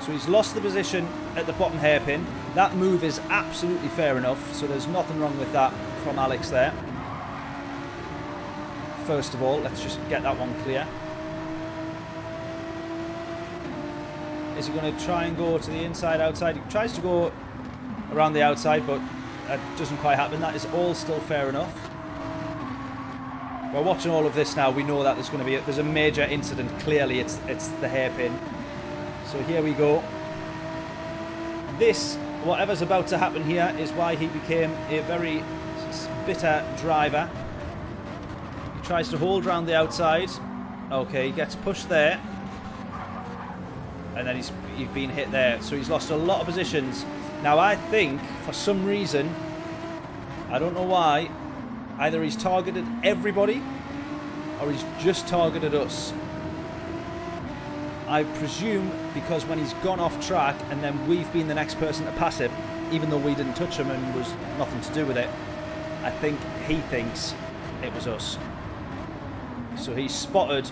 So he's lost the position at the bottom hairpin. That move is absolutely fair enough, so there's nothing wrong with that from Alex there. First of all, let's just get that one clear. Is he going to try and go to the inside, outside? He tries to go around the outside, but that doesn't quite happen. That is all still fair enough. We're watching all of this now. We know that there's going to be there's a major incident. Clearly, it's the hairpin. So here we go. This, whatever's about to happen here, is why he became a very bitter driver. He tries to hold round the outside. Okay, he gets pushed there. And then he's been hit there. So he's lost a lot of positions. Now I think, for some reason, I don't know why, either he's targeted everybody or he's just targeted us. I presume because when he's gone off track and then we've been the next person to pass him, even though we didn't touch him and was nothing to do with it, I think he thinks it was us. So he spotted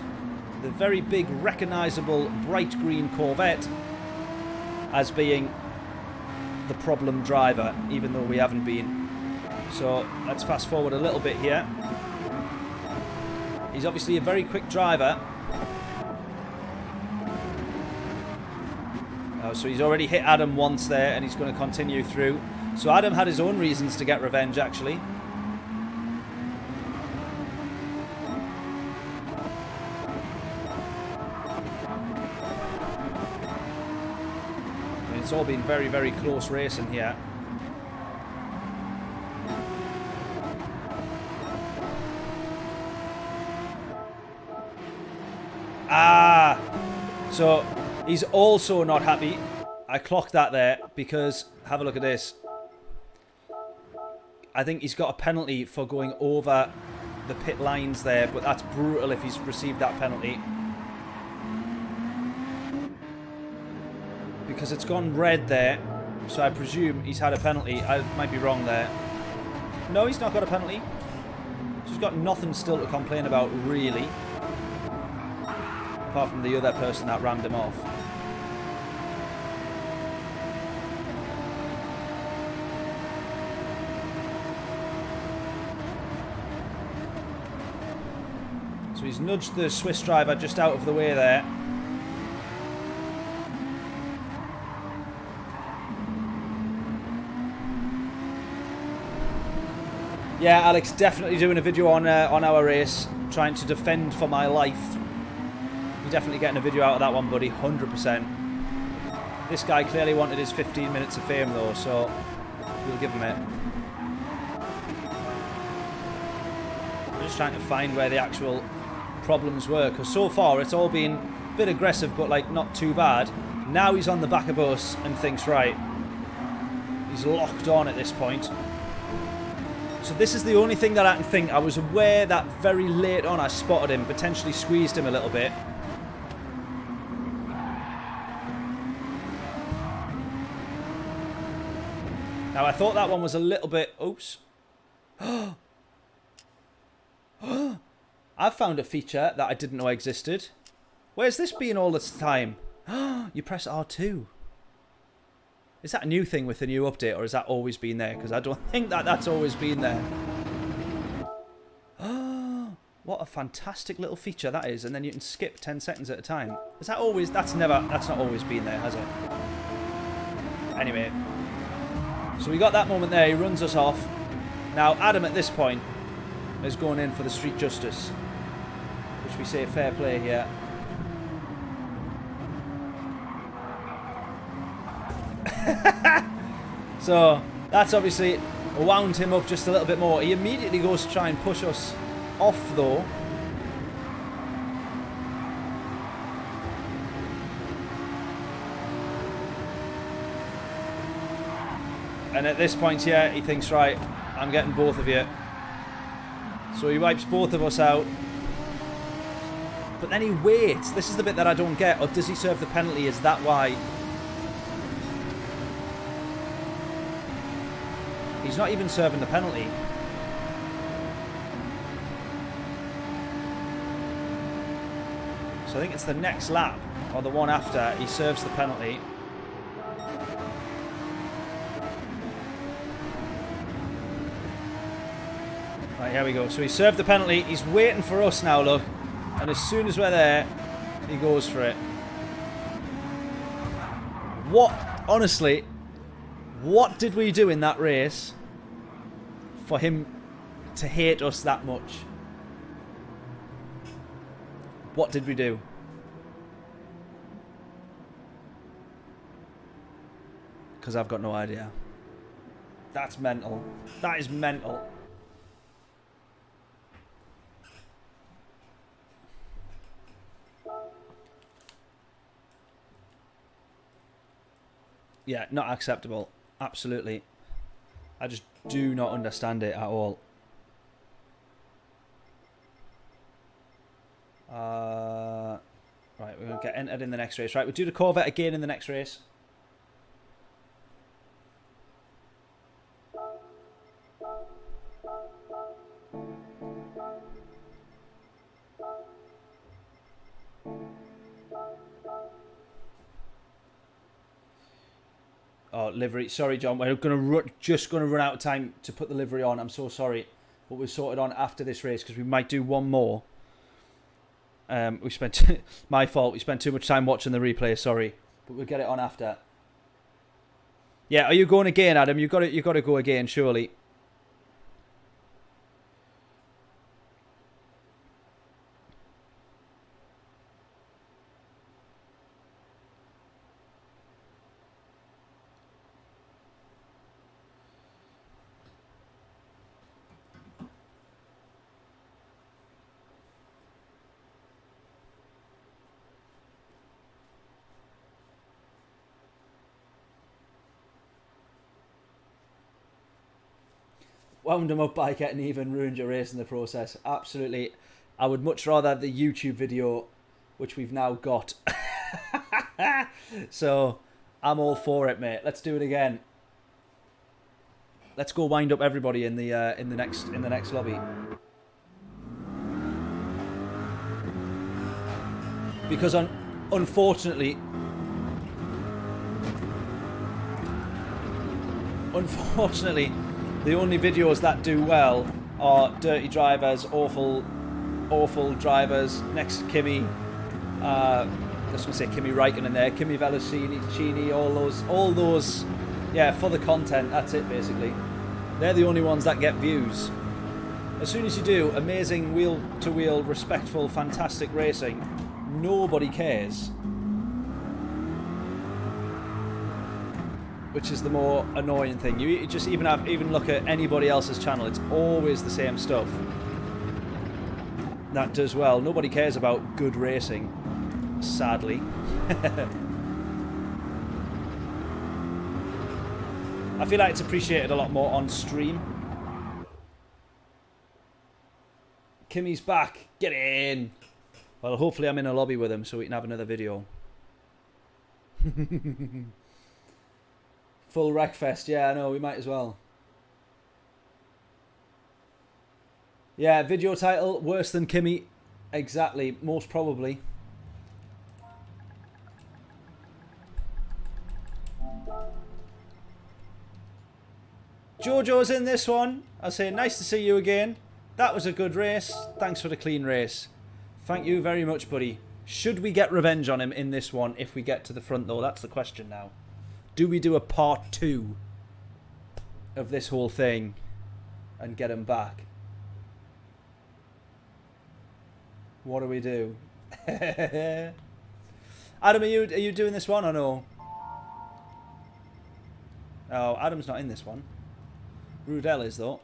the very big, recognisable, bright green Corvette as being the problem driver, even though we haven't been. So let's fast forward a little bit here. He's obviously a very quick driver. So he's already hit Adam once there, and he's going to continue through. So Adam had his own reasons to get revenge, actually. And it's all been very, very close racing here. Ah! So... he's also not happy. I clocked that there because, have a look at this. I think he's got a penalty for going over the pit lines there, but that's brutal if he's received that penalty. Because it's gone red there, so I presume he's had a penalty. I might be wrong there. No, he's not got a penalty. He's got nothing still to complain about, really. Apart from the other person that rammed him off. So he's nudged the Swiss driver just out of the way there. Yeah, Alex, definitely doing a video on our race, trying to defend for my life. Definitely getting a video out of that one, buddy, 100%. This guy clearly wanted his 15 minutes of fame, though, so we'll give him it. I'm just trying to find where the actual problems were, because so far it's all been a bit aggressive, but like not too bad. Now he's on the back of us and thinks, right, he's locked on at this point. So this is the only thing that I can think. I was aware that very late on I spotted him, potentially squeezed him a little bit. Now, I thought that one was a little bit... Oops. I've found a feature that I didn't know existed. Where's this been all this time? You press R2. Is that a new thing with the new update, or has that always been there? Because I don't think that that's always been there. What What a fantastic little feature that is. And then you can skip 10 seconds at a time. Is that always... That's not always been there, has it? Anyway. So we got that moment there. He runs us off. Now, Adam at this point is going in for the street justice. Which we say fair play here. So, that's obviously wound him up just a little bit more. He immediately goes to try and push us off, though. And at this point here, he thinks, right, I'm getting both of you. So he wipes both of us out. But then he waits. This is the bit that I don't get. Or does he serve the penalty? Is that why? He's not even serving the penalty. So I think it's the next lap, or the one after, he serves the penalty. Right, here we go. So he served the penalty. He's waiting for us now, look. And as soon as we're there, he goes for it. What, honestly, what did we do in that race for him to hate us that much? What did we do? Because I've got no idea. That's mental. That is mental. Yeah, not acceptable. Absolutely. I just do not understand it at all. Right, we're going to get entered in the next race. Right, we'll do the Corvette again in the next race. Oh, livery. Sorry, John. We're just going to run out of time to put the livery on. I'm so sorry. But we'll sort it on after this race because we might do one more. We spent... my fault. We spent too much time watching the replay. Sorry. But we'll get it on after. Yeah, are you going again, Adam? You've got to go again, surely. Wound them up by getting even, ruined your race in the process. Absolutely. I would much rather the YouTube video, which we've now got. So, I'm all for it, mate. Let's do it again. Let's go wind up everybody in the next lobby. Because unfortunately, the only videos that do well are dirty drivers, awful drivers. Next to Kimi, I was going to say Kimi Räikkönen there, Kimi Velocini, all those, yeah, for the content. That's it basically. They're the only ones that get views. As soon as you do amazing wheel-to-wheel, respectful, fantastic racing, nobody cares. Which is the more annoying thing. You just even look at anybody else's channel, it's always the same stuff that does well. Nobody cares about good racing, sadly. I feel like it's appreciated a lot more on stream. Kimi's back, get in. Well, hopefully I'm in a lobby with him so we can have another video. Full Wreckfest, yeah, I know, we might as well. Yeah, video title, worse than Kimi. Exactly, most probably. Jojo's in this one. I say, nice to see you again. That was a good race. Thanks for the clean race. Thank you very much, buddy. Should we get revenge on him in this one if we get to the front, though? That's the question now. Do we do a part 2 of this whole thing and get him back? What do we do? Adam, are you doing this one or no? Oh, Adam's not in this one. Rudell is, though.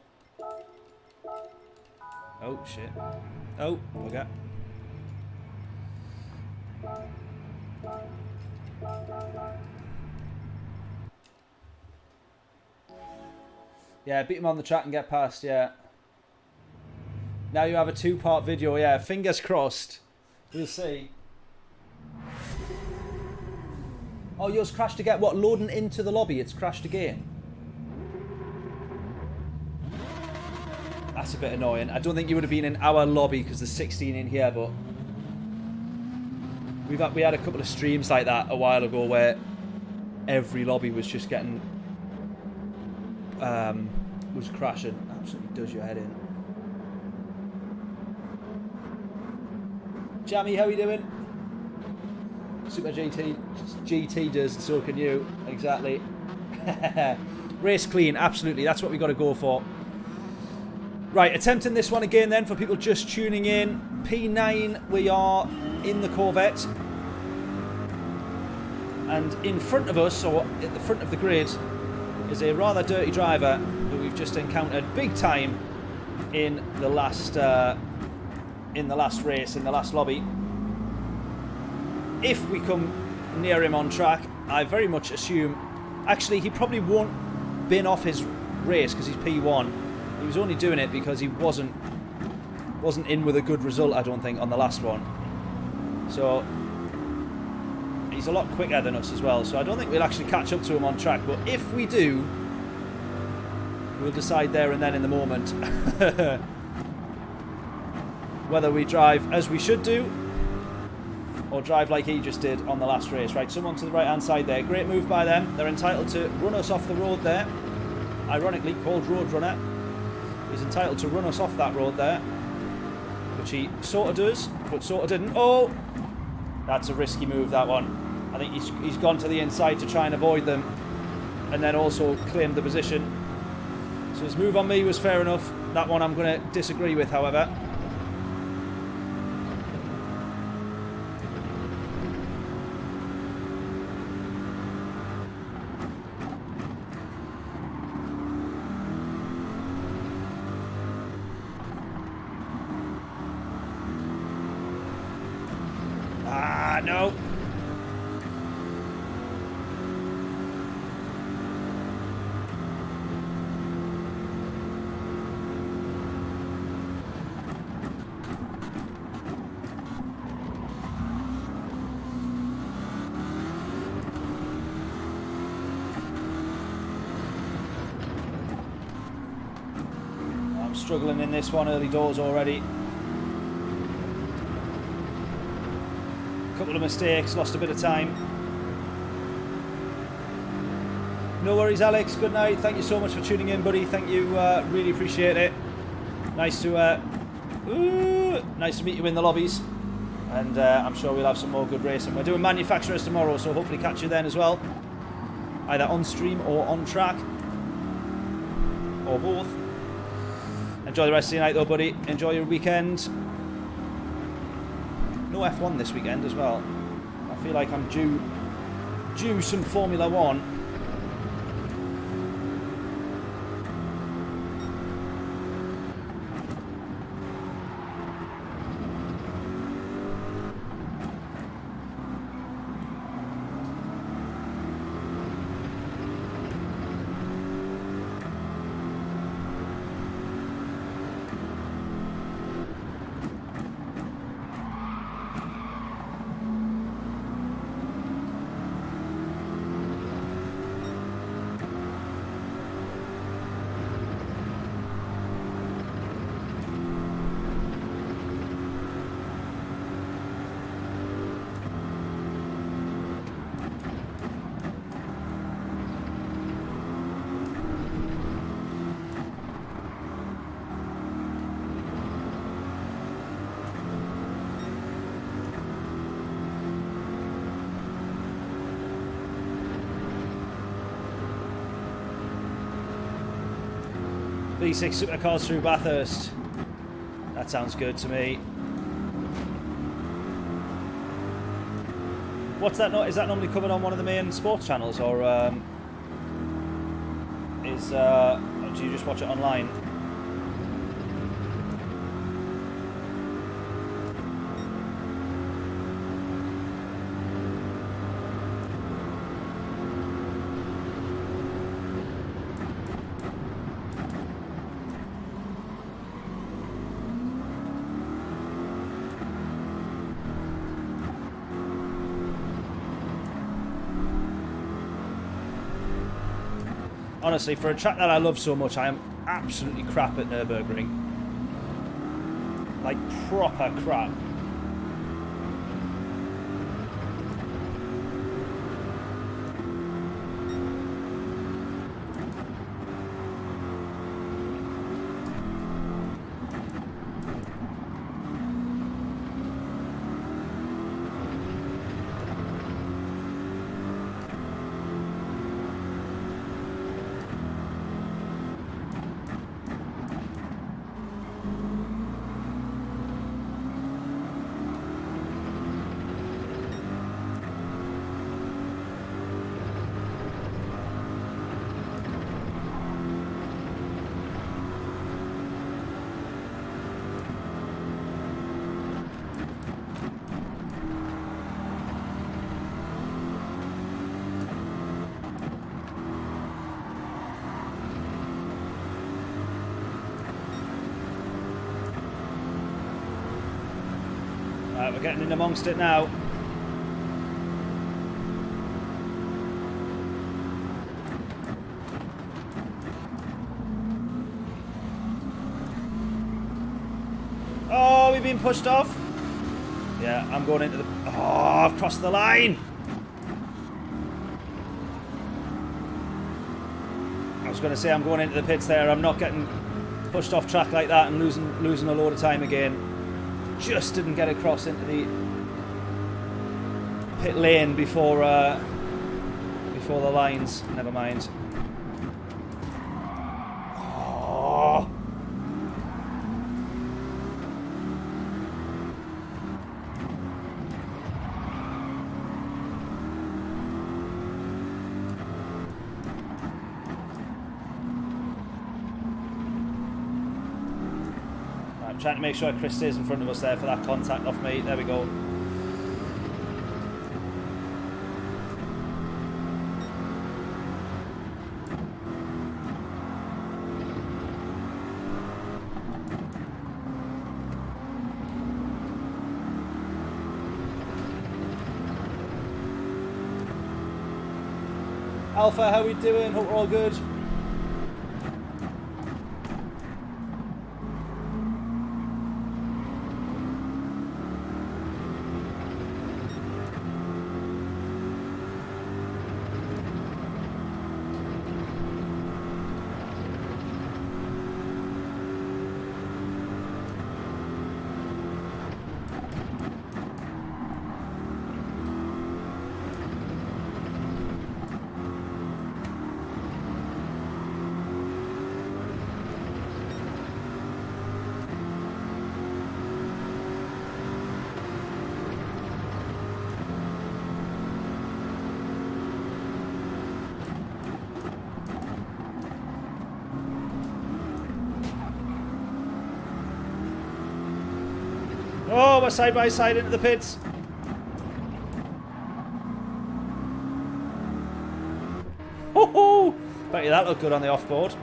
Oh, shit. Oh, okay. Yeah, beat him on the track and get past, yeah. Now you have a 2-part video, yeah. Fingers crossed. We'll see. Oh, yours crashed again. What, loading into the lobby? It's crashed again. That's a bit annoying. I don't think you would have been in our lobby because there's 16 in here, but we had a couple of streams like that a while ago where every lobby was just getting was crashing. Absolutely does your head in. Jammy, how are you doing? Super GT does, and so can you. Exactly. Race clean, absolutely. That's what we got to go for. Right, attempting this one again then for people just tuning in. P9, we are in the Corvette. And in front of us, or at the front of the grid, is a rather dirty driver who we've just encountered big time in the last race, in the last lobby. If we come near him on track, I very much assume... Actually, he probably won't bin off his race because he's P1. He was only doing it because he wasn't in with a good result, I don't think, on the last one. So he's a lot quicker than us as well. So I don't think we'll actually catch up to him on track. But if we do, we'll decide there and then in the moment whether we drive as we should do or drive like he just did on the last race. Right, someone to the right-hand side there. Great move by them. They're entitled to run us off the road there. Ironically called Roadrunner. He's entitled to run us off that road there, which he sort of does, but sort of didn't. Oh! That's a risky move, that one. I think he's gone to the inside to try and avoid them, and then also claimed the position. So his move on me was fair enough. That one I'm going to disagree with, however. No. I'm struggling in this one early doors already. Couple of mistakes, lost a bit of time. No worries, Alex. Good night. Thank you so much for tuning in, buddy. Thank you. Really appreciate it. Nice to meet you in the lobbies, and I'm sure we'll have some more good racing. We're doing manufacturers tomorrow, so hopefully catch you then as well, either on stream or on track, or both. Enjoy the rest of your night, though, buddy. Enjoy your weekend. No F1 this weekend as well. I feel like I'm due some Formula 1. V6 supercars through Bathurst. That sounds good to me. What's that? Is that normally covered on one of the main sports channels, or do you just watch it online? Honestly, for a track that I love so much, I am absolutely crap at Nürburgring. Like, proper crap. We're getting in amongst it now. Oh, we've been pushed off. Yeah, I'm going into the... Oh, I've crossed the line. I was going to say I'm going into the pits there. I'm not getting pushed off track like that and losing a load of time again. Just didn't get across into the pit lane before the lines. Never mind. Oh. Trying to make sure Chris stays in front of us there for that contact off me. There we go. Alpha, how we doing? Hope we're all good. Oh, we're side by side into the pits. Ho-ho! Bet you that looked good on the offboard.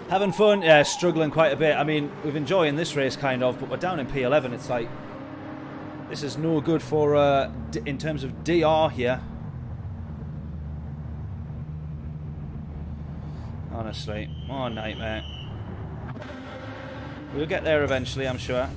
Having fun? Yeah, struggling quite a bit. I mean, we're enjoying this race kind of, but we're down in P11. It's like, this is no good for, in terms of DR here. Honestly, what a nightmare. We'll get there eventually, I'm sure.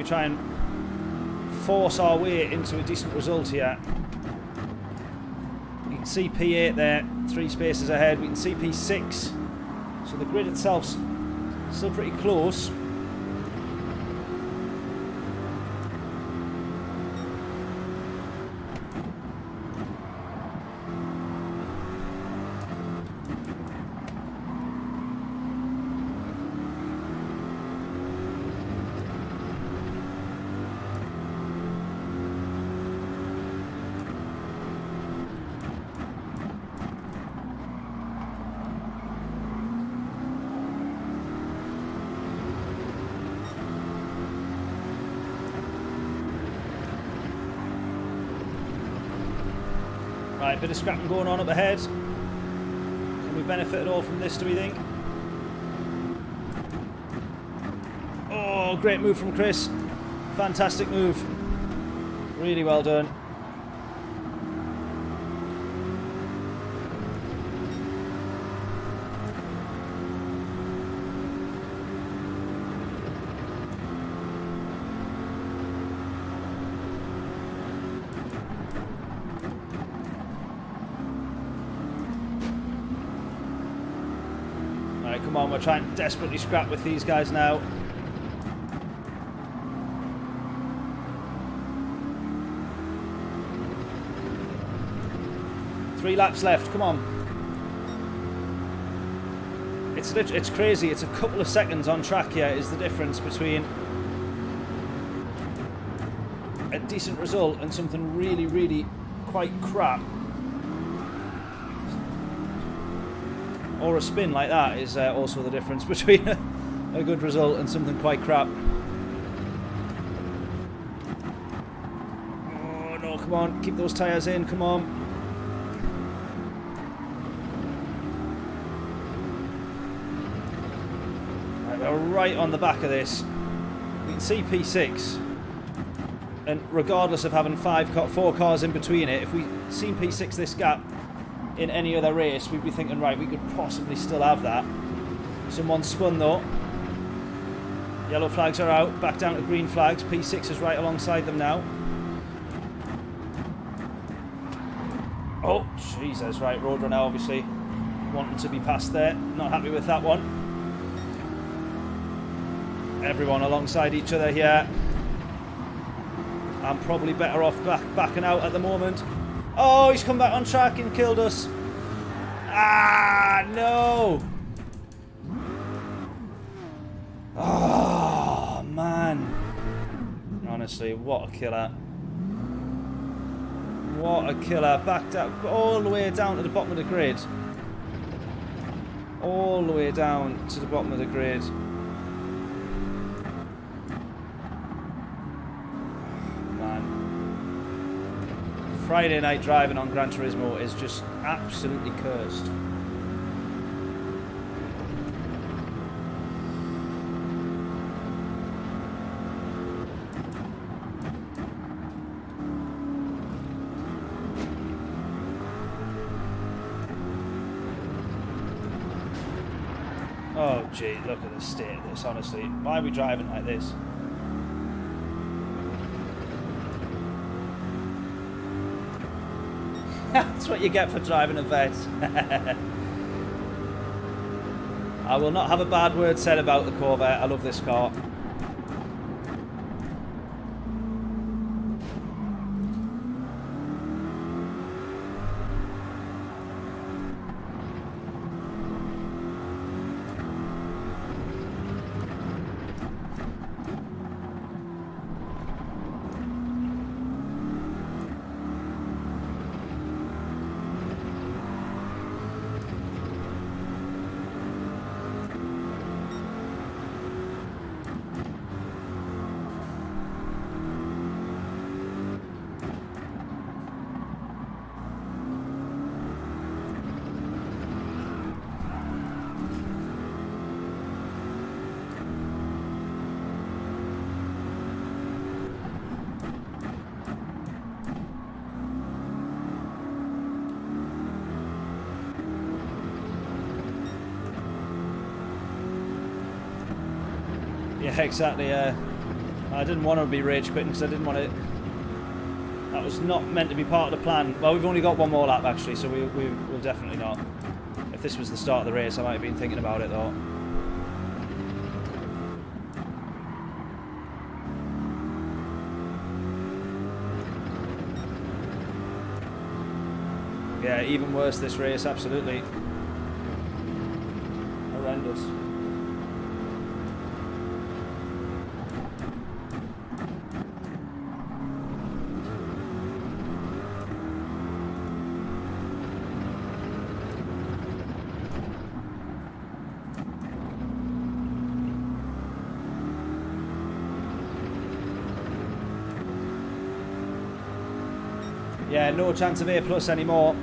we try and force our way into a decent result here. You can see P8 there, 3 spaces ahead. We can see P6. So the grid itself's still pretty close. Right, bit of scrapping going on up ahead. Can we benefit at all from this, do we think? Oh, great move from Chris. Fantastic move. Really well done. Come on, we're trying to desperately scrap with these guys now. Three laps left, come on. It's crazy, it's a couple of seconds on track here is the difference between a decent result and something really, really quite crap. Or a spin like that is also the difference between a good result and something quite crap. Oh no, come on, keep those tyres in, come on. Right, we're right on the back of this. We can see P6. And regardless of having 4 cars in between it, if we seen P6 this gap in any other race, we'd be thinking, right, we could possibly still have that. Someone spun though. Yellow flags are out, back down to green flags. P6 is right alongside them now. Oh, Jesus, right, Roadrunner obviously wanting to be passed there. Not happy with that one. Everyone alongside each other here. I'm probably better off backing out at the moment. Oh, he's come back on track and killed us. Ah, no. Oh, man. Honestly, what a killer. What a killer. Backed up all the way down to the bottom of the grid. All the way down to the bottom of the grid. Friday night driving on Gran Turismo is just absolutely cursed. Oh gee, look at the state of this, honestly. Why are we driving like this? That's what you get for driving a Vette. I will not have a bad word said about the Corvette. I love this car. Yeah, exactly. I didn't want to be rage quitting because I didn't want it. That was not meant to be part of the plan. Well, we've only got one more lap actually, so we'll definitely not. If this was the start of the race, I might have been thinking about it though. Yeah, even worse this race, absolutely. Horrendous. Yeah, no chance of A+ anymore.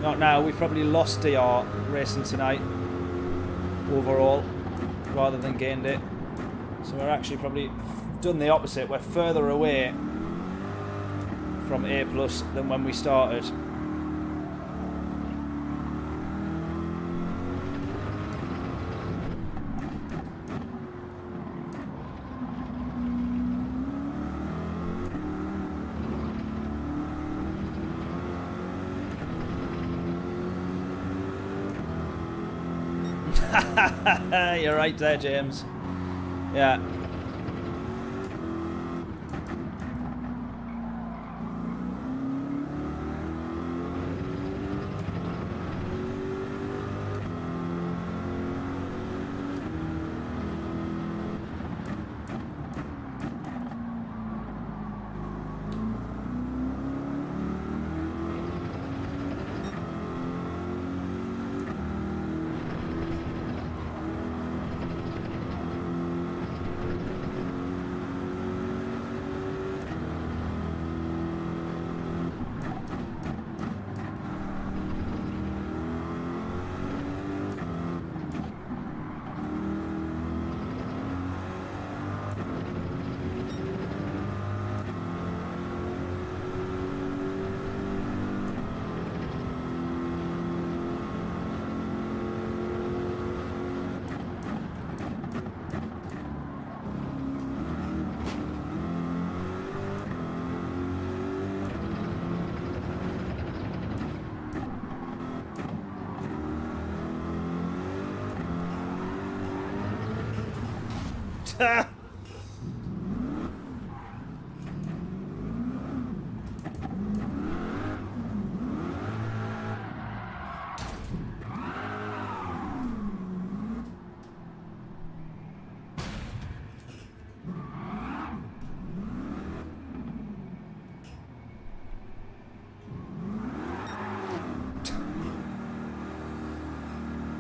Not now. We've probably lost DR racing tonight overall rather than gained it. So we're actually probably done the opposite. We're further away from A+ than when we started. You're right there, James. Yeah.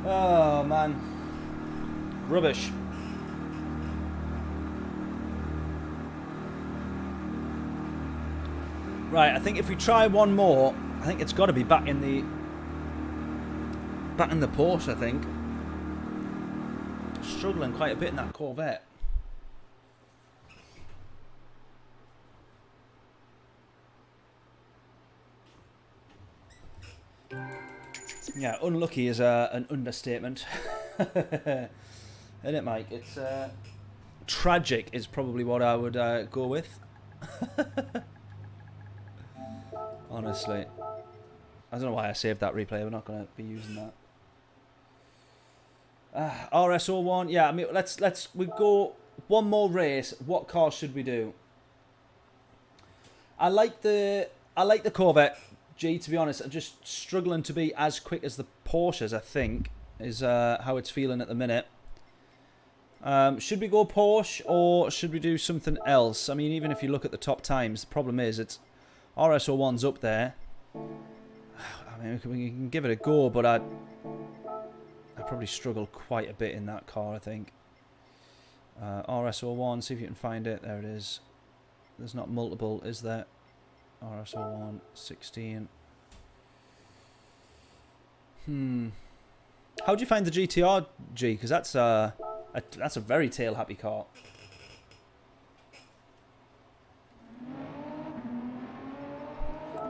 Oh man, rubbish. Right, I think if we try one more, I think it's got to be back in the Porsche. I think struggling quite a bit in that Corvette. Yeah, unlucky is an understatement. Isn't it, Mike? It's tragic is probably what I would go with. Honestly. I don't know why I saved that replay. We're not going to be using that. RS01. Yeah, I mean, we go one more race. What car should we do? I like the Corvette G, to be honest. I'm just struggling to be as quick as the Porsches, I think, is how it's feeling at the minute. Should we go Porsche or should we do something else? I mean, even if you look at the top times, the problem is it's RS01's up there. I mean, we can give it a go, but I probably struggle quite a bit in that car, I think. RS01, see if you can find it. There it is. There's not multiple, is there? RS01, 16. How do you find the GTR G? Because that's a very tail happy car.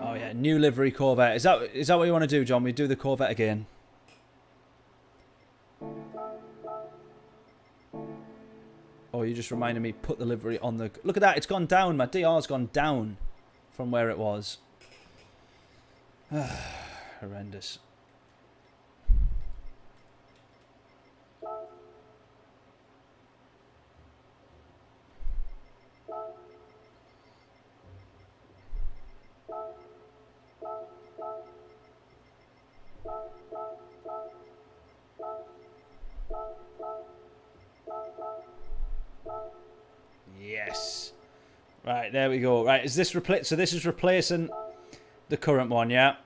Oh yeah, new livery Corvette. Is that what you want to do, John? We do the Corvette again. Oh, you just reminded me, put the livery on the... Look at that, it's gone down. My DR's gone down from where it was. Horrendous. Yes. Right, there we go. Right, is this so this is replacing the current one, yeah?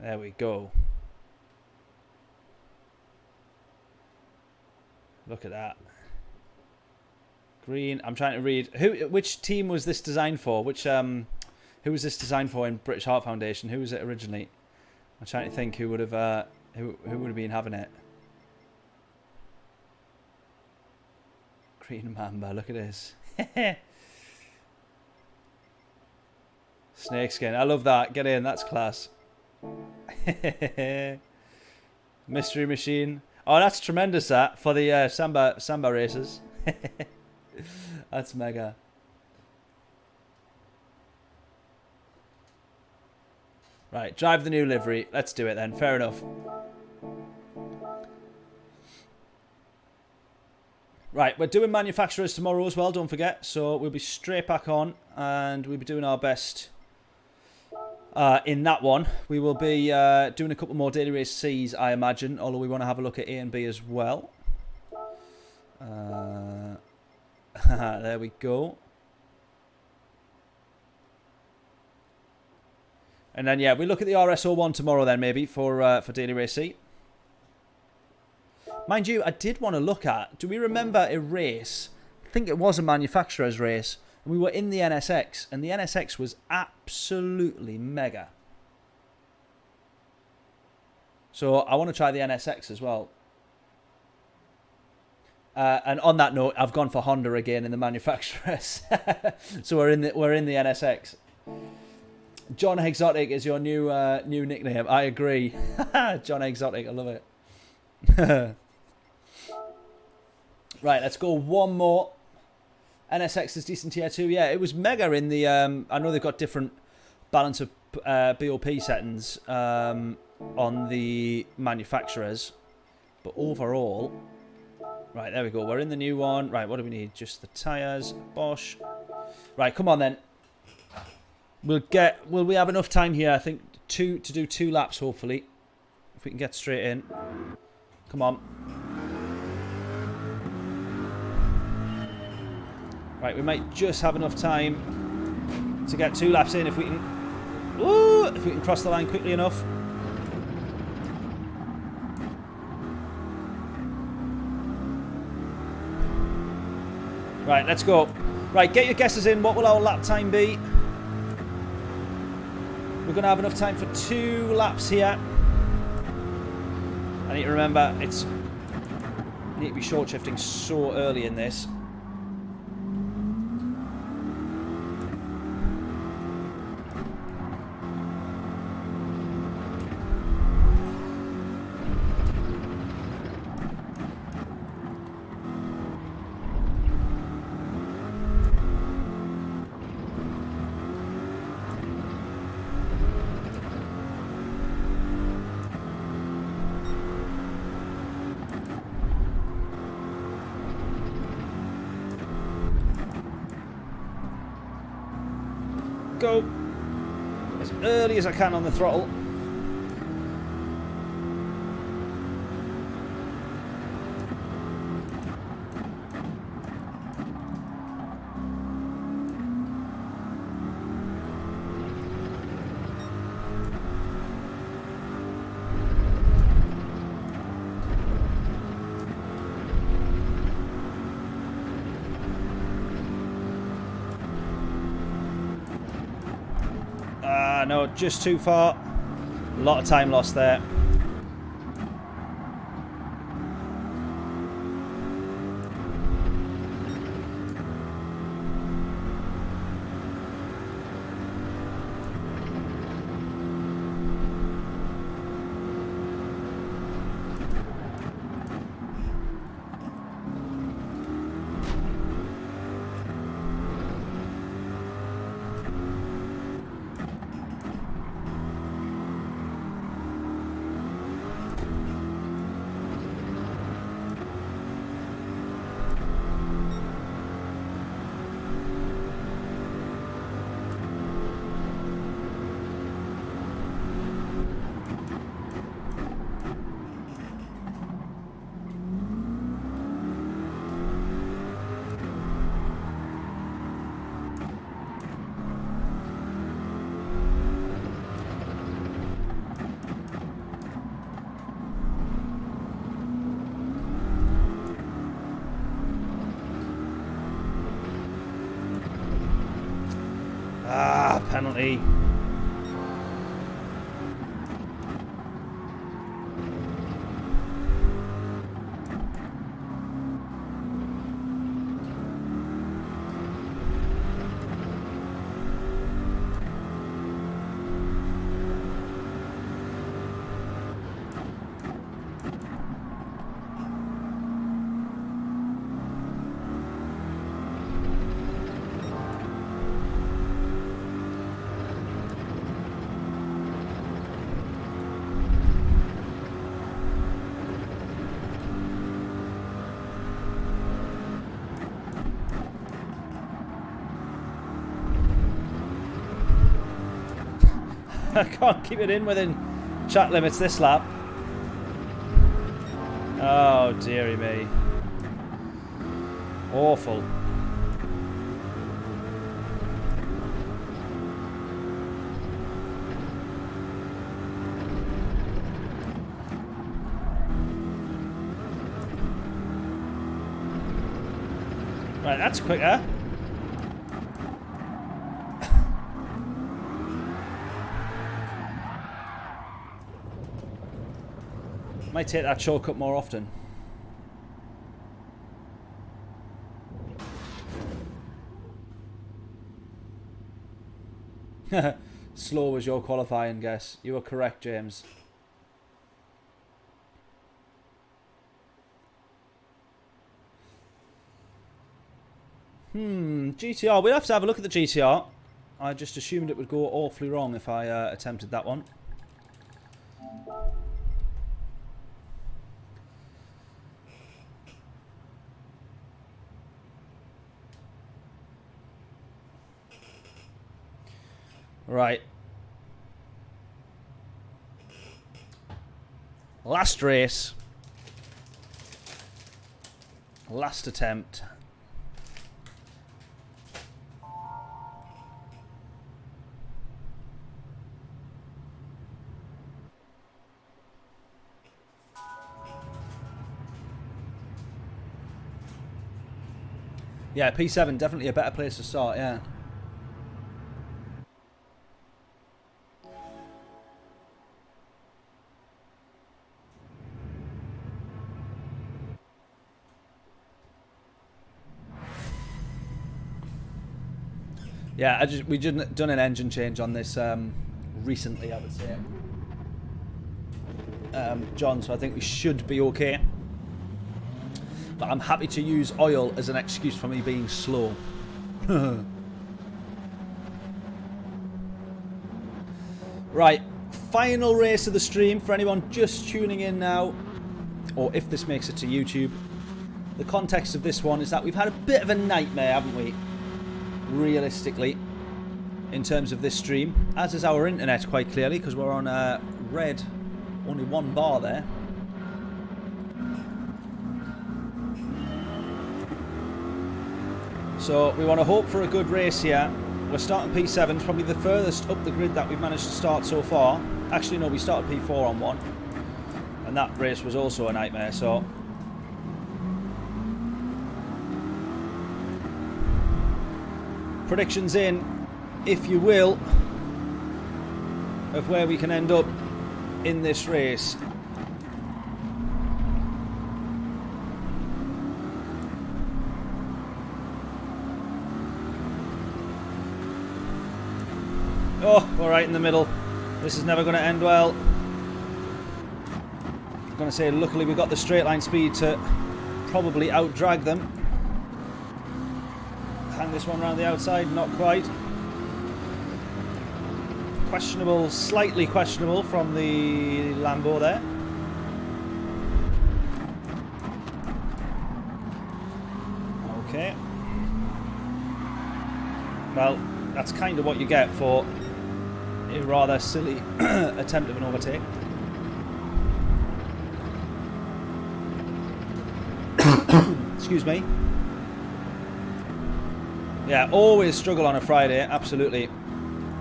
There we go. Look at that. Green. I'm trying to read. Which team was this designed for? Who was this designed for in British Heart Foundation? Who was it originally? I'm trying to think who would have who would have been having it. Green Mamba, look at this. Snakeskin, I love that. Get in, that's class. Mystery Machine. Oh, that's tremendous, that, for the Samba races. That's mega. Right, drive the new livery. Let's do it then. Fair enough. Right, we're doing manufacturers tomorrow as well, don't forget. So we'll be straight back on and we'll be doing our best in that one. We will be doing a couple more Daily Race C's, I imagine, although we want to have a look at A and B as well. There we go. And then, yeah, we look at the RS01 tomorrow then, maybe, for Daily Race C. Mind you, I did want to look at, do we remember a race? I think it was a manufacturer's race. And we were in the NSX, and the NSX was absolutely mega. So I want to try the NSX as well. And on that note, I've gone for Honda again in the manufacturers. So we're in the NSX. John Exotic is your new nickname. I agree. John Exotic, I love it. Right, let's go one more. NSX is decent tier 2. Yeah, it was mega in the... I know they've got different balance of BOP settings on the manufacturers. But overall... Right, there we go. We're in the new one. Right, what do we need? Just the tyres. Bosch. Right, come on then. Will we have enough time here? I think to do 2 laps, hopefully. If we can get straight in. Come on. Right, we might just have enough time to get 2 laps in if we can. Ooh, if we can cross the line quickly enough. Right, let's go. Right, get your guesses in. What will our lap time be? We're going to have enough time for 2 laps here. I need to remember, I need to be short shifting so early in this. Go as early as I can on the throttle. No, just too far. A lot of time lost there. Ah, penalty. I can't keep it in within chat limits this lap. Oh, dearie me. Awful. Right, that's quicker. Might take that shortcut more often. Slow was your qualifying guess. You were correct, James. GTR. We'll have to have a look at the GTR. I just assumed it would go awfully wrong if I attempted that one. Right. Last race. Last attempt. Yeah, P7, definitely a better place to start, yeah. Yeah, we just done an engine change on this recently, I would say, John. So I think we should be okay. But I'm happy to use oil as an excuse for me being slow. Right, final race of the stream for anyone just tuning in now, or if this makes it to YouTube. The context of this one is that we've had a bit of a nightmare, haven't we? Realistically, in terms of this stream, as is our internet, quite clearly, because we're on red, only one bar there. So we want to hope for a good race here. We're starting P7, probably the furthest up the grid that we've managed to start so far. Actually, no, we started P4 on one, and that race was also a nightmare. So predictions in, if you will, of where we can end up in this race. Oh, we're right in the middle. This is never going to end well. I'm going to say, luckily we got the straight line speed to probably out-drag them. Hang this one around the outside, not quite. Questionable, slightly questionable from the Lambo there. Okay. Well, that's kind of what you get for a rather silly attempt of an overtake. Excuse me. Yeah, always struggle on a Friday, absolutely.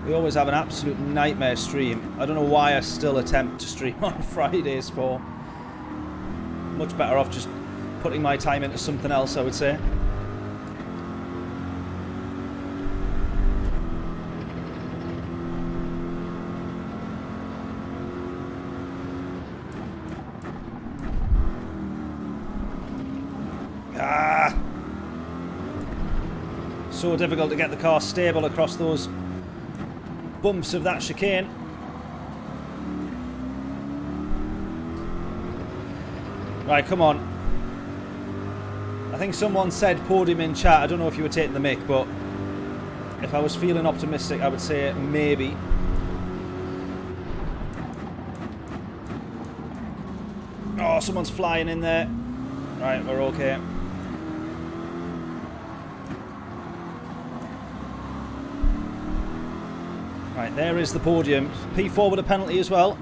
We always have an absolute nightmare stream. I don't know why I still attempt to stream on Fridays for. Much better off just putting my time into something else, I would say. so difficult to get the car stable across those bumps of that chicane. Right, come on. I think someone said Podium in chat. I don't know if you were taking the mic, but if I was feeling optimistic, I would say maybe. Oh, someone's flying in there. Right, we're okay. Right, there is the Podium. P4 with a penalty as well.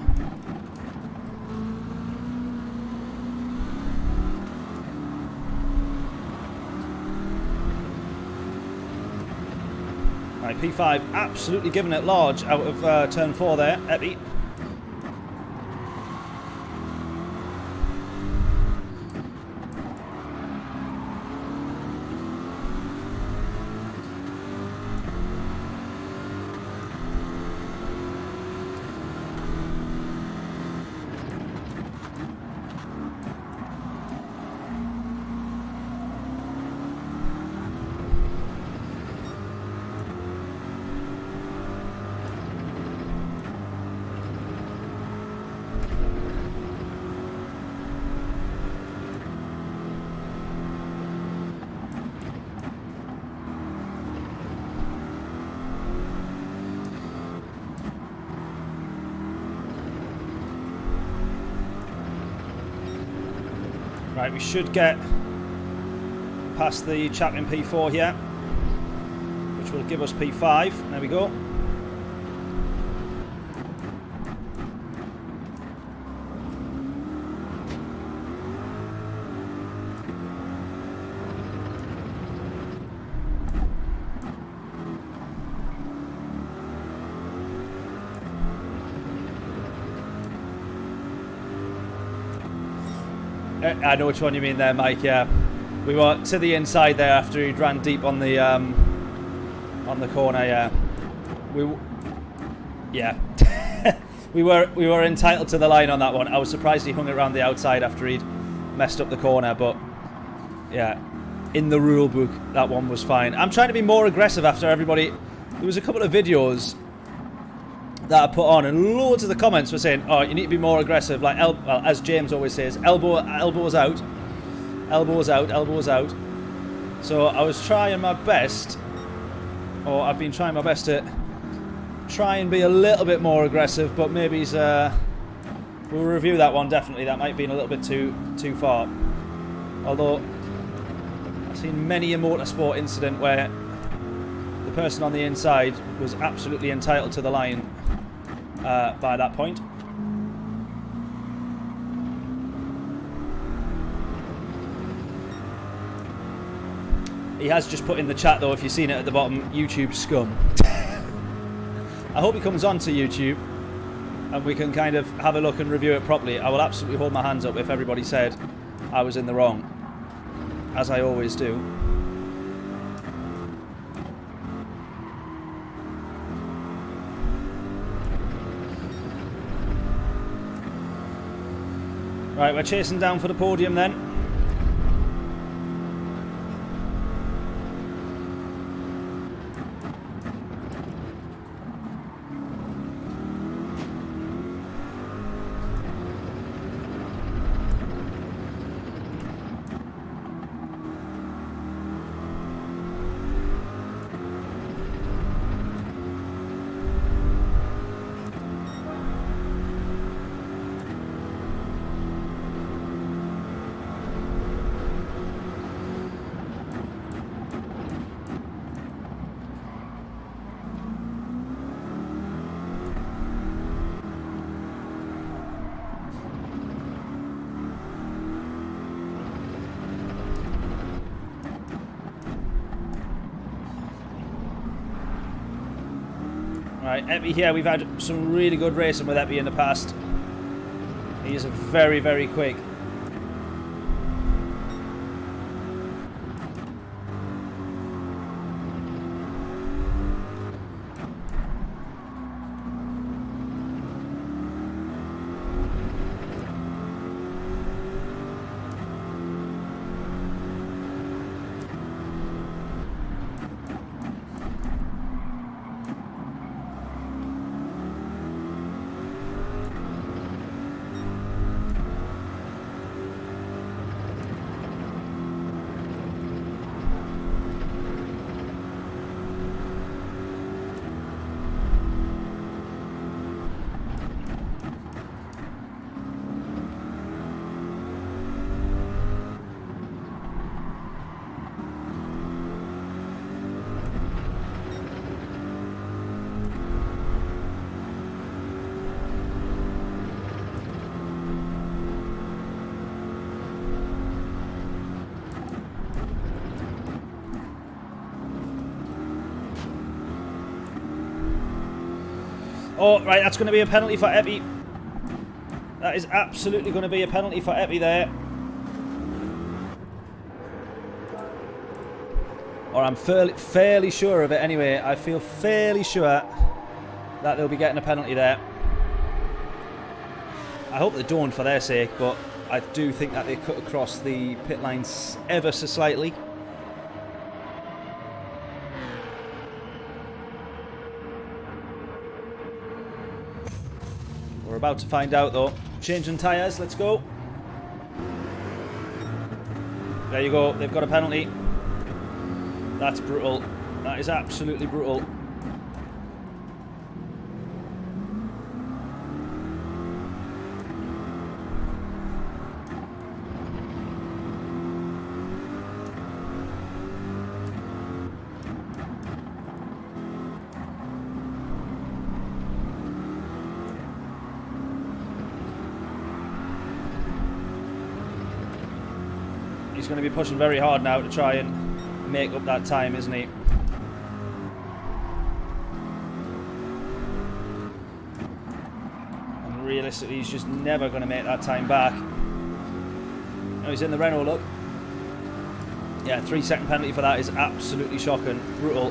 Right, P5 absolutely giving it large out of turn 4 there, Epi. Right, we should get past the champion P4 here, which will give us P5. There we go. I know which one you mean there, Mike. Yeah, we were to the inside there after he ran deep on the corner. Yeah, we were entitled to the line on that one. I was surprised he hung it around the outside after he'd messed up the corner, but yeah, in the rule book that one was fine. I'm trying to be more aggressive after everybody. There was a couple of videos that I put on, and loads of the comments were saying, "Oh, you need to be more aggressive." Like, well, as James always says, elbows out, elbows out, elbows out. So I was trying my best, or I've been trying my best to try and be a little bit more aggressive. But maybe we'll review that one definitely. That might have been a little bit too far. Although I've seen many a motorsport incident where the person on the inside was absolutely entitled to the line by that point. He has just put in the chat though, if you've seen it at the bottom, YouTube scum. I hope he comes on to YouTube and we can kind of have a look and review it properly. I will absolutely hold my hands up if everybody said I was in the wrong, as I always do. Right, we're chasing down for the podium then. Right, Epi here, we've had some really good racing with Epi in the past. He is very, very quick. Oh, right, that's going to be a penalty for Epi. That is absolutely going to be a penalty for Epi there. Or I'm fairly sure of it anyway. I feel fairly sure that they'll be getting a penalty there. I hope they don't for their sake, but I do think that they cut across the pit lines ever so slightly. We're about to find out though. Changing tyres, let's go. There you go, they've got a penalty. That's brutal. That is absolutely brutal. He's going to be pushing very hard now to try and make up that time, isn't he? And realistically, he's just never going to make that time back. Oh, he's in the Renault, look. Yeah, 3-second penalty for that is absolutely shocking. Brutal.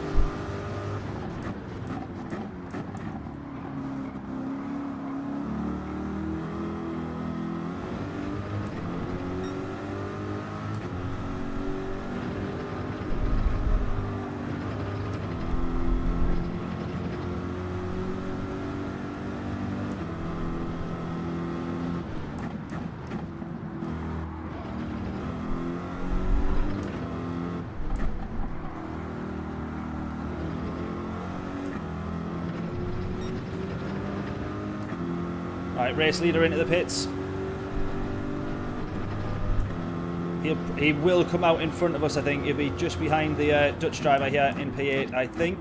Right, race leader into the pits. He will come out in front of us, I think. He'll be just behind the Dutch driver here in P8, I think.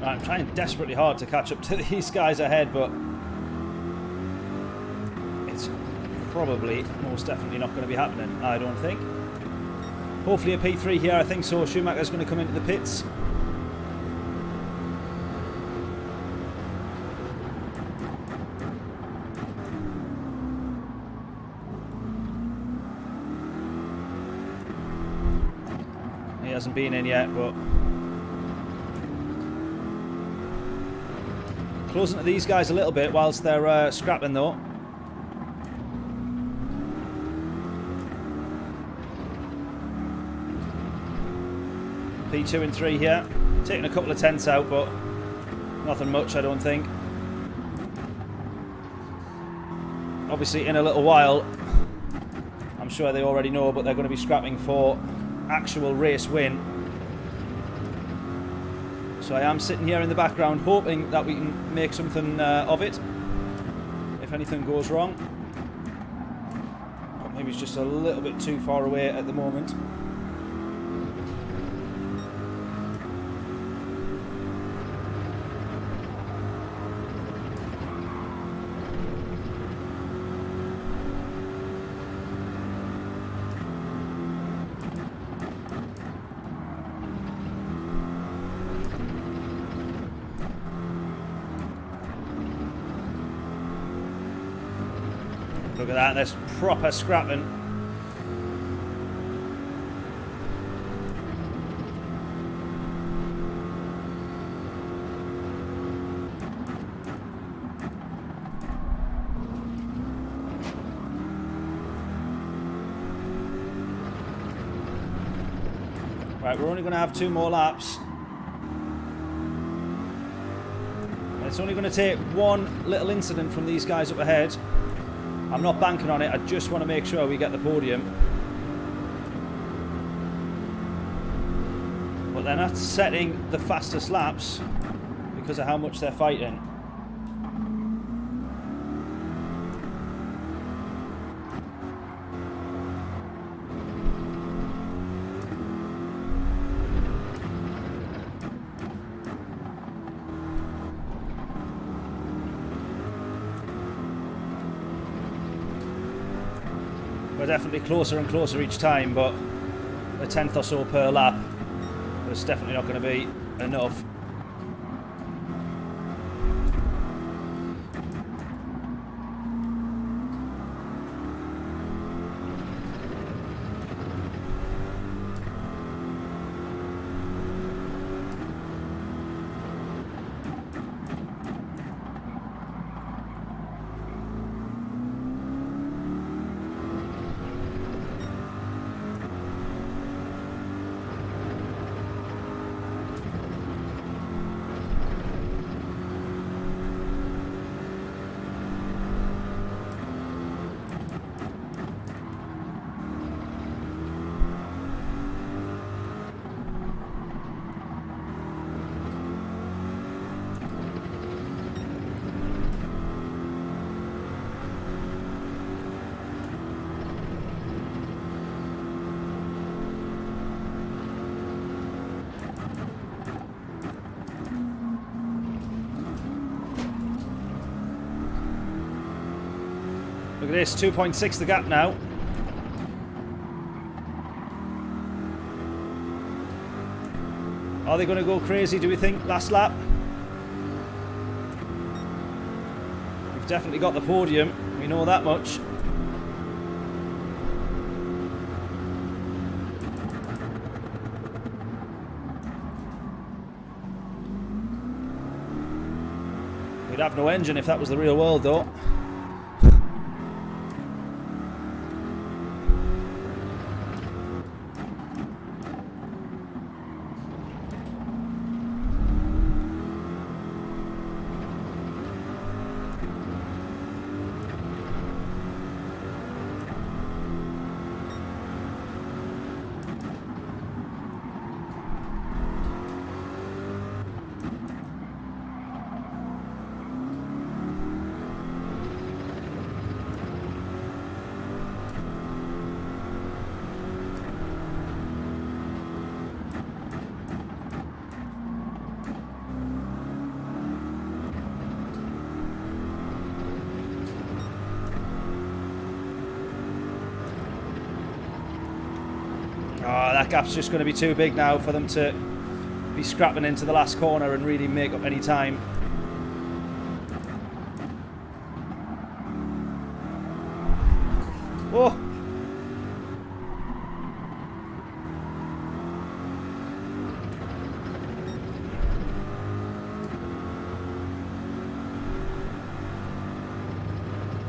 I'm trying desperately hard to catch up to these guys ahead, but it's probably most definitely not going to be happening, I don't think. Hopefully a P3 here, I think so. Schumacher's going to come into the pits. He hasn't been in yet, but closing to these guys a little bit whilst they're scrapping though. P2 and 3 here. Taking a couple of tenths out, but nothing much, I don't think. Obviously, in a little while, I'm sure they already know, but they're going to be scrapping for actual race win. So I am sitting here in the background hoping that we can make something of it if anything goes wrong. But maybe it's just a little bit too far away at the moment. Look at that, that's proper scrapping. Right, we're only going to have 2 more laps. It's only going to take one little incident from these guys up ahead. I'm not banking on it, I just want to make sure we get the podium. But they're not setting the fastest laps because of how much they're fighting. We're definitely closer and closer each time, but a tenth or so per lap is definitely not going to be enough. Look at this, 2.6 the gap now. Are they going to go crazy, do we think, last lap? We've definitely got the podium, we know that much. We'd have no engine if that was the real world, though. Oh, that gap's just going to be too big now for them to be scrapping into the last corner and really make up any time. Oh!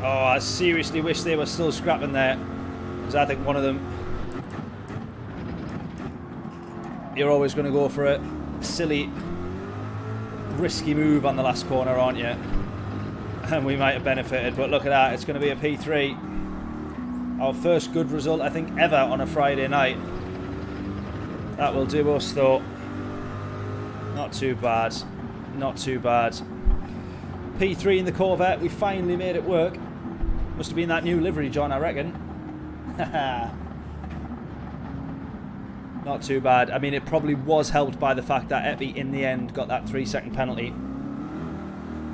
Oh, I seriously wish they were still scrapping there, because I think one of them... you're always going to go for a silly, risky move on the last corner, aren't you? And we might have benefited, but look at that. It's going to be a P3. Our first good result, I think, ever on a Friday night. That will do us, though. Not too bad. Not too bad. P3 in the Corvette. We finally made it work. Must have been that new livery, John, I reckon. Not too bad. I mean, it probably was helped by the fact that Epi, in the end, got that 3-second penalty.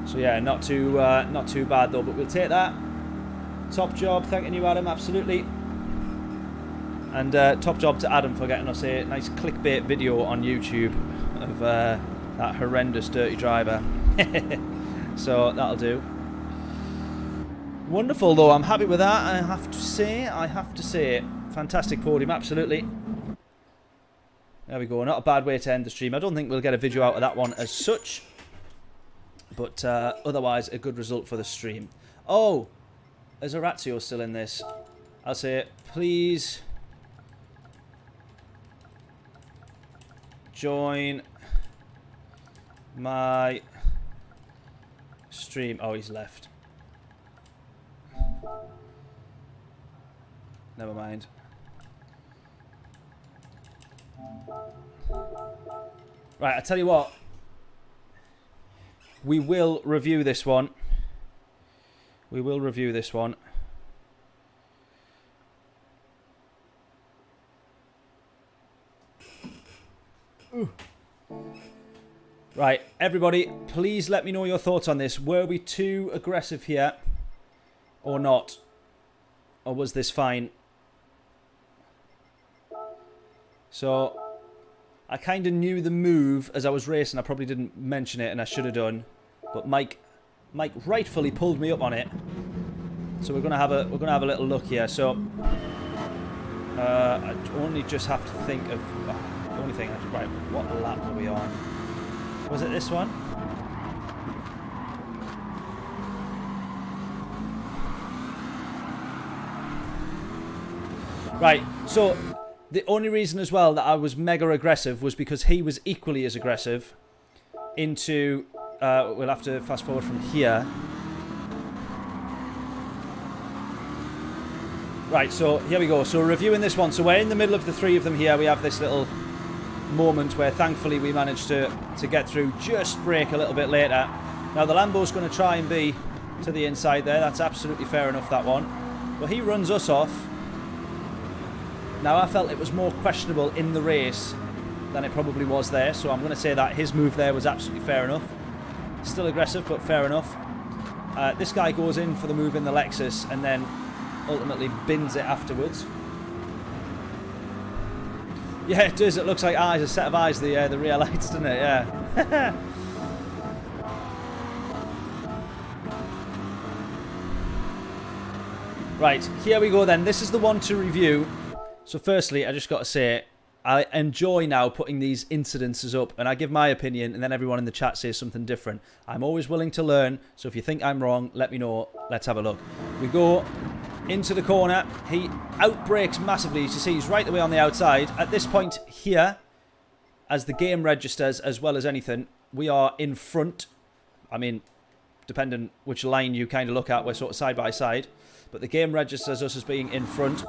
So yeah, not too bad though. But we'll take that. Top job, thanking you, Adam. Absolutely. And top job to Adam for getting us a nice clickbait video on YouTube of that horrendous dirty driver. So that'll do. Wonderful though. I'm happy with that. I have to say, fantastic podium. Absolutely. There we go. Not a bad way to end the stream. I don't think we'll get a video out of that one as such. But otherwise, a good result for the stream. Oh, is Orazio still in this? I'll say, please join my stream. Oh, he's left. Never mind. Right, I tell you what. We will review this one. We will review this one. Ooh. Right, everybody, please let me know your thoughts on this. Were we too aggressive here or not? Or was this fine? So, I kind of knew the move as I was racing. I probably didn't mention it, and I should have done. But Mike rightfully pulled me up on it. So we're gonna have a little look here. So I only just have to think of the only thing. Right, what lap are we on? Was it this one? Right. So. The only reason as well that I was mega aggressive was because he was equally as aggressive into... we'll have to fast forward from here. Right, so here we go. So reviewing this one. So we're in the middle of the three of them here. We have this little moment where thankfully we managed to get through, just brake a little bit later. Now the Lambo's going to try and be to the inside there. That's absolutely fair enough, that one. Well, he runs us off. Now, I felt it was more questionable in the race than it probably was there, so I'm going to say that his move there was absolutely fair enough. Still aggressive, but fair enough. This guy goes in for the move in the Lexus and then ultimately bins it afterwards. Yeah, it does. It looks like eyes, a set of eyes, the rear lights, doesn't it? Yeah. Right, here we go then. This is the one to review. So firstly, I just got to say, I enjoy now putting these incidences up, and I give my opinion, and then everyone in the chat says something different. I'm always willing to learn, so if you think I'm wrong, let me know. Let's have a look. We go into the corner. He outbrakes massively. As you see, he's right away on the outside. At this point here, as the game registers as well as anything, we are in front. I mean, depending which line you kind of look at, we're sort of side by side. But the game registers us as being in front.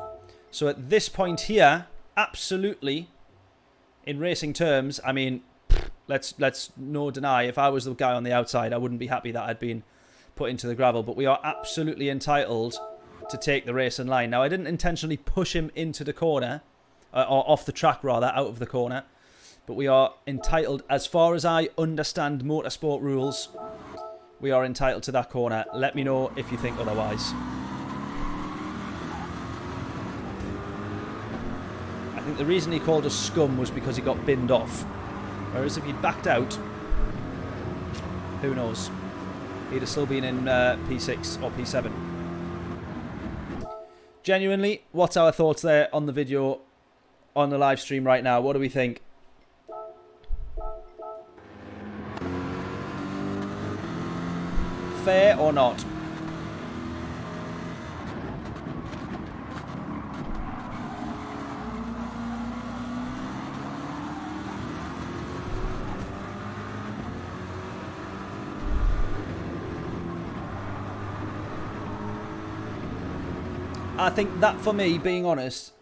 So at this point here, absolutely, in racing terms, I mean, let's no deny, if I was the guy on the outside, I wouldn't be happy that I'd been put into the gravel. But we are absolutely entitled to take the racing line. Now, I didn't intentionally push him into the corner, or off the track rather, out of the corner. But we are entitled, as far as I understand motorsport rules, we are entitled to that corner. Let me know if you think otherwise. I think the reason he called us scum was because he got binned off. Whereas if he'd backed out, who knows? He'd have still been in P6 or P7. Genuinely, what's our thoughts there on the video, on the live stream right now? What do we think? Fair or not? I think that for me, being honest,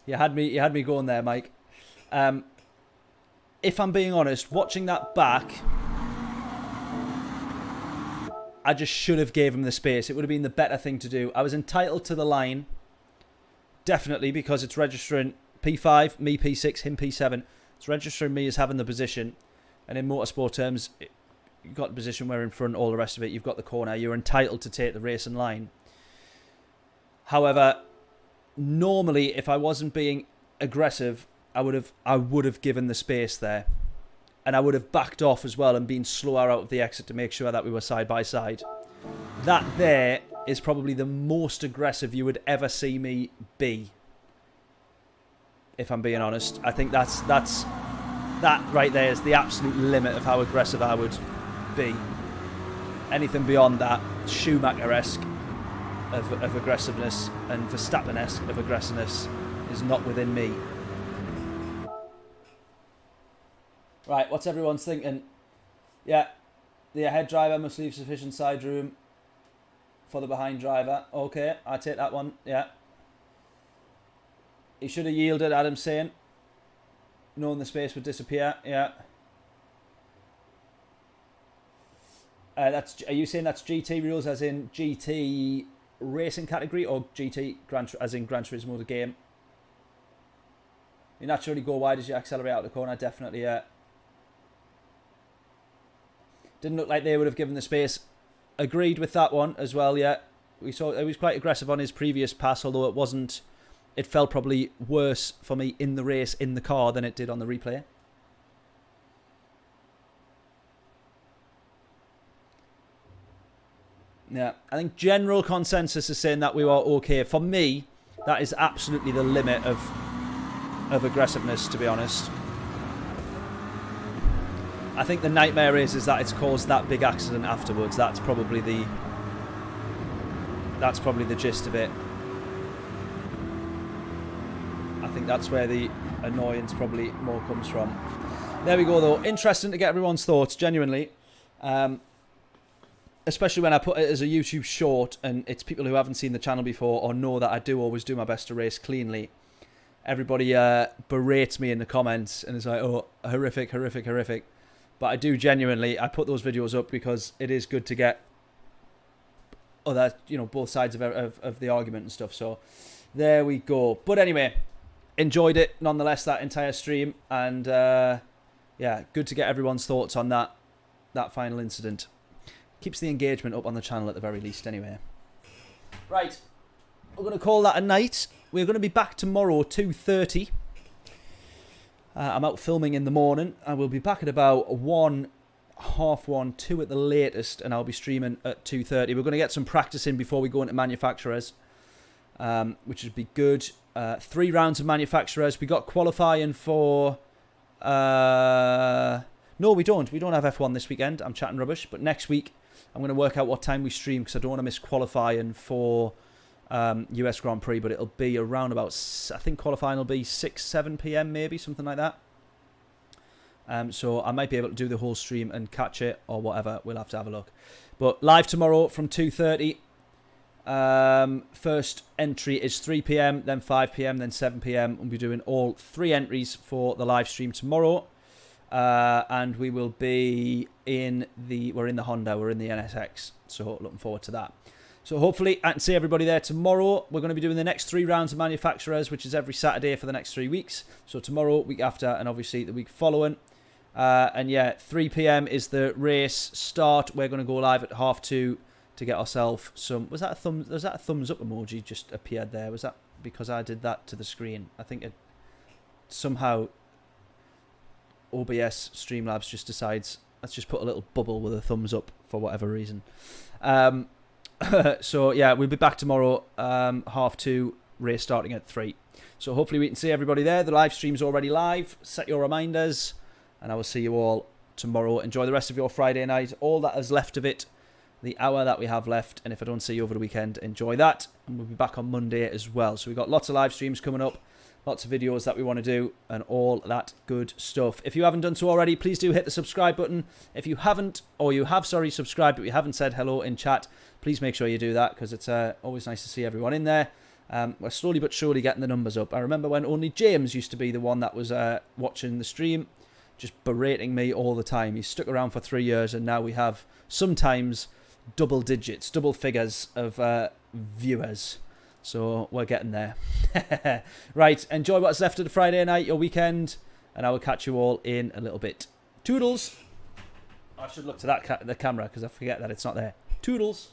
you had me going there, Mike. If I'm being honest, watching that back, I just should have gave him the space. It would have been the better thing to do. I was entitled to the line, definitely, because it's registering P5, me P6, him P7. It's registering me as having the position. And in motorsport terms, you've got the position where in front, all the rest of it, you've got the corner. You're entitled to take the racing line. However, normally, if I wasn't being aggressive, I would have given the space there. And I would have backed off as well and been slower out of the exit to make sure that we were side by side. That there is probably the most aggressive you would ever see me be. If I'm being honest. I think that right there is the absolute limit of how aggressive I would be. Anything beyond that, Schumacher-esque of aggressiveness and Verstappen-esque of aggressiveness is not within me. Right, what's everyone's thinking? Yeah, the ahead driver must leave sufficient side room for the behind driver. Okay, I take that one, yeah. He should have yielded, Adam's saying. Knowing the space would disappear, yeah. Are you saying that's GT rules as in GT racing category or GT as in Gran Turismo the game? You naturally go wide as you accelerate out the corner, definitely, yeah. Didn't look like they would have given the space. Agreed with that one as well, yeah. We saw it was quite aggressive on his previous pass, although it wasn't. It felt probably worse for me in the race, in the car, than it did on the replay. Yeah, I think general consensus is saying that we were okay. For me, that is absolutely the limit of aggressiveness, to be honest. I think the nightmare is that it's caused that big accident afterwards. That's probably the gist of it. I think that's where the annoyance probably more comes from. There we go, though. Interesting to get everyone's thoughts, genuinely. Especially when I put it as a YouTube short and it's people who haven't seen the channel before or know that I do always do my best to race cleanly. Everybody berates me in the comments and is like, oh, horrific, horrific, horrific. But I do genuinely, I put those videos up because it is good to get both sides of the argument and stuff. So there we go. But anyway, enjoyed it nonetheless, that entire stream. And yeah, good to get everyone's thoughts on that final incident. Keeps the engagement up on the channel at the very least anyway. Right, we're going to call that a night. We're going to be back tomorrow, 2:30. I'm out filming in the morning. I will be back at about 1, half 1, 2 at the latest, and I'll be streaming at 2:30. We're going to get some practice in before we go into manufacturers, which would be good. 3 rounds of manufacturers. We got qualifying for... no, we don't. We don't have F1 this weekend. I'm chatting rubbish. But next week, I'm going to work out what time we stream because I don't want to miss qualifying for US Grand Prix. But it'll be around about, I think qualifying will be 6, 7 p.m. maybe, something like that. So I might be able to do the whole stream and catch it or whatever. We'll have to have a look. But live tomorrow from 2:30. First entry is 3 p.m, then 5 p.m, then 7 p.m. We'll be doing all 3 entries for the live stream tomorrow. And we will be we're in the Honda, we're in the NSX. So looking forward to that. So hopefully I can see everybody there tomorrow. We're going to be doing the next 3 rounds of manufacturers, which is every Saturday for the next 3 weeks. So tomorrow, week after, and obviously the week following. And yeah, 3 p.m. is the race start. We're going to go live at 2:30 to get ourselves some... Was that a thumbs up emoji just appeared there? Was that because I did that to the screen? I think it somehow OBS Streamlabs just decides, let's just put a little bubble with a thumbs up for whatever reason. So yeah, we'll be back tomorrow, 2:30, race starting at 3. So hopefully we can see everybody there. The live stream's already live. Set your reminders, and I will see you all tomorrow. Enjoy the rest of your Friday night, all that is left of it, the hour that we have left. And if I don't see you over the weekend, enjoy that. And we'll be back on Monday as well. So we've got lots of live streams coming up. lots of videos that we want to do, and all that good stuff. If you haven't done so already, please do hit the subscribe button. If you haven't, or you have, sorry, subscribed, but you haven't said hello in chat, please make sure you do that, because it's always nice to see everyone in there. We're slowly but surely getting the numbers up. I remember when only James used to be the one that was watching the stream, just berating me all the time. He stuck around for 3 years, and now we have sometimes double digits, double figures of viewers. So we're getting there. Right, enjoy what's left of the Friday night, your weekend, and I will catch you all in a little bit. Toodles. I should look to the camera because I forget that it's not there. Toodles.